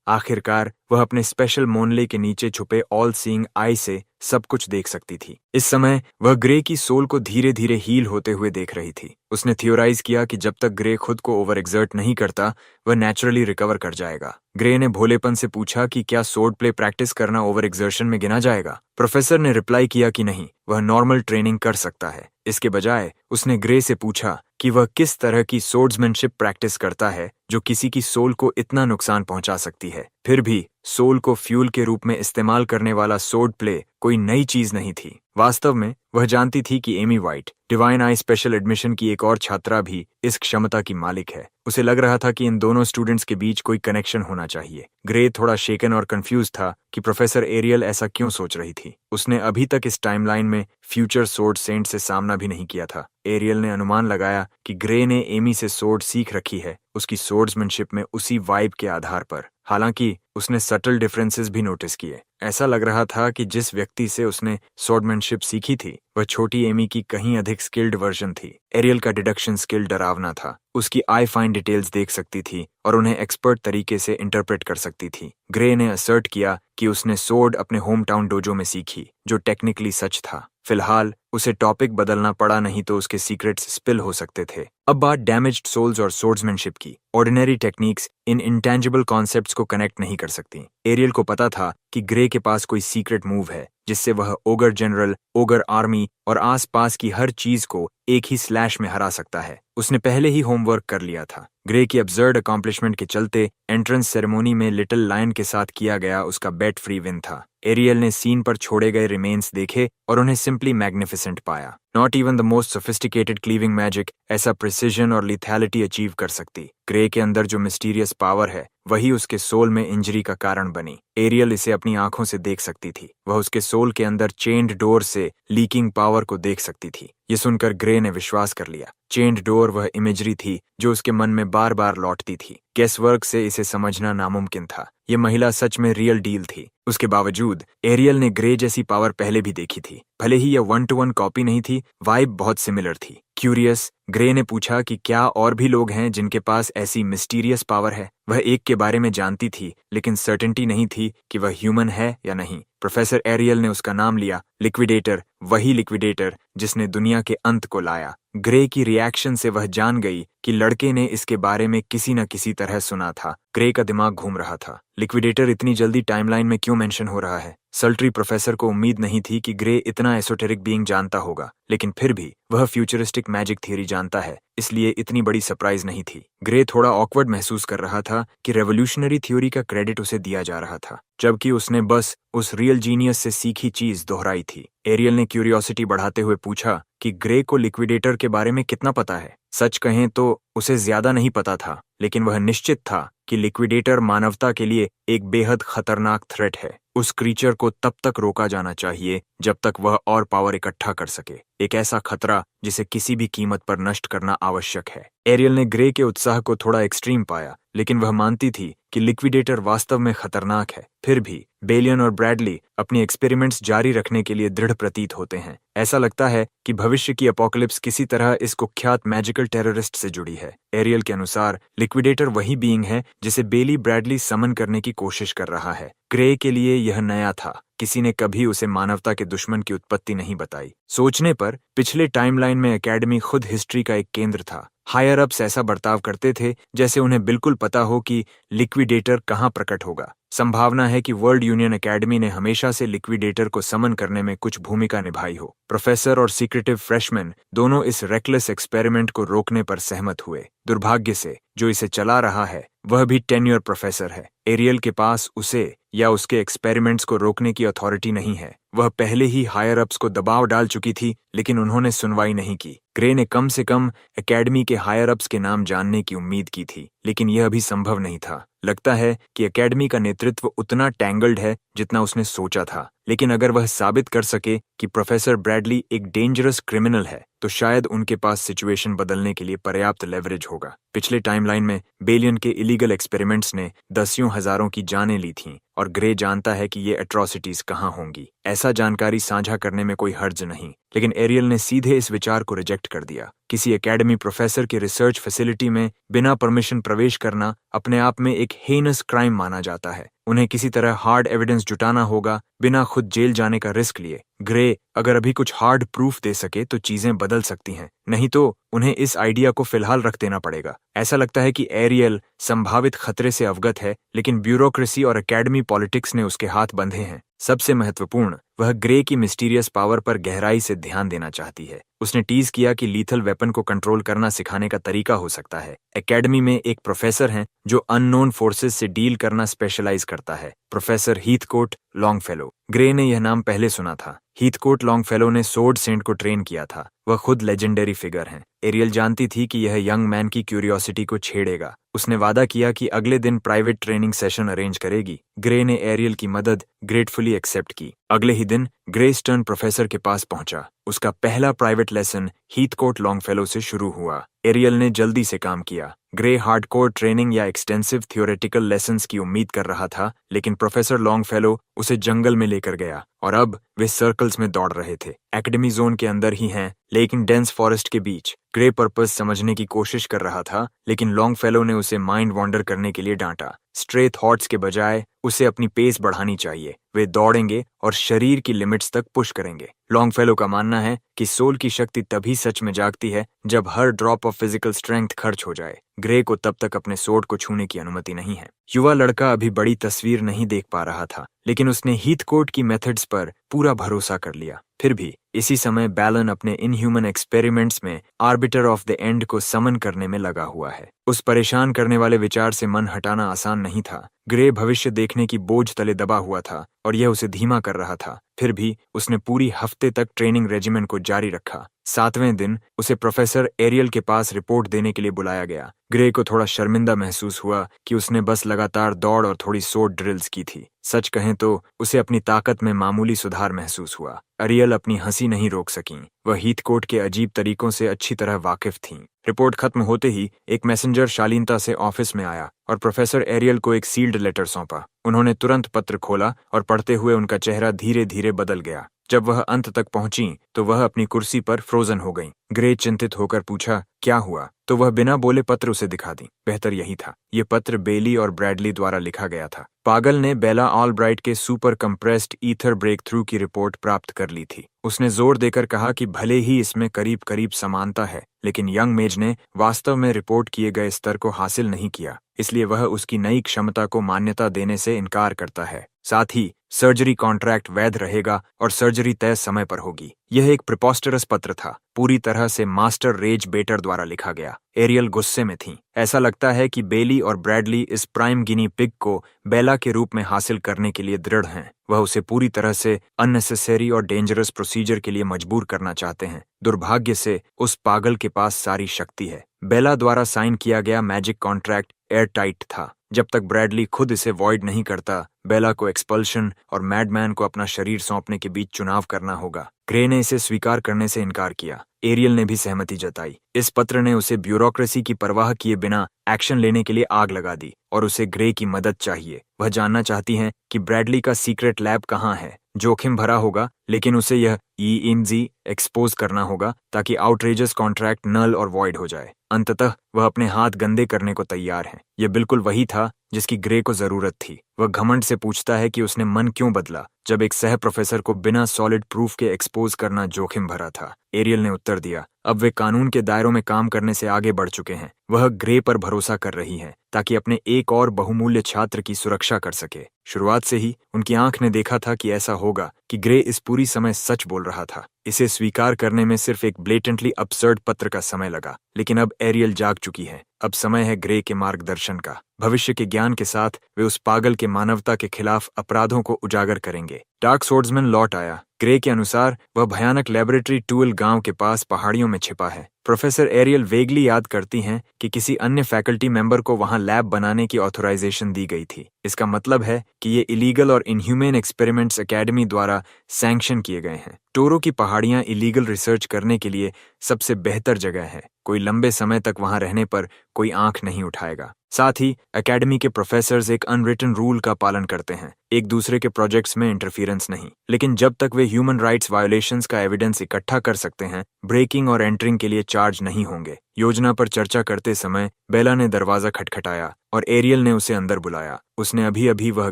आखिरकार वह अपने स्पेशल मोनले के नीचे छुपे ऑल सीइंग आई से सब कुछ देख सकती थी। इस समय वह ग्रे की सोल को धीरे धीरे हील होते हुए देख रही थी। उसने थियोराइज किया कि जब तक ग्रे खुद को ओवर एक्सर्ट नहीं करता, वह नेचुरली रिकवर कर जाएगा। ग्रे ने भोलेपन से पूछा कि क्या सोर्ड प्ले प्रैक्टिस करना ओवर एक्सर्शन में गिना जाएगा। प्रोफेसर ने रिप्लाई किया कि नहीं, वह नॉर्मल ट्रेनिंग कर सकता है। इसके बजाय उसने ग्रे से पूछा कि वह किस तरह की सोर्ड्समैनशिप प्रैक्टिस करता है जो किसी की सोल को इतना नुकसान पहुंचा सकती है। फिर भी सोल को फ्यूल के रूप में इस्तेमाल करने वाला सोर्ड प्ले कोई नई चीज नहीं थी। वास्तव में वह जानती थी कि Amy white, divine I special admission की एक और छात्रा, भी इस क्षमता की मालिक है। उसे लग रहा था कि इन दोनों स्टूडेंट्स के बीच कोई कनेक्शन होना चाहिए। ग्रे थोड़ा शेकन और कंफ्यूज था कि प्रोफेसर एरियल ऐसा क्यों सोच रही थी। उसने अभी तक इस टाइमलाइन में फ्यूचर सोर्ड सेंट से सामना भी नहीं किया था। एरियल ने अनुमान लगाया कि ग्रे ने एमी से सोर्ड सीख रखी है, उसकी सोर्ड्समैनशिप में उसी वाइब के आधार पर। हालांकि उसने सटल डिफरेंसेस भी नोटिस किए। ऐसा लग रहा था कि जिस व्यक्ति से उसने स्वॉर्डमैनशिप सीखी थी, वह छोटी एमी की कहीं अधिक स्किल्ड वर्जन थी। एरियल का डिडक्शन स्किल डरावना था। उसकी आई फाइन डिटेल्स देख सकती थी और उन्हें एक्सपर्ट तरीके से इंटरप्रेट कर सकती थी। ग्रे ने असर्ट किया कि उसने सोर्ड अपने होम टाउन डोजो में सीखी, जो टेक्निकली सच था। फिलहाल उसे टॉपिक बदलना पड़ा, नहीं तो उसके सीक्रेट्स स्पिल हो सकते थे। अब बात डैमेज्ड सोल्स और सोर्ड्समैनशिप की। Ordinary techniques in intangible concepts को कनेक्ट नहीं कर सकती। एरियल को पता था कि ग्रे के पास कोई सीक्रेट मूव है जिससे वह ओगर जनरल, ओगर आर्मी और आसपास की हर चीज को एक ही स्लैश में हरा सकता है। उसने पहले ही होमवर्क कर लिया था। ग्रे की अब्सर्ड अकॉम्प्लिशमेंट के चलते एंट्रेंस सेरेमोनी में लिटिल लायन के साथ किया गया उसका बेट फ्री विन था। एरियल ने सीन पर छोड़े गए रिमेन्स देखे और उन्हें सिंपली मैग्निफिसेंट पाया। Not even the most sophisticated cleaving magic ऐसा प्रिसिजन और लिथैलिटी अचीव कर सकती। ग्रे के अंदर जो मिस्टीरियस पावर है, वही उसके सोल में इंजरी का कारण बनी। एरियल इसे अपनी आंखों से देख सकती थी। वह उसके सोल के अंदर चेन्ड डोर से लीकिंग पावर को देख सकती थी। ये सुनकर ग्रे ने विश्वास कर लिया। चेन्ड डोर वह इमेजरी थी जो उसके मन में बार बार लौटती थी। गेस वर्क से इसे समझना नामुमकिन था। ये महिला सच में रियल डील थी। उसके बावजूद एरियल ने ग्रे जैसी पावर पहले भी देखी थी। भले ही यह 1-to-1 कॉपी नहीं थी, वाइब बहुत सिमिलर थी। क्यूरियस, ग्रे ने पूछा कि क्या और भी लोग हैं जिनके पास ऐसी मिस्टीरियस पावर है। वह एक के बारे में जानती थी, लेकिन सर्टेनिटी नहीं थी कि वह ह्यूमन है या नहीं। प्रोफेसर एरियल ने उसका नाम लिया, लिक्विडेटर, वही लिक्विडेटर जिसने दुनिया के अंत को लाया। ग्रे की रिएक्शन से वह जान गई कि लड़के ने इसके बारे में किसी न किसी तरह सुना था। ग्रे का दिमाग घूम रहा था। लिक्विडेटर इतनी जल्दी टाइमलाइन में क्यों मेंशन हो रहा है? सल्ट्री प्रोफेसर को उम्मीद नहीं थी कि ग्रे इतना एसोटेरिक बीइंग जानता होगा, लेकिन फिर भी वह फ्यूचरिस्टिक मैजिक थियरी जानता है, इसलिए इतनी बड़ी सरप्राइज नहीं थी। ग्रे थोड़ा ऑकवर्ड महसूस कर रहा था कि रेवोल्यूशनरी थ्योरी का क्रेडिट उसे दिया जा रहा था, जबकि उसने बस उस रियल जीनियस से सीखी चीज दोहराई थी। एरियल ने क्यूरियोसिटी बढ़ाते हुए पूछा कि ग्रे को लिक्विडेटर के बारे में कितना पता है। सच कहें तो उसे ज्यादा नहीं पता था, लेकिन वह निश्चित था कि लिक्विडेटर मानवता के लिए एक बेहद खतरनाक थ्रेट है। उस क्रीचर को तब तक रोका जाना चाहिए जब तक वह और पावर इकट्ठा कर सके। एक ऐसा खतरा जिसे किसी भी कीमत पर नष्ट करना आवश्यक है। एरियल ने ग्रे के उत्साह को थोड़ा एक्सट्रीम पाया, लेकिन वह मानती थी कि लिक्विडेटर वास्तव में खतरनाक है। फिर भी बेलियन और ब्रैडली अपनी एक्सपेरिमेंट्स जारी रखने के लिए दृढ़ प्रतीत होते हैं। ऐसा लगता है कि भविष्य की अपोकलिप्स किसी तरह इस कुख्यात मैजिकल टेररिस्ट से जुड़ी है। एरियल के अनुसार लिक्विडेटर वही बीइंग है जिसे बेली ब्रैडली समन करने की कोशिश कर रहा है। ग्रे के लिए यह नया था, किसी ने कभी उसे मानवता के दुश्मन की उत्पत्ति नहीं बताई। सोचने पर पिछले टाइमलाइन में एकेडमी खुद हिस्ट्री का एक केंद्र था। हायर अप्स ऐसा बर्ताव करते थे जैसे उन्हें बिल्कुल पता हो कि लिक्विडेटर कहाँ प्रकट होगा। संभावना है कि वर्ल्ड यूनियन एकेडमी ने हमेशा से लिक्विडेटर को समन करने में कुछ भूमिका निभाई हो। प्रोफेसर और सीक्रेटिव फ्रेशमैन दोनों इस रेकलेस एक्सपेरिमेंट को रोकने पर सहमत हुए। दुर्भाग्य से जो इसे चला रहा है वह भी टेन्योर प्रोफेसर है। एरियल के पास उसे या उसके एक्सपेरिमेंट्स को रोकने की अथॉरिटी नहीं है। वह पहले ही हायर अप्स को दबाव डाल चुकी थी, लेकिन उन्होंने सुनवाई नहीं की। ग्रे ने कम से कम एकेडमी के हायर अप्स के नाम जानने की उम्मीद की थी, लेकिन यह भी संभव नहीं था। लगता है कि एकेडमी का नेतृत्व उतना टैंगल्ड है जितना उसने सोचा था, लेकिन अगर वह साबित कर सके कि प्रोफेसर ब्रैडली एक डेंजरस क्रिमिनल है तो शायद उनके पास सिचुएशन बदलने के लिए पर्याप्त लेवरेज होगा। पिछले टाइमलाइन में बेलियन के इलीगल एक्सपेरिमेंट्स ने दसियों हजारों की जानें ली थीं और ग्रे जानता है कि ये एट्रोसिटीज कहाँ होंगी। ऐसा जानकारी साझा करने में कोई हर्ज नहीं, लेकिन एरियल ने सीधे इस विचार को रिजेक्ट कर दिया। किसी एकेडमी प्रोफेसर के रिसर्च फैसिलिटी में बिना परमिशन प्रवेश करना अपने आप में एक हेनस क्राइम माना जाता है। उन्हें किसी तरह हार्ड एविडेंस जुटाना होगा बिना खुद जेल जाने का रिस्क लिए। ग्रे अगर अभी कुछ हार्ड प्रूफ दे सके तो चीजें बदल सकती हैं, नहीं तो उन्हें इस आइडिया को फिलहाल रख देना पड़ेगा। ऐसा लगता है कि एरियल संभावित खतरे से अवगत है, लेकिन ब्यूरोक्रेसी और एकेडमी पॉलिटिक्स ने उसके हाथ बंधे हैं। सबसे महत्वपूर्ण, वह ग्रे की मिस्टीरियस पावर पर गहराई से ध्यान देना चाहती है। उसने टीज किया कि लीथल वेपन को कंट्रोल करना सिखाने का तरीका हो सकता है। एकेडमी में एक प्रोफेसर हैं जो अननोन फोर्सेस से डील करना स्पेशलाइज करता है, प्रोफेसर हीथकोट लॉन्गफेलो। ग्रे ने यह नाम पहले सुना था। हीथकोट लॉन्गफेलो ने सोर्ड सेंट को ट्रेन किया था। वह खुद लेजेंडरी फिगर हैं। एरियल जानती थी कि यह यंग मैन की क्यूरियोसिटी को छेड़ेगा। उसने वादा किया कि अगले दिन प्राइवेट ट्रेनिंग सेशन अरेंज करेगी। ग्रे ने एरियल की मदद ग्रेटफुली एक्सेप्ट की। अगले ही दिन ग्रे स्टर्न प्रोफेसर के पास पहुंचा। उसका पहला प्राइवेट लेसन हीथकोट लॉन्गफेलो से शुरू हुआ। एरियल ने जल्दी से काम किया। ग्रे हार्डकोर ट्रेनिंग या एक्सटेंसिव थियोरेटिकल लेसन्स की उम्मीद कर रहा था, लेकिन प्रोफेसर लॉन्गफेलो उसे जंगल में लेकर गया और अब वे सर्कल्स में दौड़ रहे थे। एकेडमी जोन के अंदर ही हैं, लेकिन डेंस फॉरेस्ट के बीच। ग्रे पर्पस समझने की कोशिश कर रहा था, लेकिन लॉन्गफेलो ने उसे माइंड वॉन्डर करने के लिए डांटा। स्ट्रे थॉट्स के बजाय उसे अपनी पेस बढ़ानी चाहिए। वे दौड़ेंगे और शरीर की लिमिट्स तक पुश करेंगे। लॉन्गफेलो का मानना है कि सोल की शक्ति तभी सच में जागती है जब हर ड्रॉप ऑफ फिजिकल स्ट्रेंथ खर्च हो जाए। ग्रे को तब तक अपने सोर्ड को छूने की अनुमति नहीं है। युवा लड़का अभी बड़ी तस्वीर नहीं देख पा रहा था, लेकिन उसने हीथकोट की मेथड्स पर पूरा भरोसा कर लिया। फिर भी इसी समय बैलन अपने इनह्यूमन एक्सपेरिमेंट्स में आर्बिटर ऑफ द एंड को समन करने में लगा हुआ है। उस परेशान करने वाले विचार से मन हटाना आसान नहीं था। ग्रे भविष्य देखने की बोझ तले दबा हुआ था और यह उसे धीमा कर रहा था। फिर भी उसने पूरी हफ्ते तक ट्रेनिंग रेजिमेंट को जारी रखा। 7वें दिन उसे प्रोफेसर एरियल के पास रिपोर्ट देने के लिए बुलाया गया। ग्रे को थोड़ा शर्मिंदा महसूस हुआ कि उसने बस लगातार दौड़ और थोड़ी सोट ड्रिल्स की थी। सच कहें तो उसे अपनी ताकत में मामूली सुधार महसूस हुआ। एरियल अपनी हंसी नहीं रोक सकीं। वह हीथकोट के अजीब तरीकों से अच्छी तरह वाकिफ थीं। रिपोर्ट खत्म होते ही एक मैसेंजर शालीनता से ऑफिस में आया और प्रोफेसर एरियल को एक सील्ड लेटर सौंपा। उन्होंने तुरंत पत्र खोला और पढ़ते हुए उनका चेहरा धीरे धीरे बदल गया। जब वह अंत तक पहुंची तो वह अपनी कुर्सी पर फ्रोजन हो गईं। ग्रे चिंतित होकर पूछा, क्या हुआ? तो वह बिना बोले पत्र उसे दिखा दी। बेहतर यही था। ये पत्र बेली और ब्रैडली द्वारा लिखा गया था। पागल ने बेला ऑलब्राइट के super compressed ether break through की रिपोर्ट प्राप्त कर ली थी। उसने जोर देकर कहा कि भले ही इसमें करीब करीब समानता है, लेकिन यंग मेज ने वास्तव में रिपोर्ट किए गए स्तर को हासिल नहीं किया, इसलिए वह उसकी नई क्षमता को मान्यता देने से इनकार करता है। साथ ही सर्जरी कॉन्ट्रैक्ट वैध रहेगा और सर्जरी तय समय पर होगी। यह एक प्रिपोस्टरस पत्र था, पूरी तरह से मास्टर रेज बेटर द्वारा लिखा गया। एरियल गुस्से में थी। ऐसा लगता है कि बेली और ब्रैडली इस प्राइम गिनी पिग को बेला के रूप में हासिल करने के लिए दृढ़ हैं। वह उसे पूरी तरह से अननेसेसरी और डेंजरस प्रोसीजर के लिए मजबूर करना चाहते हैं। दुर्भाग्य से उस पागल के पास सारी शक्ति है। बेला द्वारा साइन किया गया मैजिक कॉन्ट्रैक्ट एयर टाइट था। जब तक ब्रैडली खुद इसे वॉइड नहीं करता, बेला को एक्सपल्शन और मैडमैन को अपना शरीर सौंपने के बीच चुनाव करना होगा। ग्रे ने इसे स्वीकार करने से इनकार किया। एरियल ने भी सहमति जताई। इस पत्र ने उसे ब्यूरोक्रेसी की परवाह किए बिना एक्शन लेने के लिए आग लगा दी और उसे ग्रे की मदद चाहिए। वह जानना चाहती हैं कि ब्रैडली का सीक्रेट लैब कहाँ है। जोखिम भरा होगा, लेकिन उसे यह ईएनजी एक्सपोज करना होगा ताकि आउटरेजस कॉन्ट्रैक्ट नल और वॉइड हो जाए। अंततः वह अपने हाथ गंदे करने को तैयार है। यह बिल्कुल वही था जिसकी ग्रे को जरूरत थी। वह घमंड से पूछता है कि उसने मन क्यों बदला जब एक सह प्रोफेसर को बिना सॉलिड प्रूफ के एक्सपोज करना जोखिम भरा था। एरियल ने उत्तर दिया, अब वे कानून के दायरों में काम करने से आगे बढ़ चुके हैं। वह ग्रे पर भरोसा कर रही है ताकि अपने एक और बहुमूल्य छात्र की सुरक्षा कर सके। शुरुआत से ही उनकी आंख ने देखा था कि ऐसा होगा कि ग्रे इस पूरी समय सच बोल रहा था। इसे स्वीकार करने में सिर्फ एक ब्लेटेंटली अब्सर्ड पत्र का समय लगा, लेकिन अब एरियल जाग चुकी है। अब समय है ग्रे के मार्गदर्शन का। भविष्य के ज्ञान के साथ वे उस पागल के मानवता के खिलाफ अपराधों को उजागर करेंगे। डार्क सोर्ड्समैन लौट आया। ग्रे के अनुसार वह भयानक लेबोरेटरी टूल गांव के पास पहाड़ियों में छिपा है। प्रोफेसर एरियल वेगली याद करती हैं कि किसी अन्य फैकल्टी मेंबर को वहां लैब बनाने की ऑथराइजेशन दी गई थी। इसका मतलब है कि ये इलीगल और इनह्यूमेन एक्सपेरिमेंट्स एकेडमी द्वारा सैंक्शन किए गए हैं। टोरो की पहाड़ियां इलीगल रिसर्च करने के लिए सबसे बेहतर जगह है। कोई लंबे समय तक वहां रहने पर कोई आंख नहीं उठाएगा। साथ ही एकेडमी के प्रोफेसर्स एक अनरिटन रूल का पालन करते हैं, एक दूसरे के प्रोजेक्ट्स में इंटरफियरेंस नहीं। लेकिन जब तक वे ह्यूमन राइट्स वायोलेशंस का एविडेंस इकट्ठा कर सकते हैं, ब्रेकिंग और एंटरिंग के लिए चार्ज नहीं होंगे। योजना पर चर्चा करते समय बेला ने दरवाजा खटखटाया और एरियल ने उसे अंदर बुलाया। उसने अभी अभी वह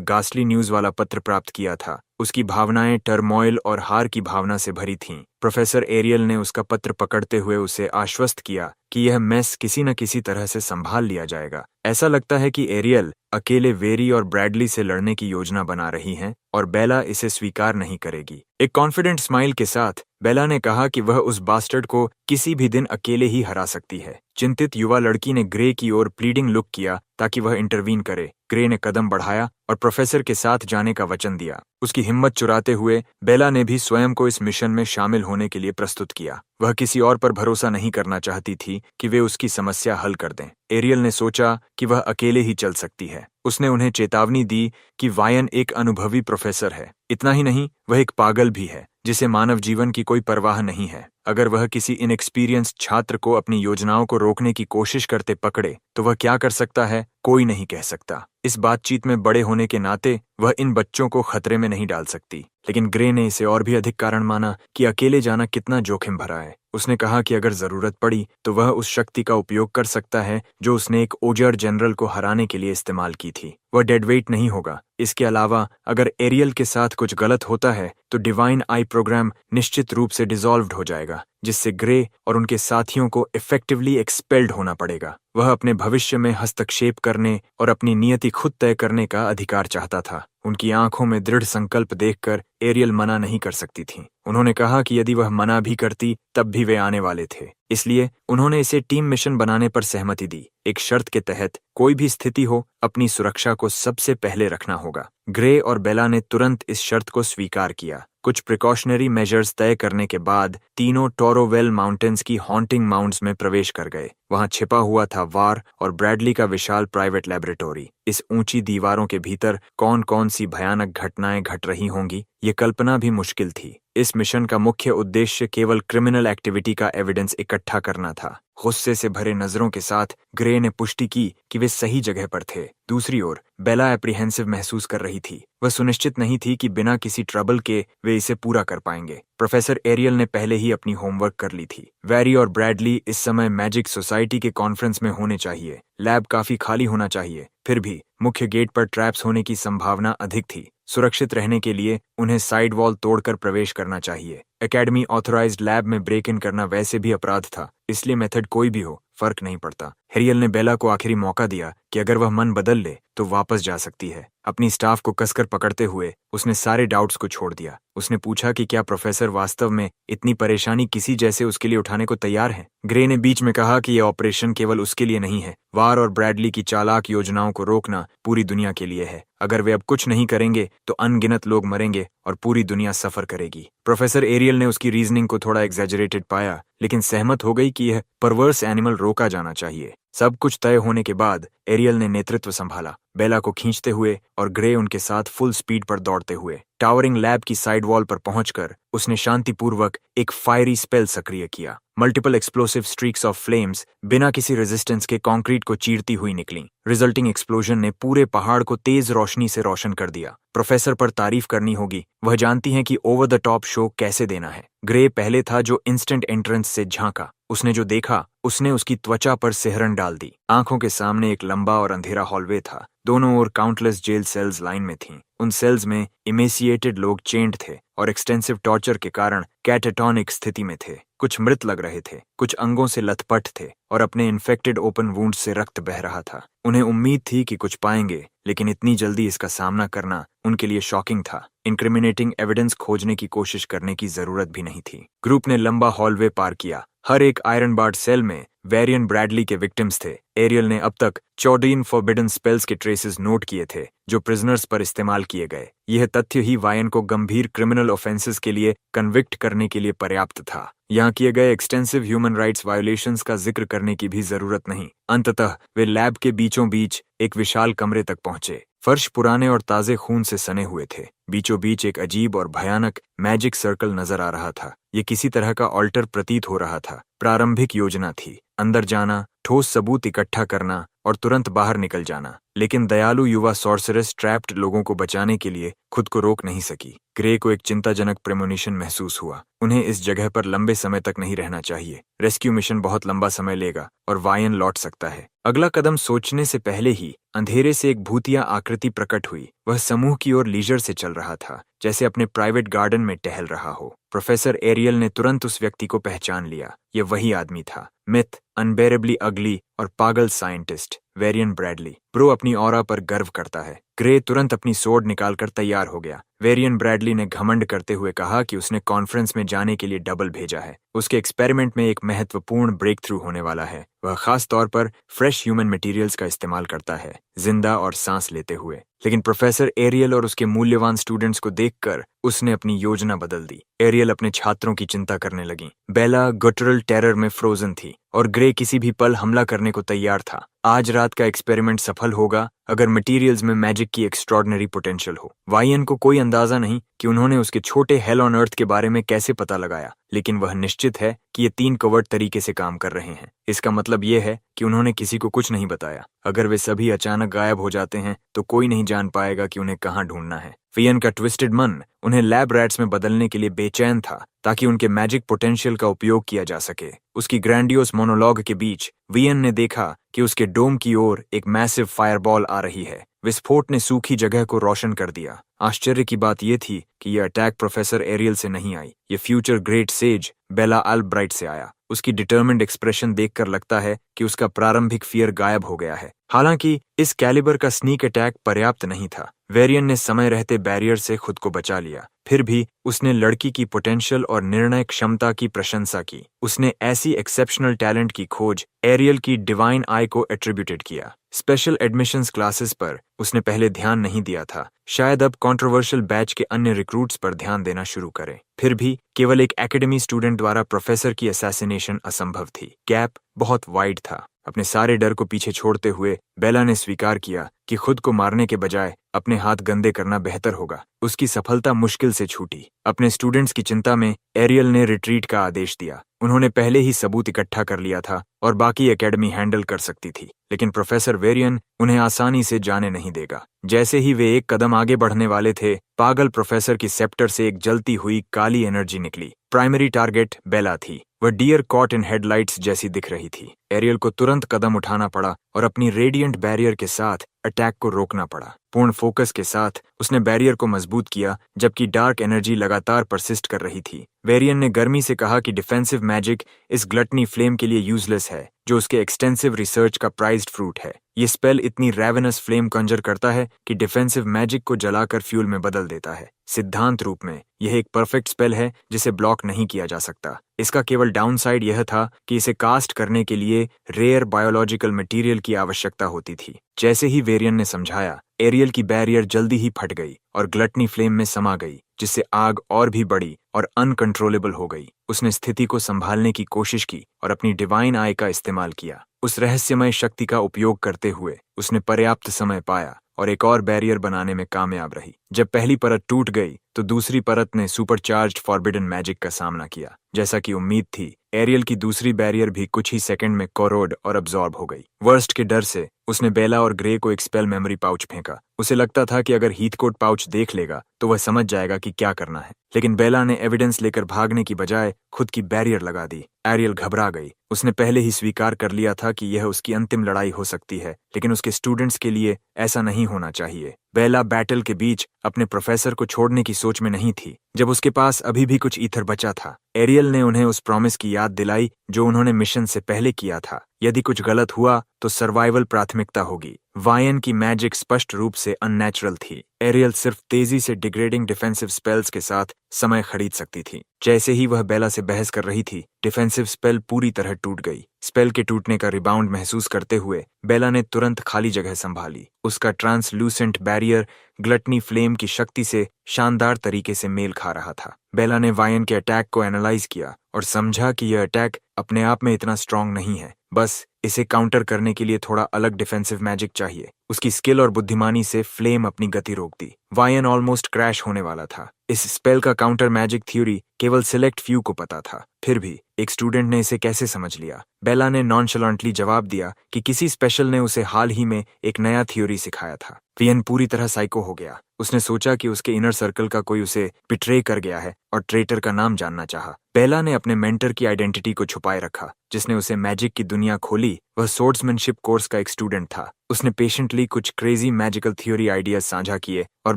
गास्ली न्यूज वाला पत्र प्राप्त किया था। उसकी भावनाएं टर्मोइल और हार की भावना से भरी थीं। प्रोफेसर एरियल ने उसका पत्र पकड़ते हुए उसे आश्वस्त किया कि यह मेस किसी न किसी तरह से संभाल लिया जाएगा। ऐसा लगता है कि एरियल अकेले वेरी और ब्रैडली से लड़ने की योजना बना रही हैं और बेला इसे स्वीकार नहीं करेगी। एक कॉन्फिडेंट स्माइल के साथ बेला ने कहा कि वह उस बास्टर्ड को किसी भी दिन अकेले ही हरा सकती है। चिंतित युवा लड़की ने ग्रे की ओर प्लीडिंग लुक किया ताकि वह इंटरवीन करे। ग्रे ने कदम बढ़ाया और प्रोफेसर के साथ जाने का वचन दिया। उसकी हिम्मत चुराते हुए बेला ने भी स्वयं को इस मिशन में शामिल होने के लिए प्रस्तुत किया। वह किसी और पर भरोसा नहीं करना चाहती थी कि वे उसकी समस्या हल कर दें। एरियल ने सोचा कि वह अकेले ही चल सकती है। उसने उन्हें चेतावनी दी कि वायन एक अनुभवी प्रोफेसर है। इतना ही नहीं, वह एक पागल भी है जिसे मानव जीवन की कोई परवाह नहीं है। अगर वह किसी इनएक्सपीरियंस्ड छात्र को अपनी योजनाओं को रोकने की कोशिश करते पकड़े तो वह क्या कर सकता है, कोई नहीं कह सकता। इस बातचीत में बड़े होने के नाते वह इन बच्चों को खतरे में नहीं डाल सकती। लेकिन ग्रे ने इसे और भी अधिक कारण माना कि अकेले जाना कितना जोखिम भरा है। उसने कहा कि अगर जरूरत पड़ी तो वह उस शक्ति का उपयोग कर सकता है जो उसने एक ओजर जनरल को हराने के लिए इस्तेमाल की थी। वह डेडवेट नहीं होगा। इसके अलावा अगर एरियल के साथ कुछ गलत होता है तो डिवाइन आई प्रोग्राम निश्चित रूप से डिसॉल्व्ड हो जाएगा, जिससे ग्रे और उनके साथियों को इफेक्टिवली एक्सपेल्ड होना पड़ेगा। वह अपने भविष्य में हस्तक्षेप करने और अपनी नियति खुद तय करने का अधिकार चाहता था। उनकी आंखों में दृढ़ संकल्प देखकर एरियल मना नहीं कर सकती थी। उन्होंने कहा कि यदि वह मना भी करती तब भी वे आने वाले थे। इसलिए उन्होंने इसे टीम मिशन बनाने पर सहमति दी। एक शर्त के तहत कोई भी स्थिति हो, अपनी सुरक्षा को सबसे पहले रखना होगा। ग्रे और बेला ने तुरंत इस शर्त को स्वीकार किया। कुछ प्रिकॉशनरी मेजर्स तय करने के बाद तीनों टोरोवेल माउंटेन्स की हॉन्टिंग माउंट्स में प्रवेश कर गए। वहां छिपा हुआ था वार और ब्रैडली का विशाल प्राइवेट लेबोरेटरी। इस ऊंची दीवारों के भीतर कौन कौन सी भयानक घटनाएं घट रही होंगी, ये कल्पना भी मुश्किल थी। इस मिशन का मुख्य उद्देश्य केवल क्रिमिनल एक्टिविटी का एविडेंस इकट्ठा करना था। गुस्से से भरे नजरों के साथ ग्रे ने पुष्टि की कि वे सही जगह पर थे। दूसरी ओर बेला एप्रीहेंसिव महसूस कर रही थी। वह सुनिश्चित नहीं थी कि बिना किसी ट्रबल के वे इसे पूरा कर पाएंगे। प्रोफेसर एरियल ने पहले ही अपनी होमवर्क कर ली थी। वेरी और ब्रैडली इस समय मैजिक सोसाइटी के कॉन्फ्रेंस में होने चाहिए। लैब काफी खाली होना चाहिए। फिर भी मुख्य गेट पर ट्रैप्स होने की संभावना अधिक थी। सुरक्षित रहने के लिए उन्हें साइड वॉल तोड़कर प्रवेश करना चाहिए। एकेडमी ऑथराइज्ड लैब में ब्रेक इन करना वैसे भी अपराध था, इसलिए मेथड कोई भी हो, फर्क नहीं पड़ता। हेरियल ने बेला को आखिरी मौका दिया कि अगर वह मन बदल ले तो वापस जा सकती है। अपनी स्टाफ को कसकर पकड़ते हुए उसने सारे डाउट्स को छोड़ दिया। उसने पूछा कि क्या प्रोफेसर वास्तव में इतनी परेशानी किसी जैसे उसके लिए उठाने को तैयार हैं। ग्रे ने बीच में कहा कि यह ऑपरेशन केवल उसके लिए नहीं है। वार और ब्रैडली की चालाक योजनाओं को रोकना पूरी दुनिया के लिए है। अगर वे अब कुछ नहीं करेंगे तो अनगिनत लोग मरेंगे और पूरी दुनिया सफर करेगी। प्रोफेसर एरियल ने उसकी रीजनिंग को थोड़ा एग्जैजरेटेड पाया, लेकिन सहमत हो गई कि यह परवर्स एनिमल रोका जाना चाहिए। सब कुछ तय होने के बाद एरियल ने नेतृत्व संभाला। बेला को खींचते हुए और ग्रे उनके साथ फुल स्पीड पर दौड़ते हुए। टावरिंग लैब की साइड वॉल पर पहुंचकर उसने शांतिपूर्वक एक फायरी स्पेल सक्रिय किया। Multiple explosive streaks of flames बिना किसी रेजिस्टेंस के कंक्रीट को चीरती हुई निकलीं। रिजल्टिंग एक्सप्लोजन ने पूरे पहाड़ को तेज रोशनी से रोशन कर दिया। प्रोफेसर पर तारीफ करनी होगी, वह जानती हैं कि ओवर द टॉप शो कैसे देना है। ग्रे पहले था जो इंस्टेंट एंट्रेंस से झांका। उसने जो देखा उसने उसकी त्वचा पर सिहरन डाल दी। आंखों के सामने एक लंबा और अंधेरा हॉलवे था। दोनों ओर काउंटलेस जेल सेल्स लाइन में थीं। उन सेल्स में इमेसिएटेड लोग चेंड थे और एक्सटेंसिव टॉर्चर के कारण कैटाटोनिक स्थिति में थे। कुछ मृत लग रहे थे, कुछ अंगों से लथपथ थे और अपने इन्फेक्टेड ओपन वुंड से रक्त बह रहा था। उन्हें उम्मीद थी कि कुछ पाएंगे, लेकिन इतनी जल्दी इसका सामना करना उनके लिए शॉकिंग था। इंक्रिमिनेटिंग एविडेंस खोजने की कोशिश करने की जरूरत भी नहीं थी। ग्रुप ने लंबा हॉलवे पार किया। हर एक आयरन बार्ड सेल में वेरियन ब्रैडली के विक्टिम्स थे। एरियल ने अब तक 14 फॉरबिडन स्पेल्स के ट्रेसेस नोट किए थे जो प्रिजनर्स पर इस्तेमाल किए गए। यह तथ्य ही वायन को गंभीर क्रिमिनल ऑफेंसेस के लिए कन्विक्ट करने के लिए पर्याप्त था। यहाँ किए गए एक्सटेंसिव ह्यूमन राइट्स वायोलेशंस का जिक्र करने की भी जरूरत नहीं। अंततः वे लैब के बीचों बीच एक विशाल कमरे तक पहुंचे। फर्श पुराने और ताजे खून से सने हुए थे। बीचों बीच एक अजीब और भयानक मैजिक सर्कल नजर आ रहा था। ये किसी तरह का ऑल्टर प्रतीत हो रहा था। प्रारंभिक योजना थी, अंदर जाना, ठोस सबूत इकट्ठा करना और तुरंत बाहर निकल जाना। लेकिन दयालु युवा सॉर्सरस ट्रैप्ड लोगों को बचाने के लिए खुद को रोक नहीं सकी। ग्रे को एक चिंताजनक प्रेमोनिशन महसूस हुआ। उन्हें इस जगह पर लंबे समय तक नहीं रहना चाहिए। रेस्क्यू मिशन बहुत लंबा समय लेगा और वायन लौट सकता है। अगला कदम सोचने से पहले ही अंधेरे से एक भूतिया आकृति प्रकट हुई। वह समूह की ओर लीजर से चल रहा था, जैसे अपने प्राइवेट गार्डन में टहल रहा हो। प्रोफेसर एरियल ने तुरंत उस व्यक्ति को पहचान लिया। यह वही आदमी था, मिथ, अनबेरेबली अगली और पागल साइंटिस्ट वेरियन ब्रैडली। ब्रो अपनी ऑरा पर गर्व करता है। ग्रे तुरंत अपनी सोर्ड निकालकर तैयार हो गया। वेरियन ब्रैडली ने घमंड करते हुए कहा कि उसने कॉन्फ्रेंस में जाने के लिए डबल भेजा है। उसके एक्सपेरिमेंट में एक महत्वपूर्ण ब्रेक थ्रू होने वाला है। वह खास तौर पर फ्रेश ह्यूमन मटेरियल्स का इस्तेमाल करता है, जिंदा और सांस लेते हुए। लेकिन प्रोफेसर एरियल और उसके मूल्यवान स्टूडेंट्स को देखकर उसने अपनी योजना बदल दी। एरियल अपने छात्रों की चिंता करने लगी। बेला गटरल टेरर में फ्रोजन थी और ग्रे किसी भी पल हमला करने को तैयार था। आज रात का एक्सपेरिमेंट सफल होगा अगर मटेरियल्स में मैजिक की एक्स्ट्रॉर्डिनरी पोटेंशियल हो। वायन को कोई अंदाजा नहीं कि उन्होंने उसके छोटे हेल ऑन अर्थ के बारे में कैसे पता लगाया, लेकिन वह निश्चित है कि ये 3 कवर्ट तरीके से काम कर रहे हैं। इसका मतलब ये है कि उन्होंने किसी को कुछ नहीं बताया। अगर वे सभी अचानक गायब हो जाते हैं तो कोई नहीं जान पाएगा कि उन्हें कहाँ ढूंढना है। वियन का ट्विस्टेड मन उन्हें लैब रैट्स में बदलने के लिए बेचैन था ताकि उनके मैजिक पोटेंशियल का उपयोग किया जा सके। उसकी ग्रैंडियोस मोनोलॉग के बीच वियन ने देखा कि उसके डोम की ओर एक मैसिव फायरबॉल आ रही है। विस्फोट ने सूखी जगह को रोशन कर दिया। आश्चर्य की बात यह थी कि यह अटैक प्रोफेसर एरियल से नहीं आई, ये फ्यूचर ग्रेट सेज बेला अल्ब्राइट से आया। उसकी डिटर्मिन्ड एक्सप्रेशन देखकर लगता है कि उसका प्रारंभिक फियर गायब हो गया है। हालांकि इस कैलिबर का स्नीक अटैक पर्याप्त नहीं था। वेरियन ने समय रहते बैरियर से खुद को बचा लिया। फिर भी उसने लड़की की पोटेंशियल और निर्णय क्षमता की प्रशंसा की। उसने ऐसी एक्सेप्शनल टैलेंट की खोज एरियल की डिवाइन आई को एट्रीब्यूटेड किया। स्पेशल एडमिशंस क्लासेस पर उसने पहले ध्यान नहीं दिया था। शायद अब कंट्रोवर्शियल बैच के अन्य रिक्रूट्स पर ध्यान देना शुरू करे। फिर भी केवल एक एकेडमी स्टूडेंट द्वारा प्रोफेसर की असैसिनेशन असंभव थी। गैप बहुत वाइड था। अपने सारे डर को पीछे छोड़ते हुए बेला ने स्वीकार किया कि खुद को मारने के बजाय अपने हाथ गंदे करना बेहतर होगा। उसकी सफलता मुश्किल से छूटी। अपने स्टूडेंट्स की चिंता में एरियल ने रिट्रीट का आदेश दिया। उन्होंने पहले ही सबूत इकट्ठा कर लिया था और बाकी एकेडमी हैंडल कर सकती थी, लेकिन प्रोफेसर वेरियन उन्हें आसानी से जाने नहीं देगा। जैसे ही वे एक कदम आगे बढ़ने वाले थे, पागल प्रोफेसर की सेप्टर से एक जलती हुई काली एनर्जी निकली। प्राइमरी टारगेट बेला थी। वह डियर कॉट इन हेडलाइट्स जैसी दिख रही थी। एरियल को तुरंत कदम उठाना पड़ा और अपनी रेडिएंट बैरियर के साथ अटैक को रोकना पड़ा। पूर्ण फोकस के साथ उसने बैरियर को मजबूत किया, जबकि डार्क एनर्जी लगातार परसिस्ट कर रही थी। वेरियन ने गर्मी से कहा कि डिफेंसिव मैजिक इस ग्लटनी फ्लेम के लिए यूजलेस है, जो उसके एक्सटेंसिव रिसर्च का प्राइज्ड फ्रूट है। ये स्पेल इतनी रेवेनस फ्लेम कंजर करता है कि डिफेंसिव मैजिक को जलाकर फ्यूल में बदल देता है। सिद्धांत रूप में यह एक परफेक्ट स्पेल है जिसे ब्लॉक नहीं किया जा सकता। इसका केवल डाउनसाइड यह था कि इसे कास्ट करने के लिए रेयर बायोलॉजिकल मटेरियल की आवश्यकता होती थी। जैसे ही वेरियन ने समझाया, एरियल की बैरियर जल्दी ही फट गई और ग्लटनी फ्लेम में समा गई, जिससे आग और भी बड़ी और अनकंट्रोलेबल हो गई। उसने स्थिति को संभालने की कोशिश की और अपनी डिवाइन आई का इस्तेमाल किया। उस रहस्यमय शक्ति का उपयोग करते हुए उसने पर्याप्त समय पाया और एक और बैरियर बनाने में कामयाब रही। जब पहली परत टूट गई तो दूसरी परत ने सुपरचार्ज्ड फॉरबिडन मैजिक का सामना किया। जैसा कि उम्मीद थी, एरियल की दूसरी बैरियर भी कुछ ही सेकंड में कोरोड और अब्जॉर्ब हो गई। वर्स्ट के डर से उसने बेला और ग्रे को एक स्पेल मेमोरी पाउच फेंका। उसे लगता था कि अगर हीथकोट पाउच देख लेगा तो वह समझ जाएगा कि क्या करना है, लेकिन बेला ने एविडेंस लेकर भागने की बजाय खुद की बैरियर लगा दी। एरियल घबरा गई। उसने पहले ही स्वीकार कर लिया था कि यह उसकी अंतिम लड़ाई हो सकती है, लेकिन उसके स्टूडेंट्स के लिए ऐसा नहीं होना चाहिए। बेला बैटल के बीच अपने प्रोफेसर को छोड़ने की सोच में नहीं थी, जब उसके पास अभी भी कुछ ईथर बचा था। एरियल ने उन्हें उस प्रॉमिस की याद दिलाई जो उन्होंने मिशन से पहले किया था। यदि कुछ गलत हुआ तो सर्वाइवल प्राथमिकता होगी। वायन की मैजिक स्पष्ट रूप से अननेचुरल थी। एरियल सिर्फ तेजी से डिग्रेडिंग डिफेंसिव स्पेल्स के साथ समय खरीद सकती थी। जैसे ही वह बेला से बहस कर रही थी, डिफेंसिव स्पेल पूरी तरह टूट गई। स्पेल के टूटने का रिबाउंड महसूस करते हुए बेला ने तुरंत खाली जगह संभाली। उसका ट्रांसलूसेंट बैरियर ग्लटनी फ्लेम की शक्ति से शानदार तरीके से मेल खा रहा था। बेला ने वायन के अटैक को एनालाइज किया और समझा कि यह अटैक अपने आप में इतना स्ट्रांग नहीं है, बस इसे काउंटर करने के लिए थोड़ा अलग डिफेंसिव मैजिक चाहिए। उसकी स्किल और बुद्धिमानी से फ्लेम अपनी गति रोक दी। वायन ऑलमोस्ट क्रैश होने वाला था। इस स्पेल का काउंटर मैजिक थ्योरी केवल सिलेक्ट फ्यू को पता था। फिर भी एक स्टूडेंट ने इसे कैसे समझ लिया? बेला ने नॉनशलेंटली जवाब दिया कि किसी स्पेशल ने उसे हाल ही में एक नया थ्योरी सिखाया था। वियन पूरी तरह साइको हो गया। उसने सोचा कि उसके इनर सर्कल का कोई उसे बिट्रे कर गया है और ट्रेटर का नाम जानना चाहा। बेला ने अपने मेंटर की आइडेंटिटी को छुपाए रखा, जिसने उसे मैजिक की दुनिया खोली। वह सोर्ड्समैनशिप कोर्स का एक स्टूडेंट था। उसने पेशेंटली कुछ क्रेजी मैजिकल थ्योरी आइडियाज साझा किए और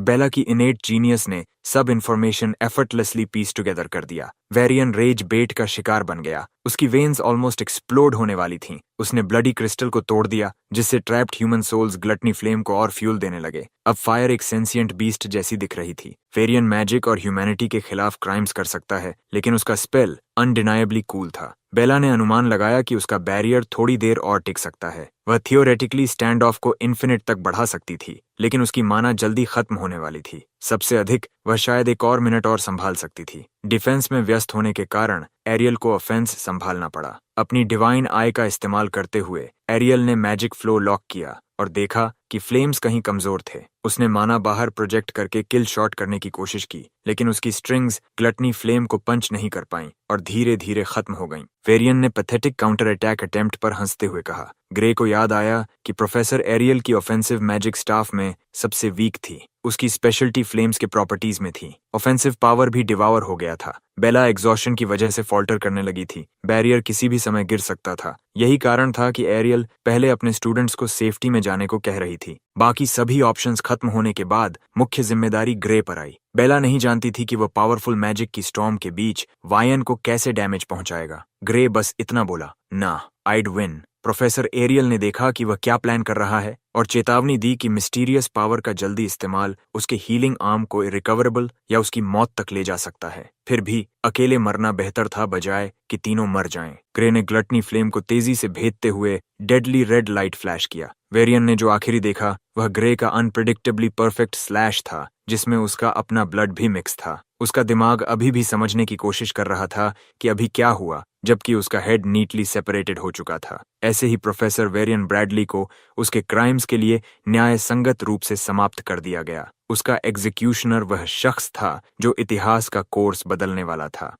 बेला की इनेट जीनियस ने सब इन्फॉर्मेशन एफर्टलेसली पीस टुगेदर कर दिया। वेरियन रेज बेट का शिकार बन गया। उसकी वेन्स ऑलमोस्ट एक्सप्लोड होने वाली थीं। उसने ब्लडी क्रिस्टल को तोड़ दिया, जिससे trapped human souls gluttony flame को और फ्यूल देने लगे। अब फायर एक सेंसिएंट बीस्ट जैसी दिख रही थी। वेरियन मैजिक और ह्यूमैनिटी के खिलाफ क्राइम्स कर सकता है, लेकिन उसका स्पेल अनडिनायबली कूल था। बेला ने अनुमान लगाया कि उसका बैरियर थोड़ी देर और टिक सकता है। वह थियोरेटिकली स्टैंड ऑफ को इन्फिनिट तक बढ़ा सकती थी, लेकिन उसकी माना जल्दी खत्म होने वाली थी। सबसे अधिक वह शायद एक और मिनट और संभाल सकती थी। डिफेंस में व्यस्त होने के कारण एरियल को ऑफेंस संभालना पड़ा। अपनी डिवाइन आई का इस्तेमाल करते हुए एरियल ने मैजिक फ्लो लॉक किया और देखा कि फ्लेम्स कहीं कमजोर थे। उसने माना बाहर प्रोजेक्ट करके किल शॉट करने की कोशिश की, लेकिन उसकी स्ट्रिंग्स ग्लटनी फ्लेम को पंच नहीं कर पाईं और धीरे धीरे खत्म हो गईं। वेरियन ने पैथेटिक काउंटर अटैक अटेम्प्ट पर हंसते हुए कहा। ग्रे को याद आया कि प्रोफेसर एरियल की ऑफेंसिव मैजिक स्टाफ में सबसे वीक थी। उसकी स्पेशलिटी फ्लेम्स के प्रॉपर्टीज में थी। ऑफेंसिव पावर भी डिवावर हो गया था। बेला एग्जॉशन की वजह से फॉल्टर करने लगी थी। बैरियर किसी भी समय गिर सकता था। यही कारण था कि एरियल पहले अपने स्टूडेंट्स को सेफ्टी में जाने को कह रही थी। बाकी सभी ऑप्शंस खत्म होने के बाद मुख्य जिम्मेदारी ग्रे पर आई। बेला नहीं जानती थी कि वह पावरफुल मैजिक की स्टॉर्म के बीच वायन को कैसे डैमेज पहुंचाएगा। ग्रे बस इतना बोला, ना, आइड विन। प्रोफेसर एरियल ने देखा कि वह क्या प्लान कर रहा है और चेतावनी दी कि मिस्टीरियस पावर का जल्दी इस्तेमाल उसके हीलिंग आर्म को इरिकवरेबल या उसकी मौत तक ले जा सकता है। फिर भी अकेले मरना बेहतर था बजाय कि तीनों मर जाएं। ग्रे ने ग्लटनी फ्लेम को तेजी से भेदते हुए डेडली रेड लाइट फ्लैश किया। वेरियन ने जो आखिरी देखा वह ग्रे का अनप्रेडिक्टेबली परफेक्ट स्लैश था, जिसमें उसका अपना ब्लड भी मिक्स था। उसका दिमाग अभी भी समझने की कोशिश कर रहा था कि अभी क्या हुआ, जबकि उसका हेड नीटली सेपरेटेड हो चुका था। ऐसे ही प्रोफेसर वेरियन ब्रैडली को उसके क्राइम्स के लिए न्याय संगत रूप से समाप्त कर दिया गया। उसका एग्जीक्यूशनर वह शख्स था जो इतिहास का कोर्स बदलने वाला था।